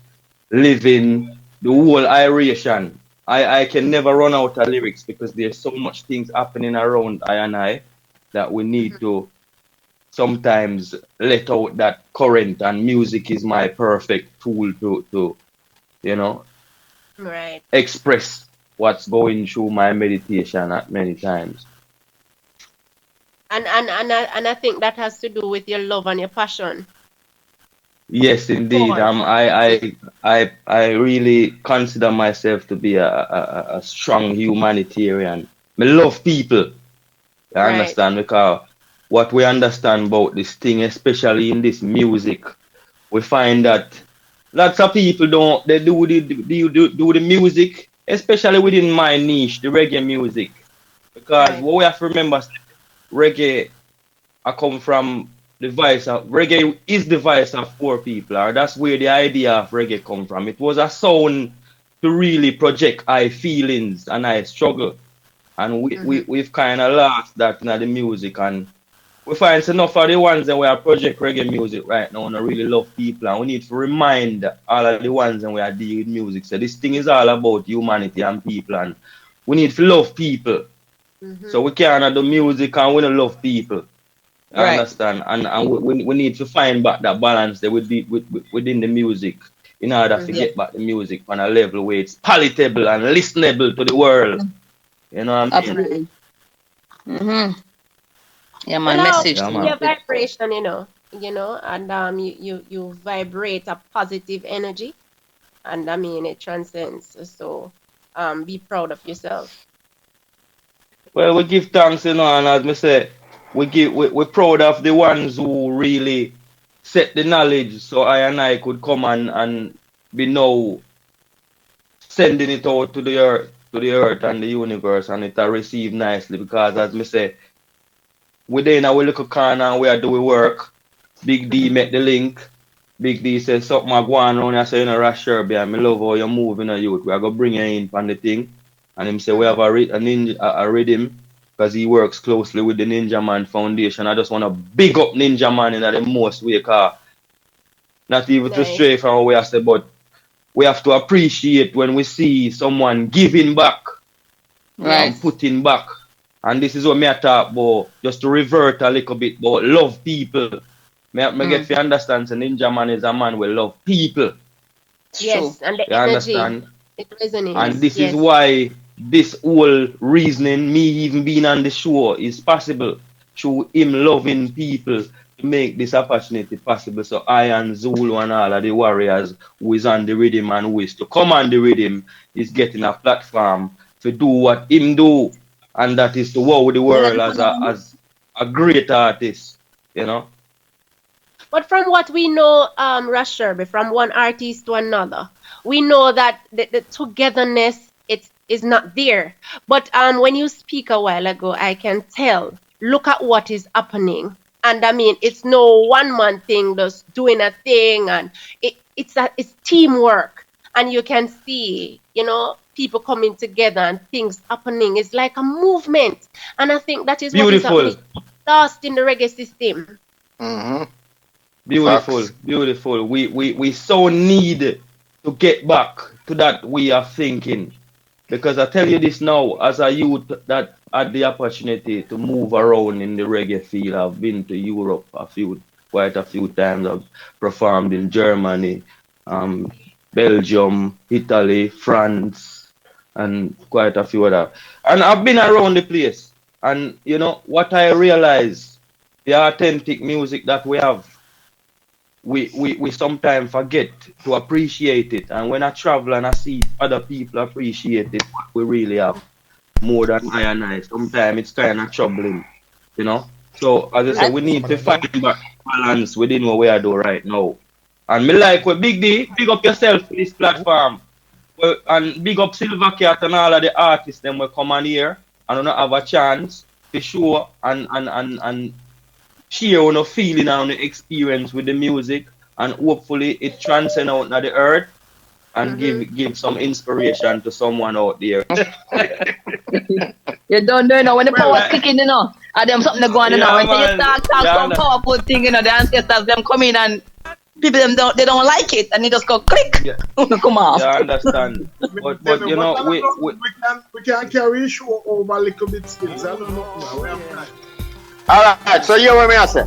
living, the whole iration. I can never run out of lyrics because there's so much things happening around I and I that we need to sometimes let out that current, and music is my perfect tool to you know Right. express what's going through my meditation at many times. And I think that has to do with your love and your passion. Yes, indeed. I really consider myself to be a strong humanitarian. I love people. I Right. understand because what we understand about this thing, especially in this music, we find that lots of people don't they do the music, especially within my niche, the reggae music. Because Right. what we have to remember, reggae I come from the voice of reggae is the voice of poor people, or that's where the idea of reggae come from. It was a sound to really project high feelings and high struggle. And we've kind of lost that in the music, and we find enough of the ones that we are project reggae music right now and I really love people, and we need to remind all of the ones that we are dealing with music. So this thing is all about humanity and people, and we need to love people. So we can't do music and we don't love people. I Right. understand, and we need to find back that balance there within the music in order to Yeah. get back the music on a level where it's palatable and listenable to the world. You know what I mean? Absolutely. Mm-hmm. Yeah, Well, man. Message Yeah, to your man. you. vibration, and you vibrate a positive energy, and I mean it transcends. So, be proud of yourself. Well, we give thanks, and as me say, we're proud of the ones who really set the knowledge so I and I could come and be now sending it out to the earth and the universe, and it are received nicely because as me say, we there in our little corner and we are doing work. Big D met the link. Big D says something I go on around. I say, Rasherby, and me love how you're moving, youth. We are gonna bring you in on the thing. And him say we have a rhythm because he works closely with the Ninja Man Foundation. I just want to big up Ninja Man in the most way, cause not even to Nice. stray from what we have said, but we have to appreciate when we see someone giving back Right. and putting back. And this is what me I talk about, just to revert a little bit, but love people. Me get to understand, so Ninja Man is a man will love people. It's true. Yes, and the You energy, understand? it And resonates. this is Yes. why this whole reasoning, me even being on the show, is possible through him loving people to make this opportunity possible. So I and Zulu and all of the warriors who is on the rhythm and who is to come on the rhythm is getting a platform to do what him do, and that is to wow the world as a great artist, you know. But from what we know, Rasherby, from one artist to another, we know that the togetherness is not there. But when you speak a while ago, I can tell. Look at what is happening, and I mean, it's no one man thing, just doing a thing, and it's teamwork, and you can see, people coming together and things happening. It's like a movement, and I think that is what is Beautiful. happening lost in the reggae system. Beautiful, Facts. beautiful. We so need to get back to that way of thinking. Because I tell you this now, as a youth that had the opportunity to move around in the reggae field, I've been to Europe quite a few times. I've performed in Germany, Belgium, Italy, France, and quite a few other. And I've been around the place. And what I realize, the authentic music that we have, we sometimes forget to appreciate it. And when I travel and I see other people appreciate it, what we really have more than I and I, sometimes it's kind of troubling, So as I said, we need to find back balance within what we are doing right now. And me like with Big D, big up yourself for this platform. Well, and big up Silver Cat and all of the artists them will come on here and not have a chance to show and share on a feeling and the experience with the music, and hopefully it transcend out to the earth and give some inspiration to someone out there. You don't know when the power's kicking, and them something to go on, Yeah, when you man. talk Yeah, some powerful thing, the ancestors them come in and people them they don't like it and they just go click. Yeah. Come on. Yeah, I understand. But we can carry the show over a little bit still. So I don't know now. We have time. Alright, so you what me I say?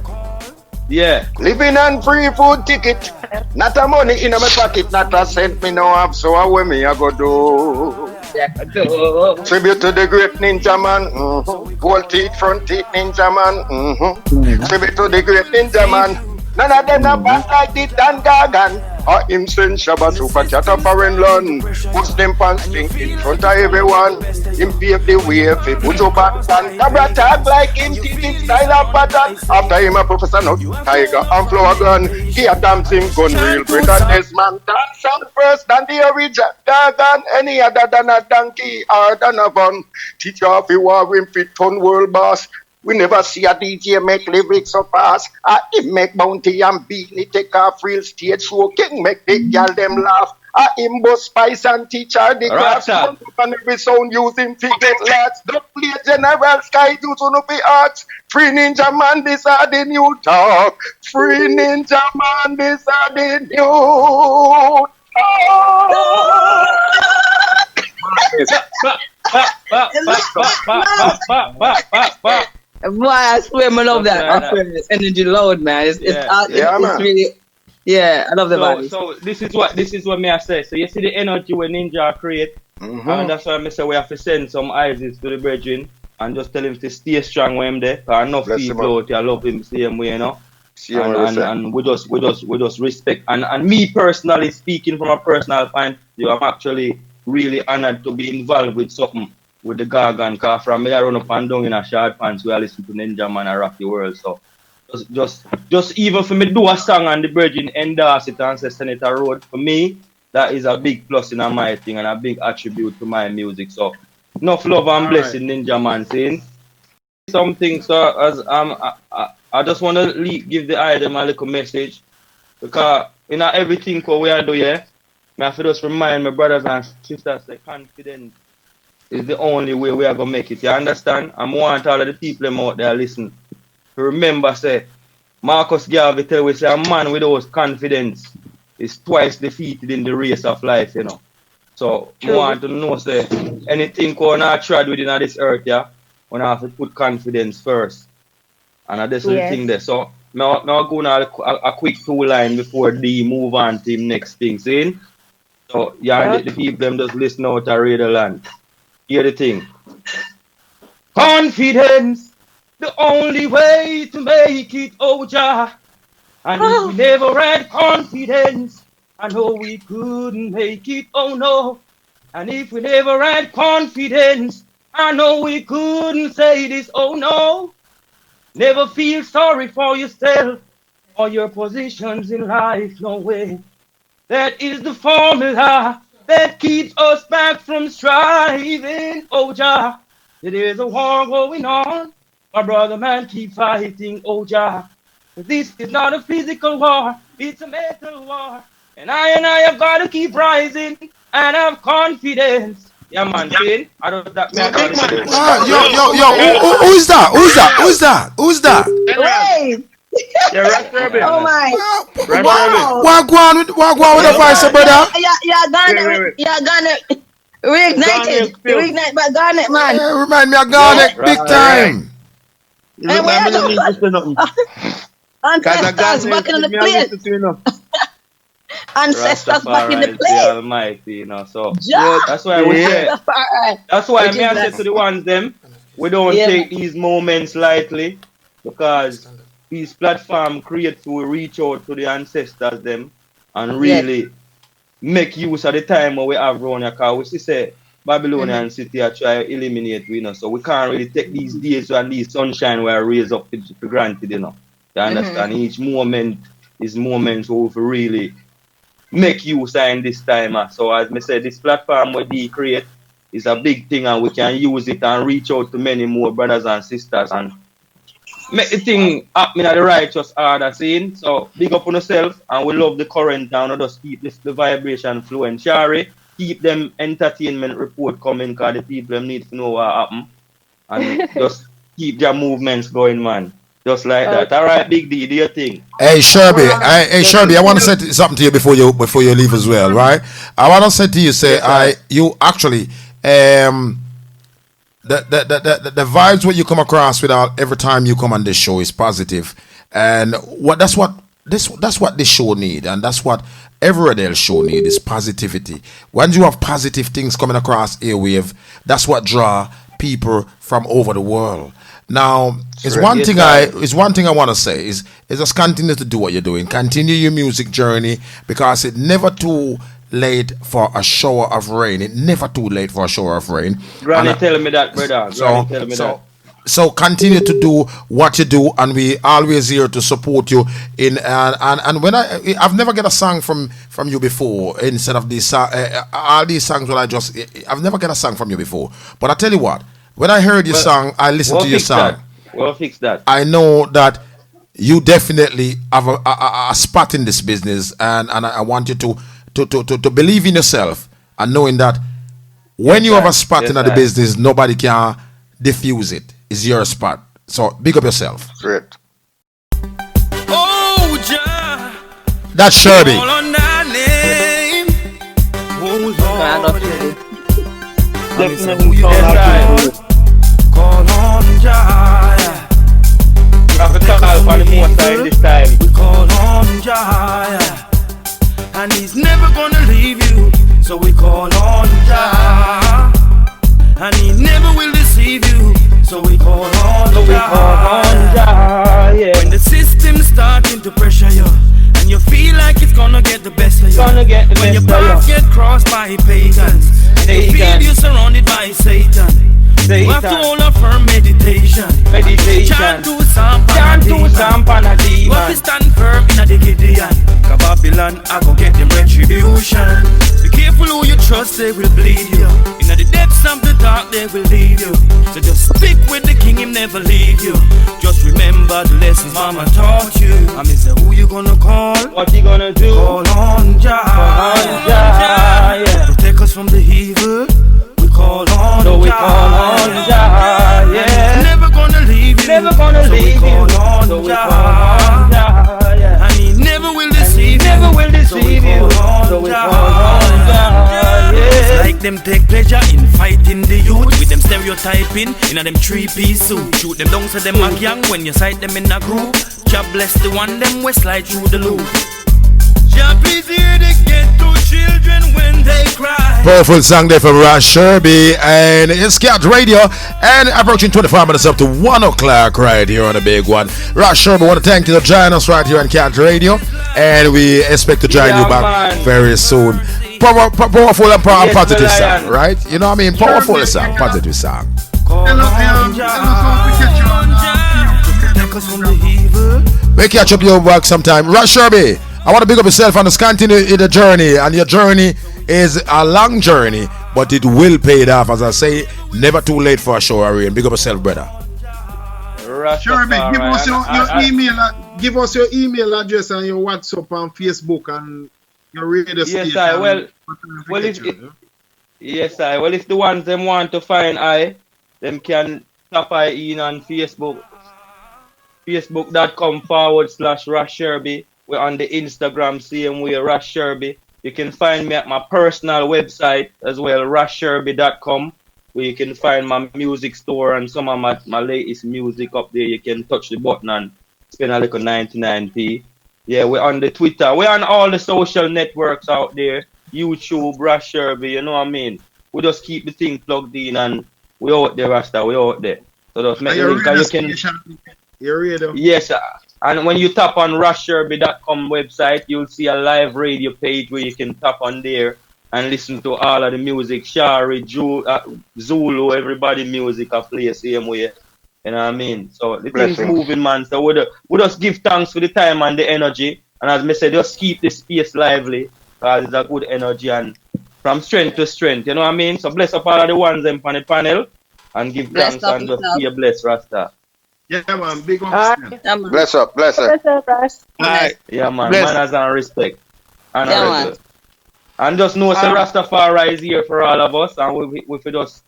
Yeah. Living on free food ticket. Not a money in my pocket, not a cent me no have. So what me I go do? Tribute to the great Ninja Man. Whole teeth, front teeth Ninja Man. Tribute to the great Ninja Man. None of them not bad like the Dan Gargan. Or him send Shabba Super Cat a foreign run. Push them pants stink in front of everyone. Him pave the way for Bujo Bantan. Cabra talk like him teaching style of pattern. After him a professor no tiger and flower gun. He a dancing gun real greater this man. Dance sound first than the original Gargan. Any other than a donkey or than a bun. Teacher of the war him fit ton world boss. We never see a DJ make lyrics so fast. Him make Bounty and Beanie take off real stage show. King make the girl them laugh. Him bust spice and teach her the craft. And every sound using to get lads. Don't play General Sky due to no be arts. Free Ninja Man, this are the new talk. Free Ninja Man, this are the new talk. Boy, I swear, I love that. I swear, it's energy load, man. It's really, yeah, I love the vibe. So this is what me I say. So you see the energy when Ninja create, and that's why I say we have to send some eyes to the brethren and just tell him to stay strong when him there. Cause enough people out there love him the same way, you know. And we just respect. And me personally speaking from a personal point of view, I'm actually really honored to be involved with something. With the Gargan, cause from me I run up and down in a short pants where I listen to Ninja Man and rock the world. So just even for me do a song and the bridging endorse it and say Senator Road, for me that is a big plus in my thing and a big attribute to my music. So enough love and blessing Ninja Man saying something. So as I just want to give the item a little message, because you know everything what we are doing here, I have to just remind my brothers and sisters that confidence is the only way we are going to make it. You understand? I want all of the people out there listen to remember, say, Marcus Garvey tell we say a man without confidence is twice defeated in the race of life, you know. So I want to know, say, anything going on tried within this earth, yeah, we have to put confidence first. And that's the thing there. So now go on a quick two line before D move on to him next thing, see? So yeah, the people them just listen out to Radio Land. Hear the thing. Confidence, the only way to make it, oh Jah. And if we never had confidence, I know we couldn't make it, oh no. And if we never had confidence, I know we couldn't say this, oh no. Never feel sorry for yourself or your positions in life, no way. That is the formula that keeps us back from striving, oh Jah. There's a war going on, my brother man keep fighting, oh Jah. This is not a physical war, it's a mental war. And I have got to keep rising and have confidence. Yeah man, Finn, I don't that man. Who's that? Wait. Yeah, Rasherby. Oh my! What go on with the voice, brother? Yeah, Garnet. Reignited. Reignite by Garnet, man. Yeah, remind me of Garnet, big time. Ancestors back in the place. Ancestors back in the place. Almighty, you know. So that's why we say. That's why me I say to the ones them, we don't take these moments lightly, because these platforms create to reach out to the ancestors them and really make use of the time we have around here. Because we see say Babylonian city are try to eliminate we, you know. So we can't really take these days and these sunshine we are raised up for granted, you know. You understand? Each moment is moments where we really make use of in this time. So as I said, this platform we create is a big thing and we can use it and reach out to many more brothers and sisters and make the thing happen at the righteous order scene. So big up on yourself, and we love the current and just keep the vibration flowing. Shari, keep them entertainment report coming, because the people need to know what happened. And just keep their movements going, man. Just like that. All right, Big D, do your thing. Hey Sherby, I want to say something to you before you leave as well, right? I want to say to you, you actually the vibes what you come across with every time you come on this show is positive, and that's what this show need, and that's what every other show need is positivity. When you have positive things coming across airwave, that's what draw people from over the world. Now, it's Right. one Yes, thing sir. I want to say is just continue to do what you're doing. Continue your music journey because it's never too late for a shower of rain. It's never too late for a shower of rain. Granny And tell me that, brother. Granny so tell me that. so so continue to do what you do, and we always here to support you. In and when I've never get a song from you before. Instead of these all these songs, I've never get a song from you before. But I tell you what, when I heard your Well, song, I listened we'll to your fix song. that. We'll fix that. I know that you definitely have a spot in this business, and I want you to believe in yourself and knowing that when Yes, you have a sir. spot in Yes, the sir. business, nobody can diffuse it. It's your spot. So big up yourself. Great. Oh, Jah, That's Sherby. call on that name. Oh, Lord. Definitely Yes, sound like Call on Jah. you have to call for the most time this time. We call on Jah. And he's never gonna leave you. So we call on Jah. And he never will deceive you. So we call on Jah. Yeah. When the system's starting to pressure you, and you feel like it's gonna get the best of you, Gonna get the when your best of path you. get crossed by pagans, and you feel Pagans. you're surrounded by Satan, you have to Satan. hold a firm meditation. Meditation. Chant to some Chant to some pan a you have demon. to stand firm in the Gideon. 'Cause Babylon, I go get them retribution. Be careful who you trust, they will bleed you. In the depths of the dark, they will leave you. So just stick with the king, him never leave you. Just remember the lessons mama taught you. I mean, say who you gonna call? What you gonna do? Call on Jah. Call on Jah, yeah. Protect us from the evil. We call on So we Jah. call on Jah, yeah. Never gonna leave you. Never gonna So we leave call you. on So we Jah. call on Jah, yeah. And he never will deceive you. Never will deceive you. So we call on Jah, yeah. It's like them take pleasure in fighting the youth with them stereotyping in a them 3-piece suit. Shoot them down so them a gang when you sight them in a group. Jah bless the one them we slide through the loop. Jah please hear the ghetto children when they cry. Powerful song there from Rasherby, and it's Cat Radio, and approaching 25 minutes up to 1 o'clock right here on the big one. Rasherby, want to thank you for joining us right here on Cat Radio, and we expect to join you back man. very soon. Powerful and Yes, positive the song, lion. right? You know what I mean? Powerful song, positive song. Take us from the evil. We catch up your work sometime. Rasherby, I want to big up yourself and just continue in the journey, and your journey is a long journey, but it will pay it off. As I say, never too late for a show of rain. Big up yourself, brother. Sure, mate. Give us your Rastafari. email. Give us your email address and your WhatsApp and Facebook and your radio station. Yes, I well, yes, I well, if the ones them want to find them can tap I in on Facebook, facebook.com/Rasherby. We're on the Instagram same way, Rasherby. You can find me at my personal website as well, rasherby.com, where you can find my music store and some of my latest music up there. You can touch the button and spend a little 99p. Yeah, we're on the Twitter. We're on all the social networks out there. YouTube, Rasherby, you know what I mean? We just keep the thing plugged in and we out there, Rasta. We out there. So just make the link and you can... Your radio. Yes, and when you tap on rasherby.com website, you'll see a live radio page where you can tap on there and listen to all of the music. Shari, Zulu, everybody music I play same way. You know what I mean? So the thing's Blessings. moving, man. So we just give thanks for the time and the energy. And as I said, just keep the space lively because it's a good energy and from strength to strength. You know what I mean? So bless up all of the ones them on the panel and give Bless thanks up and just yourself. be a blessed Rasta. Yeah, man. Big up. Yeah, man. Bless up, bless up. Yeah, man. Bless. Manners and respect. And Yeah, respect. And just know that Rastafari is here for all of us. And we just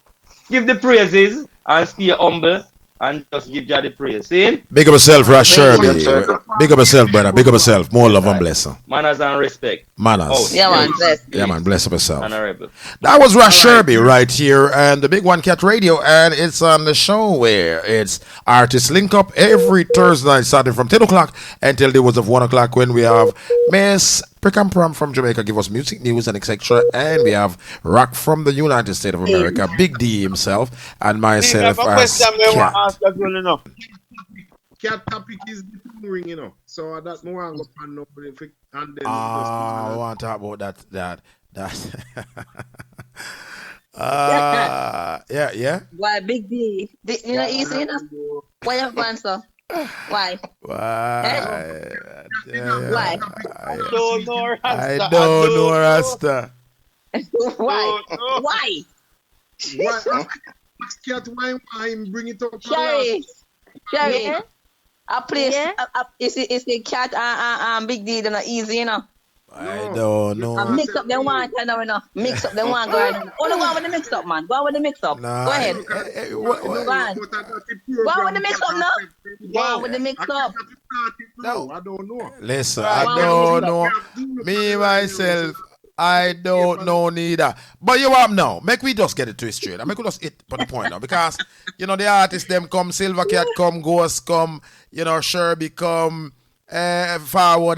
give the praises and stay humble and just give Jah the praise. See? Big up yourself, Rasherby. Big up yourself, brother. Big up yourself. More love and blessing. Manners and respect. Manners. Yeah, man. Bless. Yeah, man. Bless up yourself. Honorable. That was Rasherby right here and the Big One Cat Radio, and it's on the show where it's artists link up every Thursday night starting from 10 o'clock until the was of 1 o'clock when we have Miss Prick and Prom from Jamaica give us music news and etc. And we have Rock from the United States of America, Big D himself, and myself as Cat. Cat topic is the tongue ring, you know. So that more I'm going to and then I want to talk about that. Yeah. Why, Big D? You know, easy, you know? Why you have gone so? Why? Why? Why? I don't know Rasta. Why? Why? Why? Cat, why him bring it up? Sherry. Yeah. A place. It's the Cat Big D. They're not easy, you know. I don't know. Mix up them one, you know. Mix up them one, go ahead. Oh, no, go on with the mix up, man. Go on with the mix up. Nah, go ahead. Go on. Go on with the mix up, no? Go on with the mix up. No, I don't know. Listen, I don't know. Me, myself, I don't know neither. But you want now, make we just get it to it straight. I make we just hit for the point now. Because, you know, the artists, them come, Silver Cat come, Ghost come, you know, Sherby come, forward,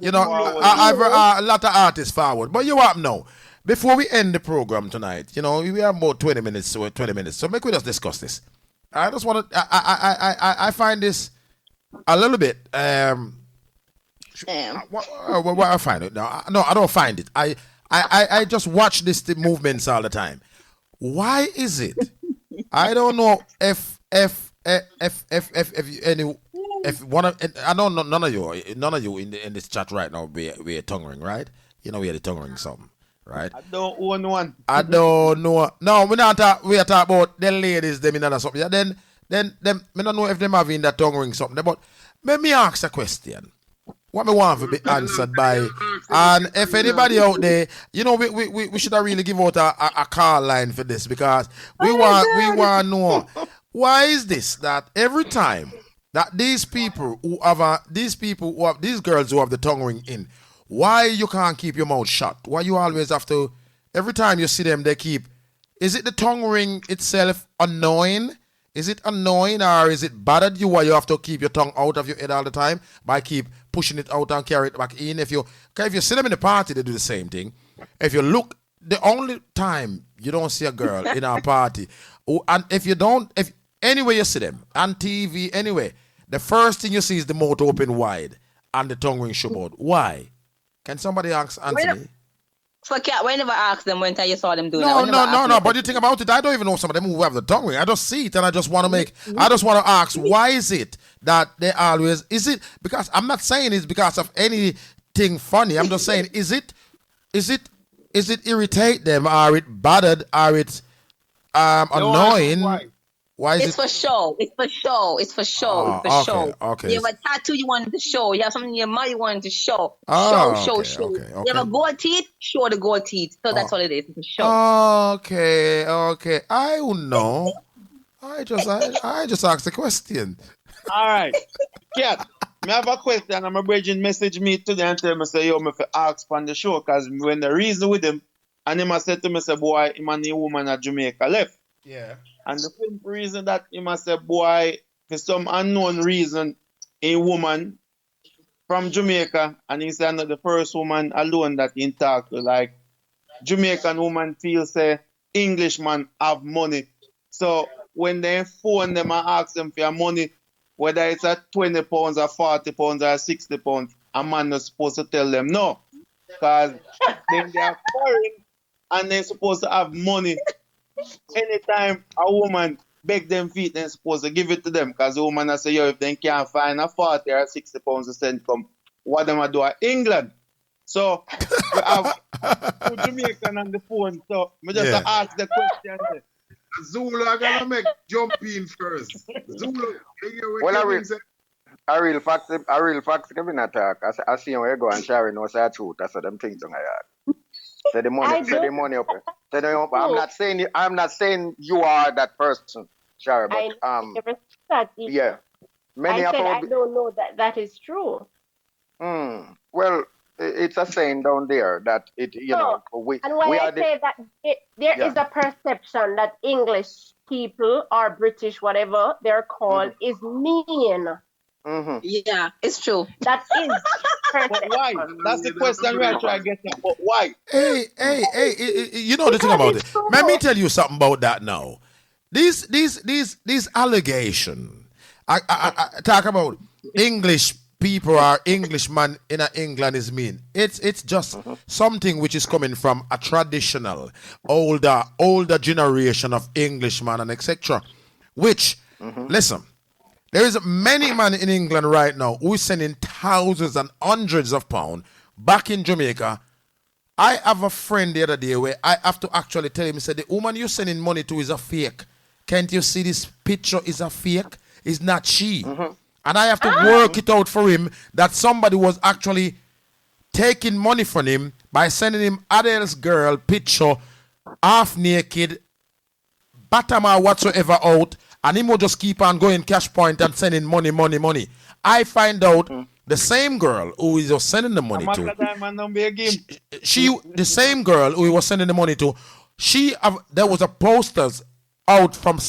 you know, a lot of artists forward. But you want now, before we end the program tonight, you know, we have about 20 minutes. So make we just discuss this. I just want to, I find this a little bit, what I find it now? No, I don't find it. I just watch the movements all the time. Why is it? I don't know if one of, I don't know none of you in this chat right now we tongue ring, right? You know we had a tongue ring something, right? I don't own one. I don't know. No, we are talking about the ladies them in that something. Yeah, then me don't know if them having that tongue ring something. But let me ask a question. What me want to be answered by, and if anybody out there, you know, we should have really give out a call line for this because we want to know why is this that every time that these girls who have the tongue ring in, why you can't keep your mouth shut? Why you always have to? Every time you see them, they keep. Is it the tongue ring itself annoying? Is it annoying or is it bothered you why you have to keep your tongue out of your head all the time by keep pushing it out and carry it back in? If you see them in the party, they do the same thing. If you look, the only time you don't see a girl in our party, and if anyway you see them on TV anyway, the answer thing you see is the mouth open wide and the tongue ring show out. Why? Can somebody answer me? So, Cat, why never ask them when you saw them doing No. But you think about it, I don't even know some of them who have the tongue ring. I just see it and I just want to I just want to ask, why is it that they always, is it, because I'm not saying it's because of anything funny. I'm just saying, is it irritate them or it bothered or it's annoying? Why is it's for show. It's for show. It's for show. It's for show. Okay. You have a tattoo you wanted to show. You have something in your mouth you wanted to show. Show. Okay. You have a gold teeth, show the gold teeth. So that's what it is. It's a show. Okay. I don't know. I just asked the question. All right. Cat, me have a question and my brethren message me today and tell me say, yo, me fi ask on the show because when the reason with him and him said to me say, boy, him and the woman at Jamaica left. Yeah. And the simple reason that he must say, boy, for some unknown reason, a woman from Jamaica, and he said not the first woman alone that he talked to, like, Jamaican woman feel say, Englishman have money. So when they phone them and ask them for your money, whether it's at 20 pounds or 40 pounds or 60 pounds, a man is supposed to tell them no. Because then they are foreign and they're supposed to have money. Anytime a woman beg them feet, they're supposed to give it to them because the woman will say, yo, if they can't find a 40 or 60 pounds to send come, what them I do at England? So we have two Jamaican on the phone. So we just ask the question. Zulu, I gotta make jump in first. Zulu, well, I real facts can be attack. I see where you go and Sherry knows the truth. That's what them things on I Say the money up. I'm not saying you are that person, Sherry, but yeah. I don't know that is true. Well, it's a saying down there that it, So, and why we I are the, say that there is yeah. a perception that English people or British, whatever they're called, is mean. Yeah, it's true. That is But why? That's the question we are trying to get at. But why? Hey, you know the thing about it. Let me tell you something about that now. These allegation. I talk about English people or Englishman in England is mean. It's just something which is coming from a traditional, older generation of Englishman and etc. Which, listen, there is many man in England right now who is sending thousands and hundreds of pounds back in Jamaica. I have a friend the other day where I have to actually tell him, say, the woman you're sending money to is a fake. Can't you see this picture is a fake? It's not she. And I have to work it out for him that somebody was actually taking money from him by sending him Adele's girl picture, half naked, bottom or whatsoever out, and him will just keep on going cash point and sending money. I find out the same girl who is just sending the money to, the same girl who he was sending the money to, there was a posters out for a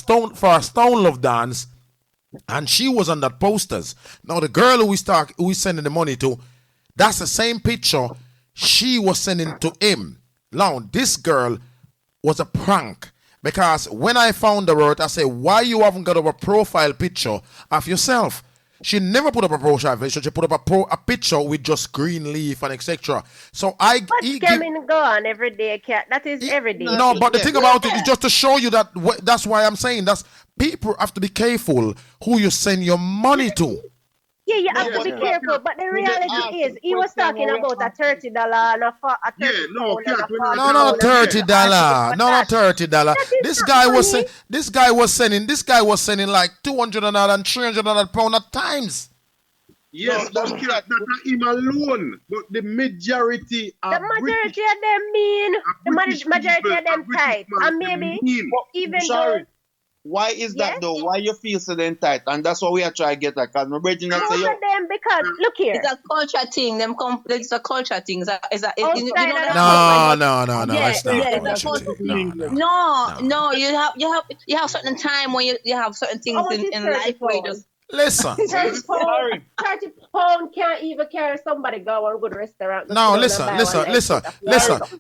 Stone Love dance, and she was on that posters. Now the girl who is sending the money to, that's the same picture she was sending to him. Now this girl was a prank, because when I found her out, I said, why you haven't got a profile picture of yourself? She never put up a profile picture. She put up a picture with just green leaf and etc. So scamming go on every day, cat. That is every day. No, but the thing about it is just to show you that that's why I'm saying that's people have to be careful who you send your money to. Yeah, you have to be careful. But the reality is, he was talking about a $30 and a $30. No, $30. No, not $30. This guy was sending like $200 and $300 at times. Yes, that's him alone. But the majority are of them mean. The majority of them tight. And maybe even though. Why is that though? Why you feel so then tight? And that's what we are trying to get at. Because my brethren say, them because look here, it's a culture thing. It's a culture thing. No. It's not No. You have certain time when you have certain things in life where you just. Listen. 30 pound can't even carry somebody go on a good restaurant. No, listen.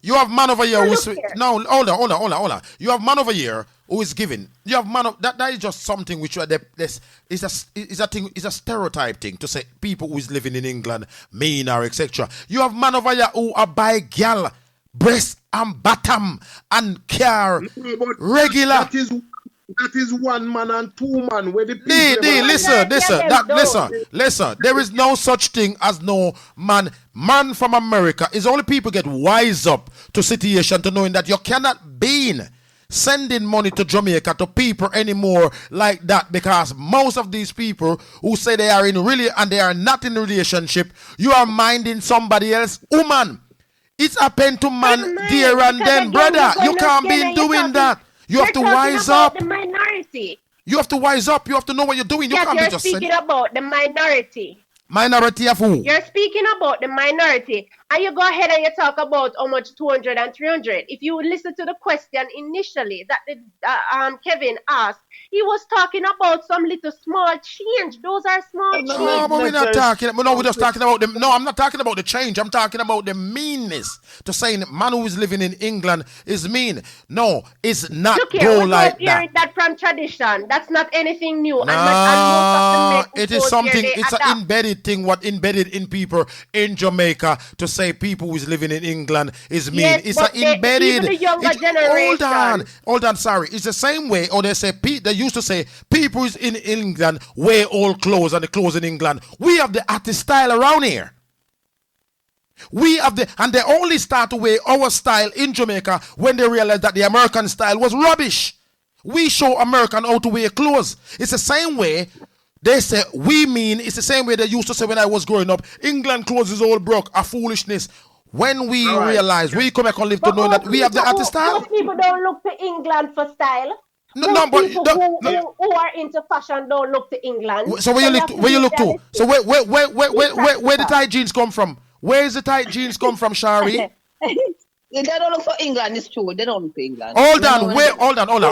You have man over here who's hold on. You have man over here who is giving. You have man that is just something which is a stereotype thing to say people who is living in England mean or etc. You have man over here who are buy gal breast and bottom and car regular. That is one man and two man. Where the listen. There is no such thing as no man. Man from America is only people get wise up to situation to knowing that you cannot be sending money to Jamaica to people anymore like that, because most of these people who say they are in really and they are not in a relationship, you are minding somebody else woman. It's happened to man there and then, brother. You can't be doing that. You have to wise up. The minority. You have to wise up. You have to know what you're doing. You can't be just speaking about the minority. Minority of who? You're speaking about the minority. And you go ahead and you talk about how much 200 and 300. If you listen to the question initially that Kevin asked, he was talking about some little small change. Those are small change. No, but we're not talking. No, we're just talking about them. No, I'm not talking about the change. I'm talking about the meanness. To saying man who is living in England is mean. No, it's not. Look here, go like that. Hearing that from tradition. That's not anything new. No, it is something. It's an embedded thing. What embedded in people in Jamaica to say people who is living in England is mean. Yes, it's an embedded. Even the younger generation. Hold on. Sorry, it's the same way. Or they say they used to say people is in England wear old clothes and the clothes in England. We have the artist style around here. And they only start to wear our style in Jamaica when they realize that the American style was rubbish. We show American how to wear clothes. It's the same way they say it's the same way they used to say when I was growing up, England clothes is all broke, a foolishness. When we realize we come back and live to know that we have the artist style. Most people don't look to England for style. People who are into fashion don't look to England. So where you look to? So where the tight jeans come from? Where is the tight jeans come from, Shari? They don't look for England, it's true. They don't look for England. Hold on, wait, hold on. Hold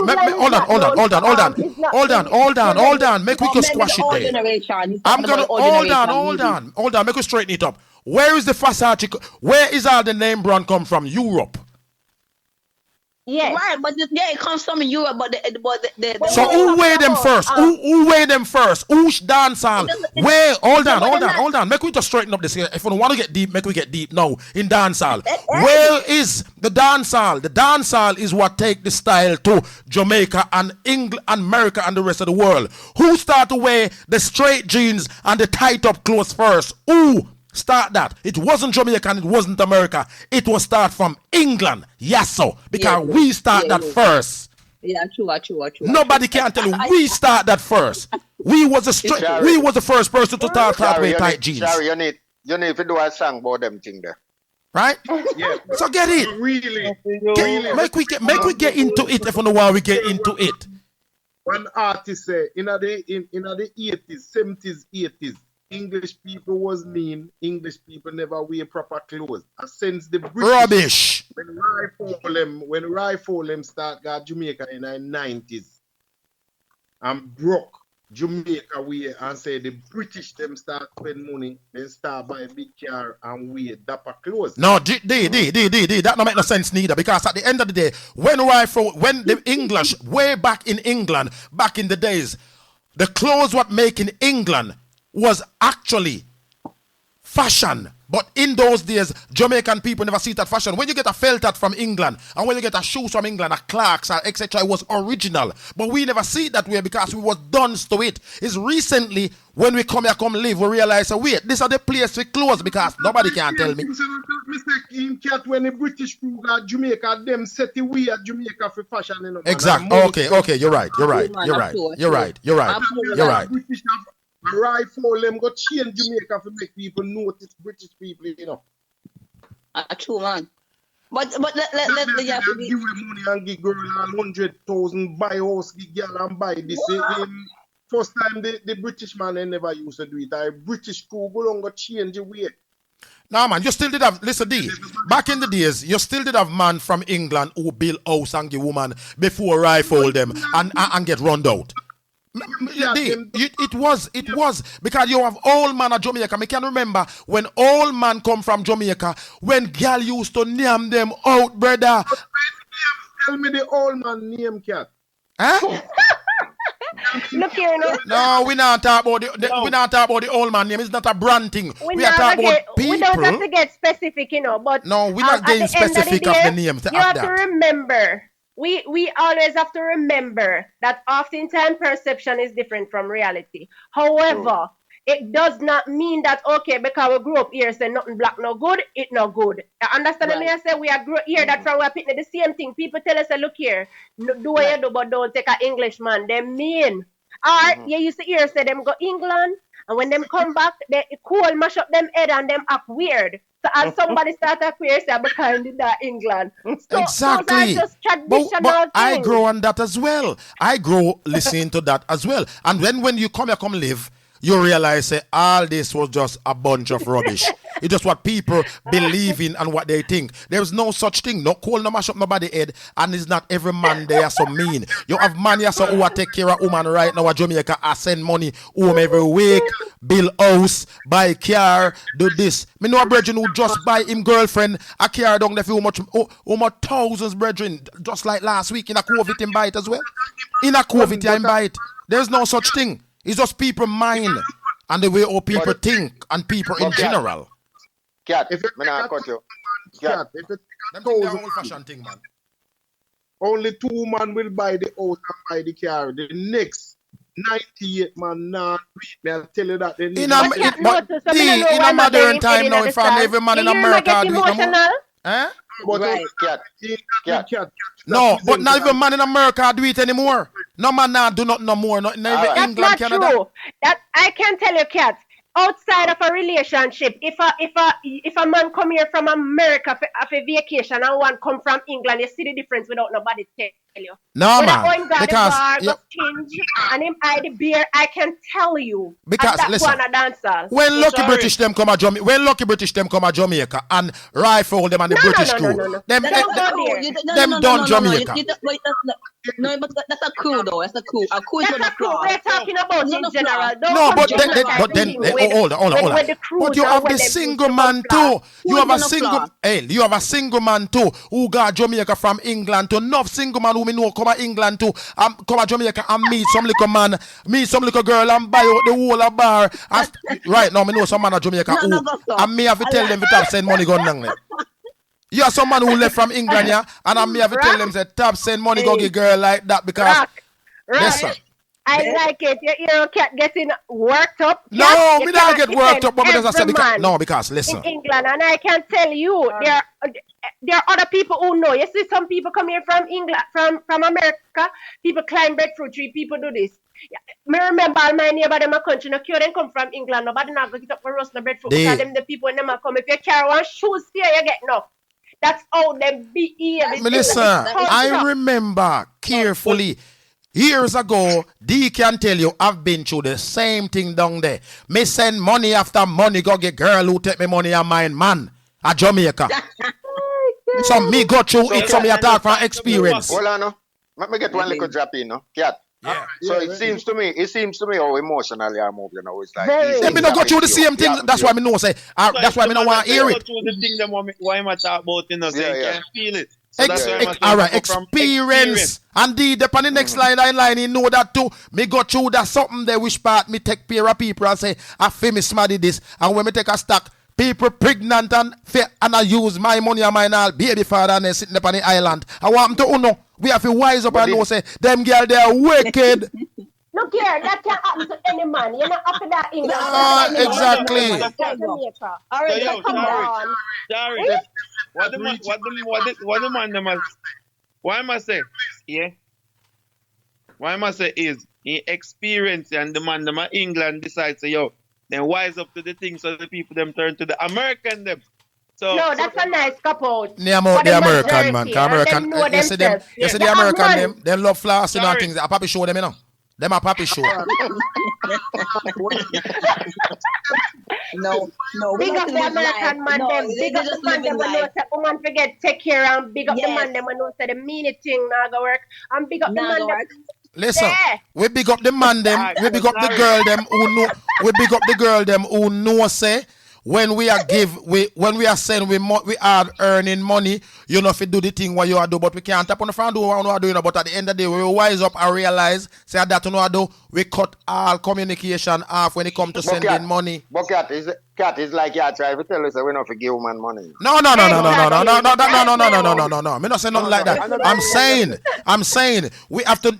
on. Make we just squash it there. I'm gonna hold on. Make we straighten it up. Where is the Versace? Where is all the name brand come from? Europe. Yeah, right, but it comes from Europe, but the so who weigh them first? Who weigh them first? Who's dancehall? Where? Hold on. Make we just straighten up this here. If we don't want to get deep, make we get deep now in dancehall. Where is the dancehall? The dancehall is what take the style to Jamaica and England and America and the rest of the world. Who start to wear the straight jeans and the tight up clothes first? Who start that? It wasn't Jamaica and it wasn't America. It was start from England. Yes, so because we start that first. Yeah, true. Nobody can tell you we start that first. We was the first person to start that way tight jeans. Sorry, you need to do a song about them thing there. Right? Yeah. So get it. Really. Make we get into it if you know why we get into it. One artist say in the 80s, 70s, 80s, English people was mean. English people never wear proper clothes. And since the British, rubbish. When Rifle start got Jamaica in the 90s and broke Jamaica wear and say the British them start spend money, then start buy a big car and wear dapper clothes. No, that don't make no sense neither, because at the end of the day, when the English way back in England, back in the days, the clothes what make in England was actually fashion. But in those days, Jamaican people never see that fashion. When you get a felt hat from England, and when you get a shoes from England, a Clarks, etc., it was original. But we never see it that way because we was done to it. It's recently, when we come live, we realize, wait, these are the place we close because nobody can tell me. When the British crew got Jamaica, them set the way at Jamaica for fashion. You know, exactly. Okay, you're right. British Rifle them go change Jamaica to make people notice British people, you know. True, man. But let give money and give girl 100,000, buy house, give girl and buy this. First time the British man they never used to do it. The British crew go on go change the way. Nah, man, you still did have, listen, D, back in the days, you still did have man from England who build house and give woman before Rifle them and get run out. It was because you have all man of Jamaica. I can remember when all man come from Jamaica, when girl used to name them out, brother. Tell me the old man name, cat. Huh? Look here, no, we not talk about the old man name. It's not a brand thing. We are talking about people. We don't have to get specific, but no, we're not getting specific of the names. You have to remember. We always have to remember that oftentimes perception is different from reality. However, it does not mean that, okay, because we grew up here, say nothing black no good, it no good. You understand me? I say we are grow here, that from we are picking the same thing. People tell us, look here, do what you do, but don't take an Englishman. They mean. Or you used to hear say them go England, and when them come back, they cool mash up them head and them act weird. So as somebody start a queer, say because in that England. So, exactly. Those are just traditional but I things. grow on that as well. I grow listening to that as well. And when you come live, you realize say all this was just a bunch of rubbish. It's just what people believe in and what they think. There's no such thing. No cool, no mash up nobody head. And it's not every man there so mean. You have man here so who are take care of woman right now at Jamaica and send money home every week, build house, buy car, do this. Me know a brethren who just buy him girlfriend a car down there for how much thousands, brethren. Just like last week in a COVID him buy it as well. In a COVID him buy it. There's no such thing. It's just people mind and the way how people think and people in general. Cat, if you cut you. Cat, if it old-fashioned thing, man. Only 2 man will buy the house and buy the car. The next 98 man not me. I tell you that. In a modern time now, if every man in America do it. Eh? Right. Cat. No, but not even man in America do it anymore. No man now do not no more. Not even That's England, not Canada. true. That I can tell you, Cat. outside of a relationship, if a man come here from America for a vacation and one come from England, you see the difference without nobody tell you. No, When I man. go in got the Because bar, you, go tinge, and him hide the beer, I can tell you. because And that listen, one a dancer. when lucky British them come a Jamaica, when lucky British them come a Jamaica and rifle them and the No, no, British no, no, crew, no, no. them That's They a don't go crew. there. them done Jamaica. Wait, no, but that's a crew though. That's a crew. A crew is That's on a the crew. floor. We're talking about It's on in the general. floor. Don't No, come but generalize but then everything with hold on, hold on, hold on. with the But crews you and have what the them single used to man comply. too. Who You is have a on the single, floor? hey, you have a single man too who got Jamaica from England to enough single man who me know come a England to come a Jamaica and meet some little man, meet some little girl and buy out the whole of bar. And right now me know some man at Jamaica No, who no, go stop. and me have to tell them to tap send money gun down there. You are some man who left from England, yeah, and I me have to tell them say tap send money go get girl like that because yes sir. I like it. You cat getting worked up. No, Cat, me you not cannot get worked defend up, but me just say every because man no, because listen. in England, and I can tell you there are other people who know. You see, some people come here from England, from America. People climb breadfruit tree. People do this. Me remember all my neighbor them a country. No cure them come from England. Nobody not go get up for roast the breadfruit because them the people when them a come. If you carry one shoes here, you get no. That's how them behave. Melissa, I remember carefully. Years ago, D can tell you I've been through the same thing down there. Me send money after money, go get girl who take me money and mine man at Jamaica. So me go through it, so me talk from experience. Hold on, no. Let me get one little drop in, no? Cat. Yeah. So it seems to me how emotionally I move, you know. It's like Let me not go through the same thing. That's why me know say. That's why me don't want to hear it. The thing them why am I talk about, you know, so you can feel it. So All right, experience. And the on the next line, he know that too. Me go through that something there which part me take pair of people and say, I feel me smarty this. And when me take a stock, people pregnant and I use my money and mine all baby father and they sitting up on the island. I want them to know. We have to wise up and know say, them girl they are wicked. Look here, that can happen to any man. You're not up in that England. Exactly. All right, so come on. Sorry, what the man them a- why am I say? Yeah. Why am I say is in experience and the man them a England decides say yo, then wise up to the things so the people them turn to the American them. So no, that's a nice couple. Name out the American man. American, you see them, you see the American them love flossing and things. A papi show them, you know. Them a papi show. No. Big up the American man, them. Big up the man, them. When know say woman forget take care and big up the man, them. When know say the mean thing not go work. And big up the man, them. Listen, we big up the man them. We big up the girl them who know. We big up the girl them who know say. When we are when we are saying we are earning money, you know, if you do the thing what you are do, but we can't tap on the front do what we are doing. But at the end of the day, we wise up and realize, say that you know what do, we cut all communication off when it comes to sending money. But cat is like you try to tell us that we not forgive woman money. No. Me not say nothing like that. I'm saying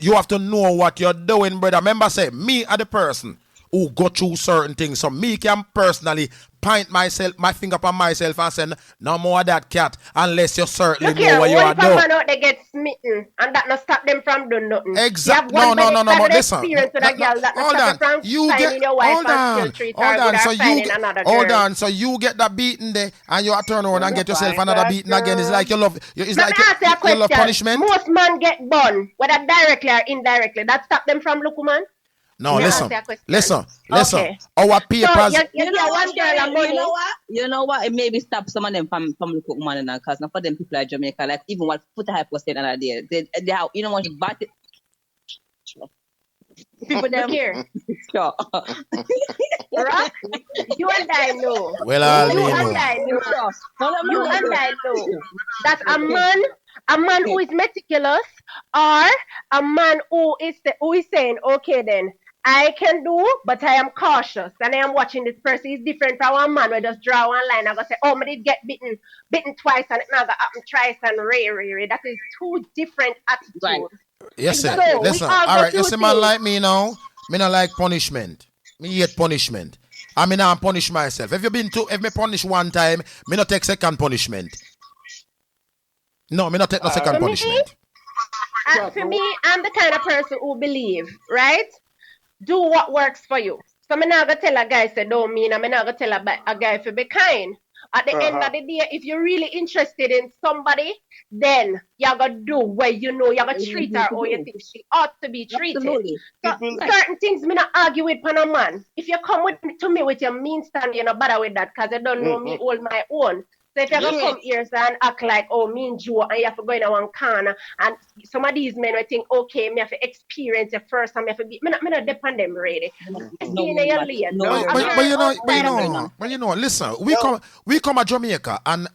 you have to know what you're doing, brother. Remember, say me are the person who go through certain things. So me can personally point my finger upon myself and say, no more of that cat, unless you certainly know what you are doing. Man out they get smitten, and that not stop them from doing nothing. Exactly. No. Listen. Hold on. So you get that beating there, and you turn around and get yourself another beating again. It's like you love. It's like you love punishment. Most men get burned, whether directly or indirectly. That stop them from look, man. No, listen. Okay. Our papers. So you know what? It maybe stop some of them from the cook man and because not for them people at Jamaica, like even what put a hype posted another day. They have, you know what, but people them here. Sure. Right? You and I know. Well, you and I know that a man who is meticulous or a man who is saying, okay then, I can do, but I am cautious and I am watching this person. Is different from one man where just draw one line and go say, oh, I did get bitten twice and it now got happen twice and ray. That is two different attitudes. Right. Yes, sir. So, listen, all right, you see man like me now, me not like punishment. Me hate punishment. I mean, I punish myself. If me punish one time, me not take second punishment. No, me not take no second punishment. For me, I'm the kind of person who believe, right? Do what works for you. So I'm not gonna tell a guy say don't mean I'm not gonna tell a guy to be kind. At the end of the day, if you're really interested in somebody, then you're gonna do what you know, you're gonna treat her or you think she ought to be treated. Absolutely. So certain things me not argue with pan a man. If you come to me with your mean stand, you know bother with that because you don't know me hold my own. So if you're gonna come here and act like, oh, me and Joe, and you have to go in a one corner, and some of these men will think, okay, me have to experience it first, and me have to be, me not depend them really. Just No, being in your lane. no, But you know, listen, we come at Jamaica and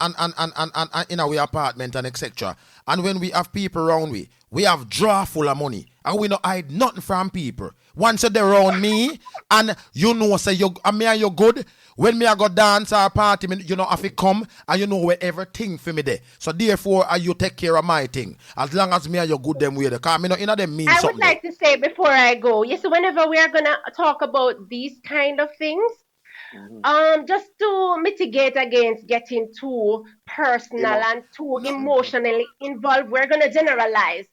in our apartment and etc. And when we have people around we have draw full of money and we don't hide nothing from people. Once they're around me and you know say you me and you good. When me I go dance or party, me, you know have to come and you know where everything for me there. So therefore you take care of my thing. As long as me and you good them way there. Cause me know in them mean I something. would like to say before I go, yes, whenever we are gonna talk about these kind of things, just to mitigate against getting too personal and too emotionally involved, we're gonna generalize.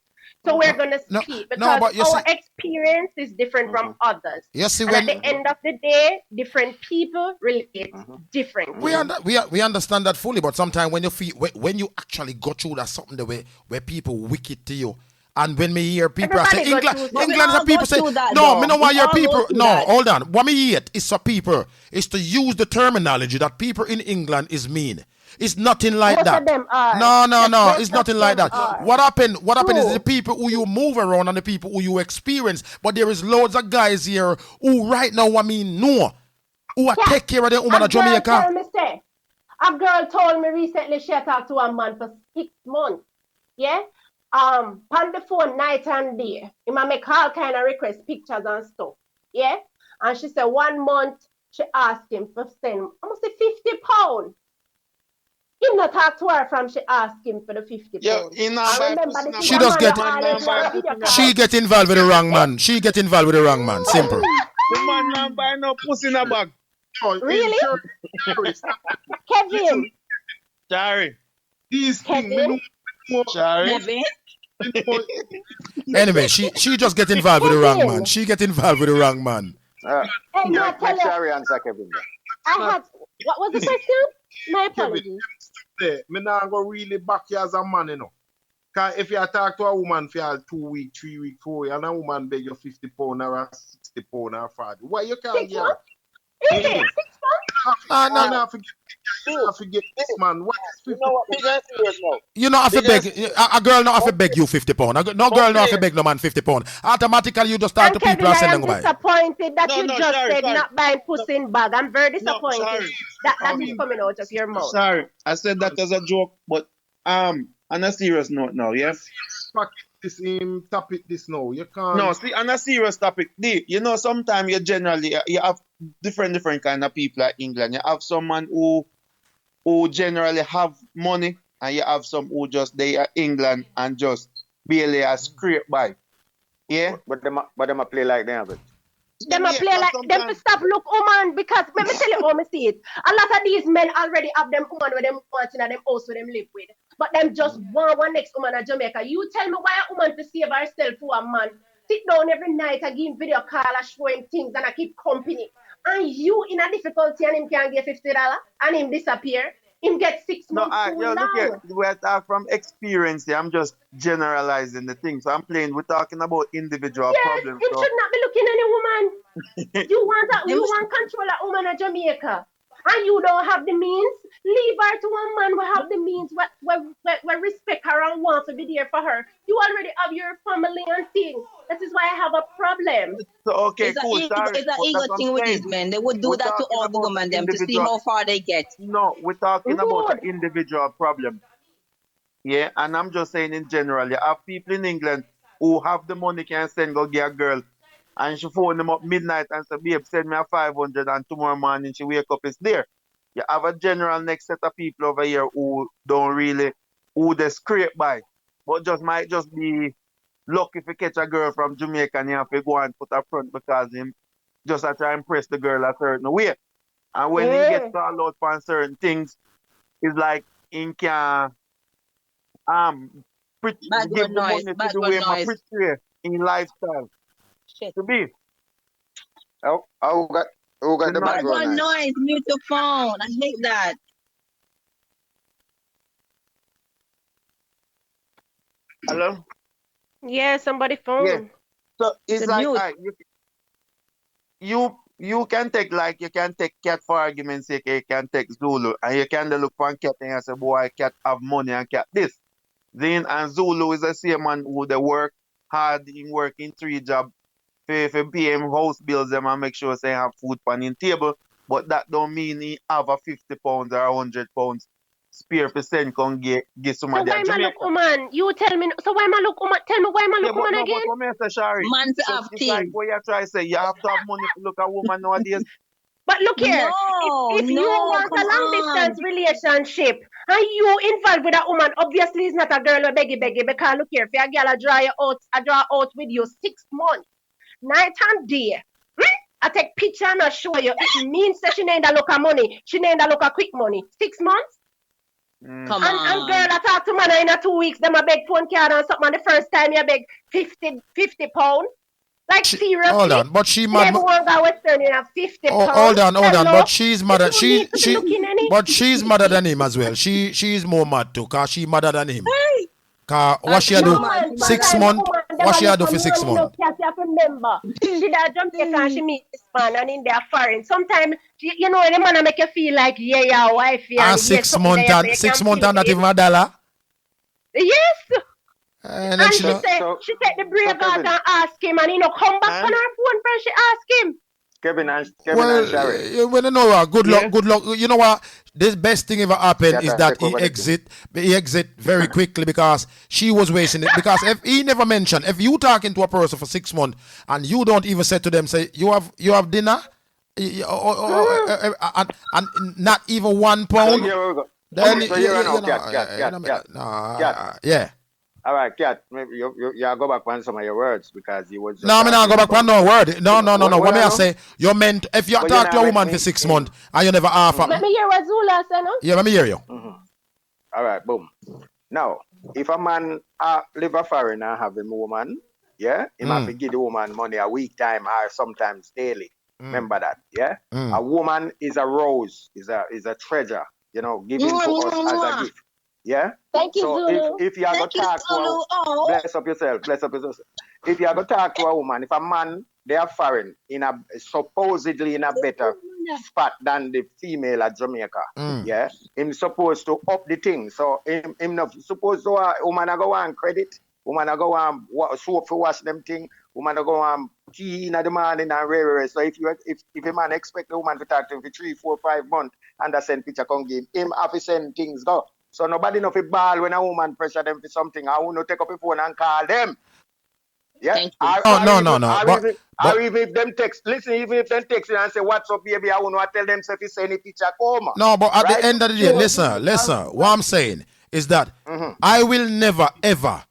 So we're gonna speak because but you our see, experience is different from others. you see And at the end of the day, different people relate differently. we understand that fully, but sometimes when you feel when you actually go through that something the way where people wicked to you. And when me hear people say England is people say no, me no want hear people. No, hold on. What me hear is for people is to use the terminology that people in England is mean. It's nothing like Most that. of them are. No. It's nothing like that. Are. What happened is the people who you move around and the people who you experience. But there is loads of guys here who right now know who are take care of the woman of Jamaica. A girl told me recently she had talked to a man for 6 months. Yeah? On the phone night and day. He might make all kind of requests, pictures and stuff. Yeah? And she said 1 month she asked him for send almost £50. He not talk to her from she asked him for the £50. She does get she get involved with the wrong man. She get involved with the wrong man. Simple. The man not buy no pussy in a bag. Really? Kevin. Sorry. These things. Sorry. Anyway, she just get involved with the wrong man. She get involved with the wrong man. Sorry, answer Kevin. I had what was the question? My apologies. Me not go really back you as a man, you know. Cause if you talk to a woman for 2 weeks, 3 weeks, 4 weeks, and a woman beg you £50 or £60 or 40, why you can't get her? Is it 6 months? No, forget this man. What is £50? You know have to beg a girl not have to beg you £50. No girl not have to beg no man £50. Automatically you just start to people and send them away. I'm disappointed that you just said not buying pussy in bag. I'm very disappointed that is coming out of your mouth. Sorry, I said that as a joke, but on a serious note now, yes. Topic this now. You can't. No, see, on a serious topic, you know, sometimes you generally you have different kind of people in England. You have someone who generally have money, and you have some who just they are England and just barely a scrape by. Yeah, but them a play like them. Them a play like them to stop look woman because let me tell you how me see it. A lot of these men already have them woman with them wanting and them house with them live with. But them just want one next woman in Jamaica. You tell me why a woman to save herself for a man. Sit down every night and give him video call and show him things and I keep company. And you in a difficulty and him can get $50 and him disappear. Him get 6 months too long. Look, we're talking from experience here. I'm just generalizing the thing. So we're talking about individual problems. It should not be looking at any woman. You want control a woman in Jamaica. And you don't have the means, leave her to a man who have the means, where respect her and want to be there for her. You already have your family and things. That is why I have a problem. So, okay, cool. It's an ego thing with these men. They would do that to all the women them to see how far they get. No, we're talking about an individual problem. Yeah, and I'm just saying in general, you have people in England who have the money can send go get a girl. And she phone them up midnight and say, babe, send me a 500 and tomorrow morning she wake up, it's there. You have a general next set of people over here who don't really, who they scrape by. But might just be lucky if you catch a girl from Jamaica and you have to go and put her front because him just have to impress the girl a certain way. And when he gets called out for certain things, it's like he can give the money to the way my pretty in lifestyle. Shit. To be. Who got the What's background one noise? noise? Mute your phone. I hate that. Hello? Yeah, somebody Yeah. phone. So it's The like, mute. you can take, like, you can take cat for argument's sake, you can take Zulu, and you can look for cat and you say, boy, cat have money and cat this. Then and Zulu is the same man who they work hard, in work in 3 jobs for pay him house bills them and make sure say have food on him table. But that don't mean he have a £50 or £100 spare percent can get So somebody why at ma look Jamaica. woman? You tell me. So why ma look woman? Tell me why ma Yeah, look but woman no, but again? what me say, Shari? Man to So have it's like thing. what you try to say, you have to have money to look at a woman nowadays. But look here, No, if you no, want come a long on. distance relationship and you involved with a woman, obviously it's not a girl or beggy because look here, if a girl I draw out with you 6 months, night and day. I take picture and I show you. It means that she need a look of money. She need a look of quick money. 6 months? Come And girl, on. I talk to man in a 2 weeks, them a beg phone card and something. And the first time you beg 50 pound. Like Hold seriously? on, but she You mad. never want to go Western in a 50 Hold pound. on, hold on. Hello? But she's You madder. don't need to be looking any. But she's madder than him as well. She's more mad too, cause she madder than him. Hey. Cause what And she she a do no No man. man, She mad at six sometimes the him. month? woman them What a she a look do a for man, 6 month? you have to remember. She that Jamaica and she meet this man and in their foreign. Sometimes you know the man make you feel like yeah, your wife here And and here's six something month there so and you six can month play and with not him. even a dollar. Yes. And then And she she know. said she take the brave out and ask him and he no come back on her phone first she ask him. Kevin and Shari. Well, when you know what, good luck, Yeah. good luck. You know what? The best thing ever happened is Gotta that take over the thing. he exit very quickly because she was wasting it. Because if he never mentioned, if you talking to a person for 6 months and you don't even say to them, say you have dinner, and not even So £1, here we go. then So here we you know, know, yeah. All right, cat. Maybe you go back on some of your words because you was No, just I mean, I go talking back one about. no word. No. What What may I I know? say? You meant if you But you talk to know, a woman for 6 months and you never offer. Let me hear what Zula say no? Yeah, let me hear you. All right, boom. Now, if a man live a foreign and have a woman, yeah, he have to give the woman money a week time or sometimes daily. Remember that, yeah. A woman is a rose, is a treasure, you know, given to us as a gift, yeah. Thank you, So Zulu. if you are gonna Thank you, talk to a Zulu. Oh. bless up yourself, bless up yourself. If you are gonna talk to a woman, if a man they are foreign in a supposedly in a better spot than the female at Jamaica, yeah, him supposed to up the thing. So him not supposed to woman a go on credit, woman a go on soap for wash them thing, woman a go on tea in the morning and rare. So if a man expect a woman to talk to him for 3, 4, 5 months and the send picture come give him have to send things go. So nobody know fi ball when a woman pressure them for something. I want to take up the phone and call them. Yeah. Thank you. No. Or even if them text, listen, even if them text and say, what's up, baby, I want to tell them, say, if you send a picture, come. No, but at the Right? end of the day, listen. What I'm saying is that I will never, ever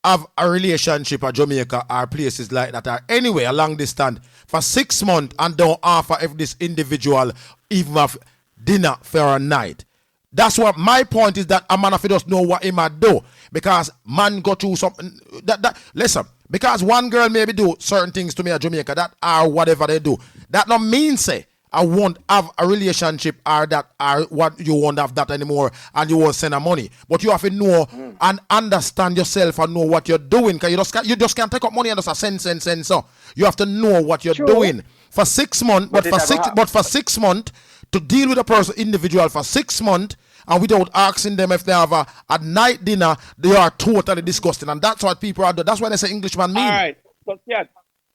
have a relationship at Jamaica or places like that or anywhere along distance for 6 months and don't offer if this individual even have dinner for a night. That's what my point is, that a man if he just know what he might do, because man go through something that listen, because one girl maybe do certain things to me at Jamaica that are whatever they do, that don't mean say I won't have a relationship or that or what you won't have that anymore and you won't send her money. But you have to know and understand yourself and know what you're doing, because you just can't take up money and just send. So you have to know what you're doing for 6 months, but for 6 months to deal with a person individual for 6 months and without asking them if they have a night dinner, they are totally disgusting. And that's what people are doing. That's why they say Englishman mean. All right. So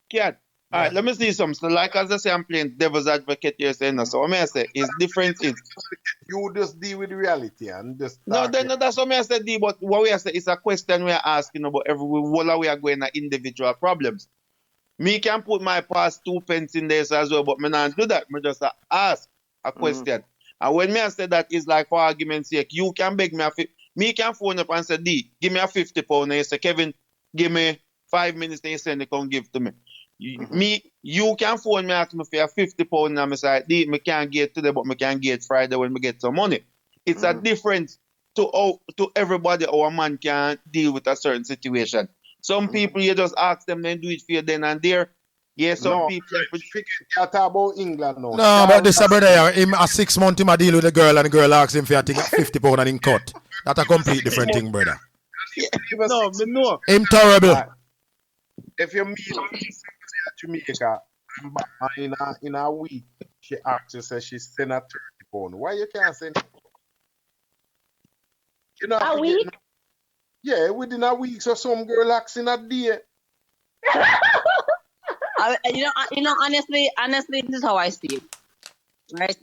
cat. All right, let me see something. So like as I say, I'm playing devil's advocate here saying so what may I say is difference is You just deal with reality and just no, that's what I said, D, but what we are saying is a question we are asking about every whole we are going at individual problems. Me can put my past 2 pence in there as well, but me not do that. Me just ask a question. And when me I say that is like for argument's sake, you can beg me me can phone up and say, D, give me a £50 and you say, Kevin, give me 5 minutes and you send it come give to me. You can phone me ask me for a £50 and I say, D, me can't get today, but me can get Friday when we get some money. It's a difference to everybody how a man can deal with a certain situation. Some people you just ask them, then do it for you then and there. Yeah, some No, people forget you talk about England now. No, but this brother here, him a 6 month him a deal with the girl and the girl asks him for a thing at £50 and him cut. That's a complete different thing, brother. no, me know. Him terrible. If you meet at Jamaica and in a week, she actually says she send her £30. Why you can't send? You know, A week? Yeah, within a week, so some girl acts in a day. Honestly, this is how I see it, right?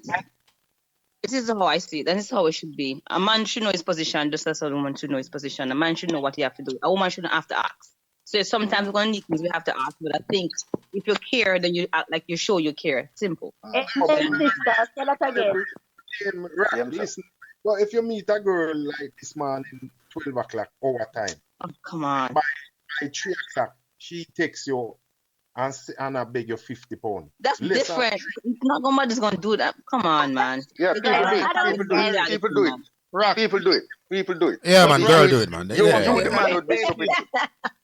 This is how I see it, and this is how it should be. A man should know his position, just as a woman should know his position. A man should know what he have to do. A woman shouldn't have to ask. So sometimes we're gonna need things we have to ask, but I think if you care, then you act like you show you care. Simple. Hey, sister, say that again. Right, listen. Well, if you meet a girl like this man in 12 o'clock our time, oh, come on. By 3 o'clock, she takes you and I beg you £50. That's different. It's not nobody's gonna do that. Come on, man. Yeah, people do it. People do it. Yeah, man, girl do it, man. You, the man would be stupid.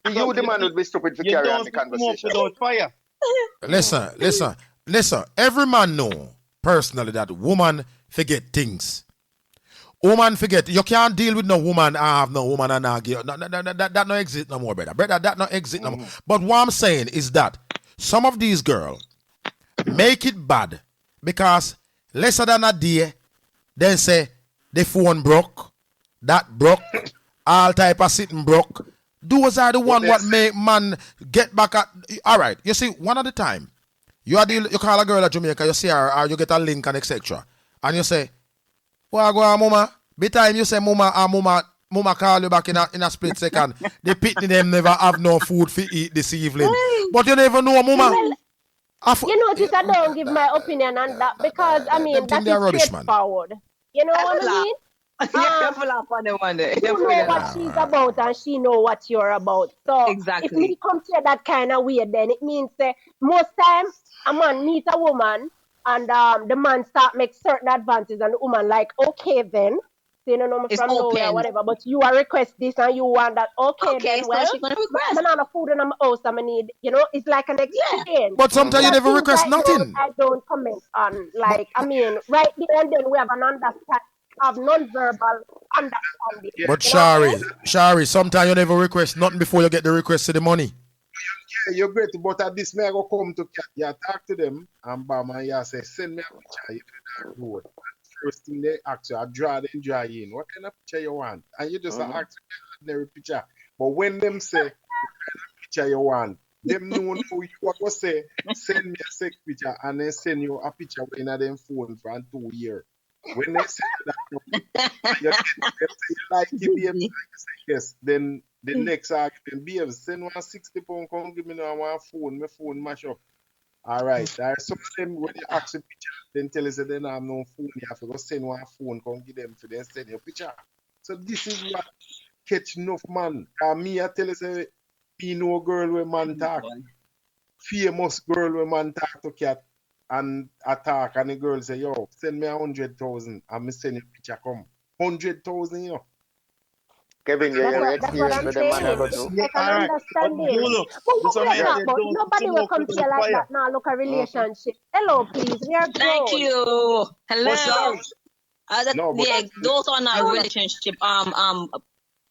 You, the man would be stupid to carry on the conversation. Without fire. Listen. Every man know personally that woman forget things. Woman forget. You can't deal with no woman. I have no woman and I give. That no exist no more, brother. That no exist no more. But what I'm saying is that some of these girls make it bad because lesser than a day, then say the phone broke, that broke, all type of sitting broke. Those are the one what make man get back at. All right, you see, one at a time. You call a girl at Jamaica, you see her, or you get a link and etc. And you say, "Well, go on, mama." By time you say, "Mama call you back in a split second." The pitney them never have no food for eat this evening, but you never know, mama. You notice I don't give my opinion on that because I mean that is straightforward. You know what I mean? You know what she's about and she know what you're about. So exactly. If me come to that kind of way, then it means most time a man meet a woman and the man start make certain advances and the woman like, okay then. So you don't know me from nowhere or whatever, but you are request this and you want that. Okay then, so well, she gonna request. I'm not food in my house. I need, it's like an exchange. Yeah. But sometimes you never request nothing. I don't comment on. Like, I mean, right there and then we have an understanding. Have non-verbal understanding. But Shari, sometimes you never request nothing before you get the request to the money. Yeah, you're great, but at this may I go come to you talk to them and bam and you say, send me a picture if you don't know it. First thing they ask you, I draw in. What kind of picture you want? And you just ask an ordinary picture. But when them say what kind of picture you want, them know you what to say, send me a sex picture and then send you a picture in them phone for 2 years. When they say that, you like it, babe, you say yes. Then the next argument, babe, send one £60, come give me now one phone, my phone mash up. All right. There are some of them when you ask a picture, then tell us that they don't have no phone, you have to go send one phone, come give them for them send your picture. So this is what catch enough man. Me, I tell us me know girl when man talk. Famous girl when man talk to cat. And attack and the girl say, yo, send me 100,000 and me send you a picture come. 100,000, you know. Kevin, you're experienced with the man I go to. I can understand it. Nobody will come to you like that now. Look at relationship. Hello, please. We are grown. Thank you. Hello. Those are not relationship.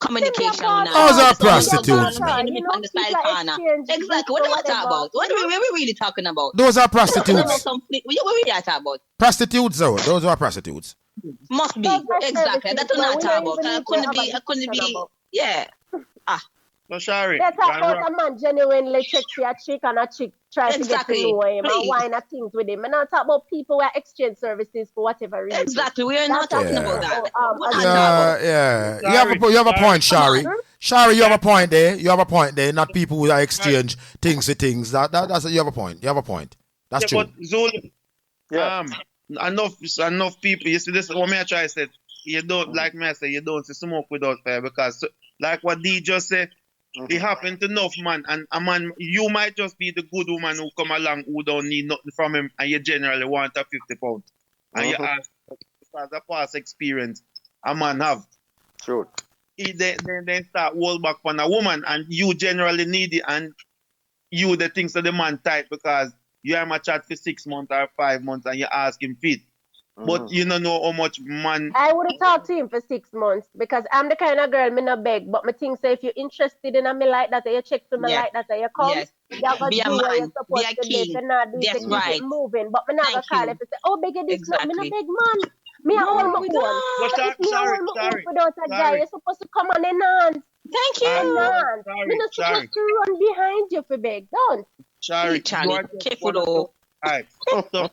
Communication. Those are prostitutes. Exactly. What are we talking about? What are we really talking about? Those are prostitutes. What are we talking about? Prostitutes, though. Those are prostitutes. Must be. Exactly. That's what I'm talking about. I couldn't be. Yeah. No, Shari. Let's talk about a man genuinely checks a chick and a chick tries to get to know him and wine at things with him. And not talk about people who exchange services for whatever reason. Exactly. We are not talking about that. Yeah. You have a point, Shari. Shari, you have a point there. Not people who exchange things to things. That's you have a point. That's true. But Zulu, enough people. You see, this what me I try to say. You don't like me. I say you don't see smoke without fire because, like what D just said. It happen to enough man, and a man, you might just be the good woman who come along who don't need nothing from him, and you generally want a £50. And you ask, as a past experience, a man have. True. Then start hold back on a woman, and you generally need it, and you the things that the man type because you have a chat for 6 months or 5 months and you ask him fit. But you don't know how much man. I would have talked to him for 6 months because I'm the kind of girl me no beg, but me think say if you're interested in me like that, or you check for me Yes. like that, or you come, Yes. you're gonna Be a do what you're man. Be supposed a to do. If king. you not do it, to That's keep it right. moving. But me not gonna Thank call you. if you say, oh, beg this, no, me no Exactly. beg man. Me I hold No, my we own. But don't. So if me I hold my own without a guy, sorry. you're supposed to come on enhance. Thank Enhance. Me not supposed Sorry. to run behind you for beg. Don't. Sorry, you Charlie, are just careful one of the. though. Alright. So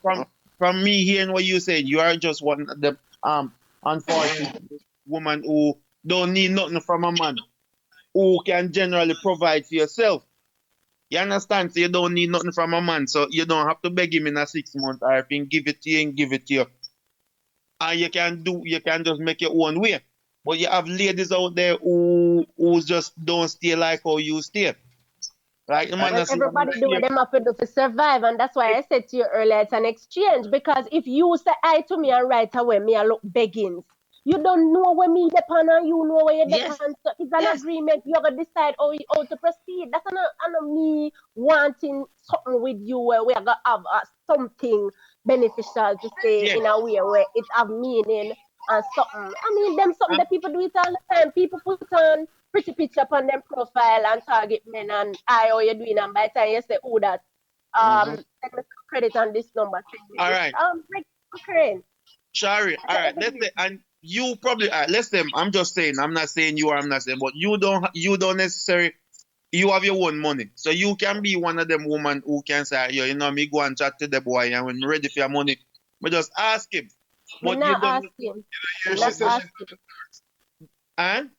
from me hearing what you said, you are just one of the unfortunate woman who don't need nothing from a man who can generally provide for yourself. You understand? So you don't need nothing from a man, so you don't have to beg him in a 6 months or if he give it to you and give it to you. And you can just make your own way. But you have ladies out there who just don't stay like how you stay. Right? The man Well, everybody do what them have to do to survive, and that's why I said to you earlier, it's an exchange. Because if you say hi to me and right away, me I look beggings. You don't know where me depend and you know where you Yes. depend. So it's an agreement. You're gonna decide how to proceed. That's not me wanting something with you where we're gonna have something beneficial to say in a way where it have meaning and something. I mean, them something that people do it all the time. People put on pretty picture on them profile and target men and how you doing, and by the time you say, oh, that send me some credit on this number. All right. Break Ukraine. Shari, all right, let's say, and you probably, let's say, I'm just saying, I'm not saying you or I'm not saying, but you don't necessarily, you have your own money. So you can be one of them women who can say, yo, you know, me go and chat to the boy and when ready for your money, we just ask him. But you don't ask him. And?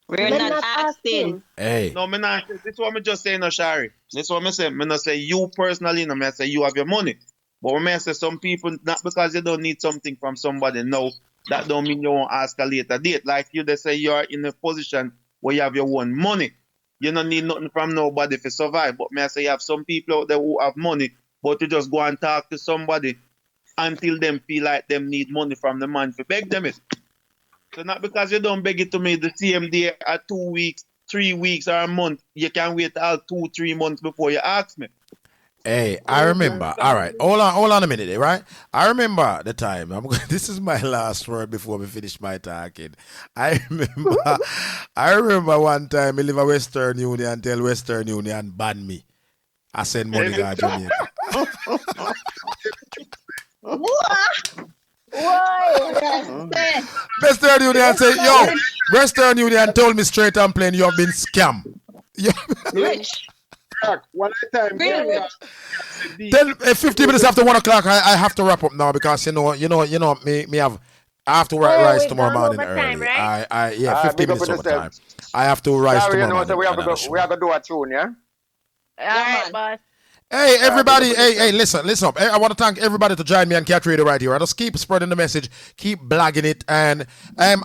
We're not asking. Hey. No, me not. This is what me just saying, no, Shari. This is what me say. Me not say you personally, no, me say you have your money. But when I say some people, not because you don't need something from somebody, no, that don't mean you won't ask a later date. Like you, they say you're in a position where you have your own money. You don't need nothing from nobody to survive. But me I say you have some people out there who have money, but you just go and talk to somebody until them feel like them need money from the man to beg them it. So not because you don't beg it to me the same day or 2 weeks, 3 weeks or a month. You can wait all 2-3 months before you ask me. Hey, I remember. All right, hold on a minute, right? I remember the time. This is my last word before we finish my talking. I remember one time I live in Western Union, tell Western Union ban me. I send money to Jamaica. Why? Western Union say, yo, Western Union told me straight and plain you have been scammed. Rich. One time, really? 50 minutes after 1 o'clock, I have to wrap up now because me have. I have to rise tomorrow morning early. Right? 50 minutes overtime. I have to rise tomorrow morning. We have to do a tune, yeah? All right, boss. Hey, everybody. Hey, listen up. I want to thank everybody to join me on Cat Radio right here. I just keep spreading the message, keep blagging it. And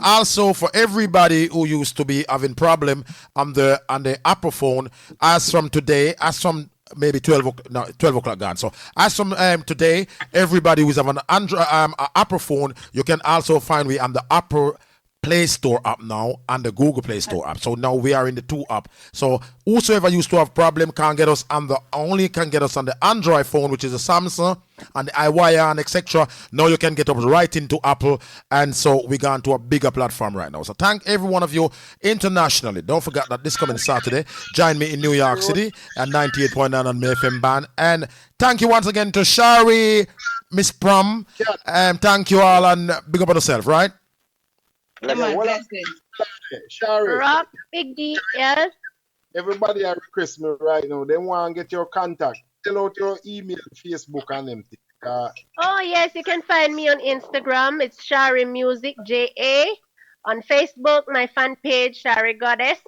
also for everybody who used to be having problem on the Apple phone, as from maybe 12 o'clock gone. So as from today, everybody who's have an Android Apple phone, you can also find me on the Apple Play Store app now and the Google Play Store app. So now we are in the 2 app. So whosoever used to have problem can get us on the Android phone, which is a Samsung and the iWire and etc. Now you can get up right into Apple, and so we gone to a bigger platform right now. So thank every one of you internationally. Don't forget that this coming Saturday, join me in New York City at 98.9 on FM band. And thank you once again to Shari, Miss Prom. Thank you all and big up on yourself, right? Shari. Rock, Big D, yes. Everybody are requesting me right now. They want to get your contact. Tell out your email, Facebook, and everything. Oh yes, you can find me on Instagram. It's Shari Music JA. On Facebook, my fan page Shari Goddess.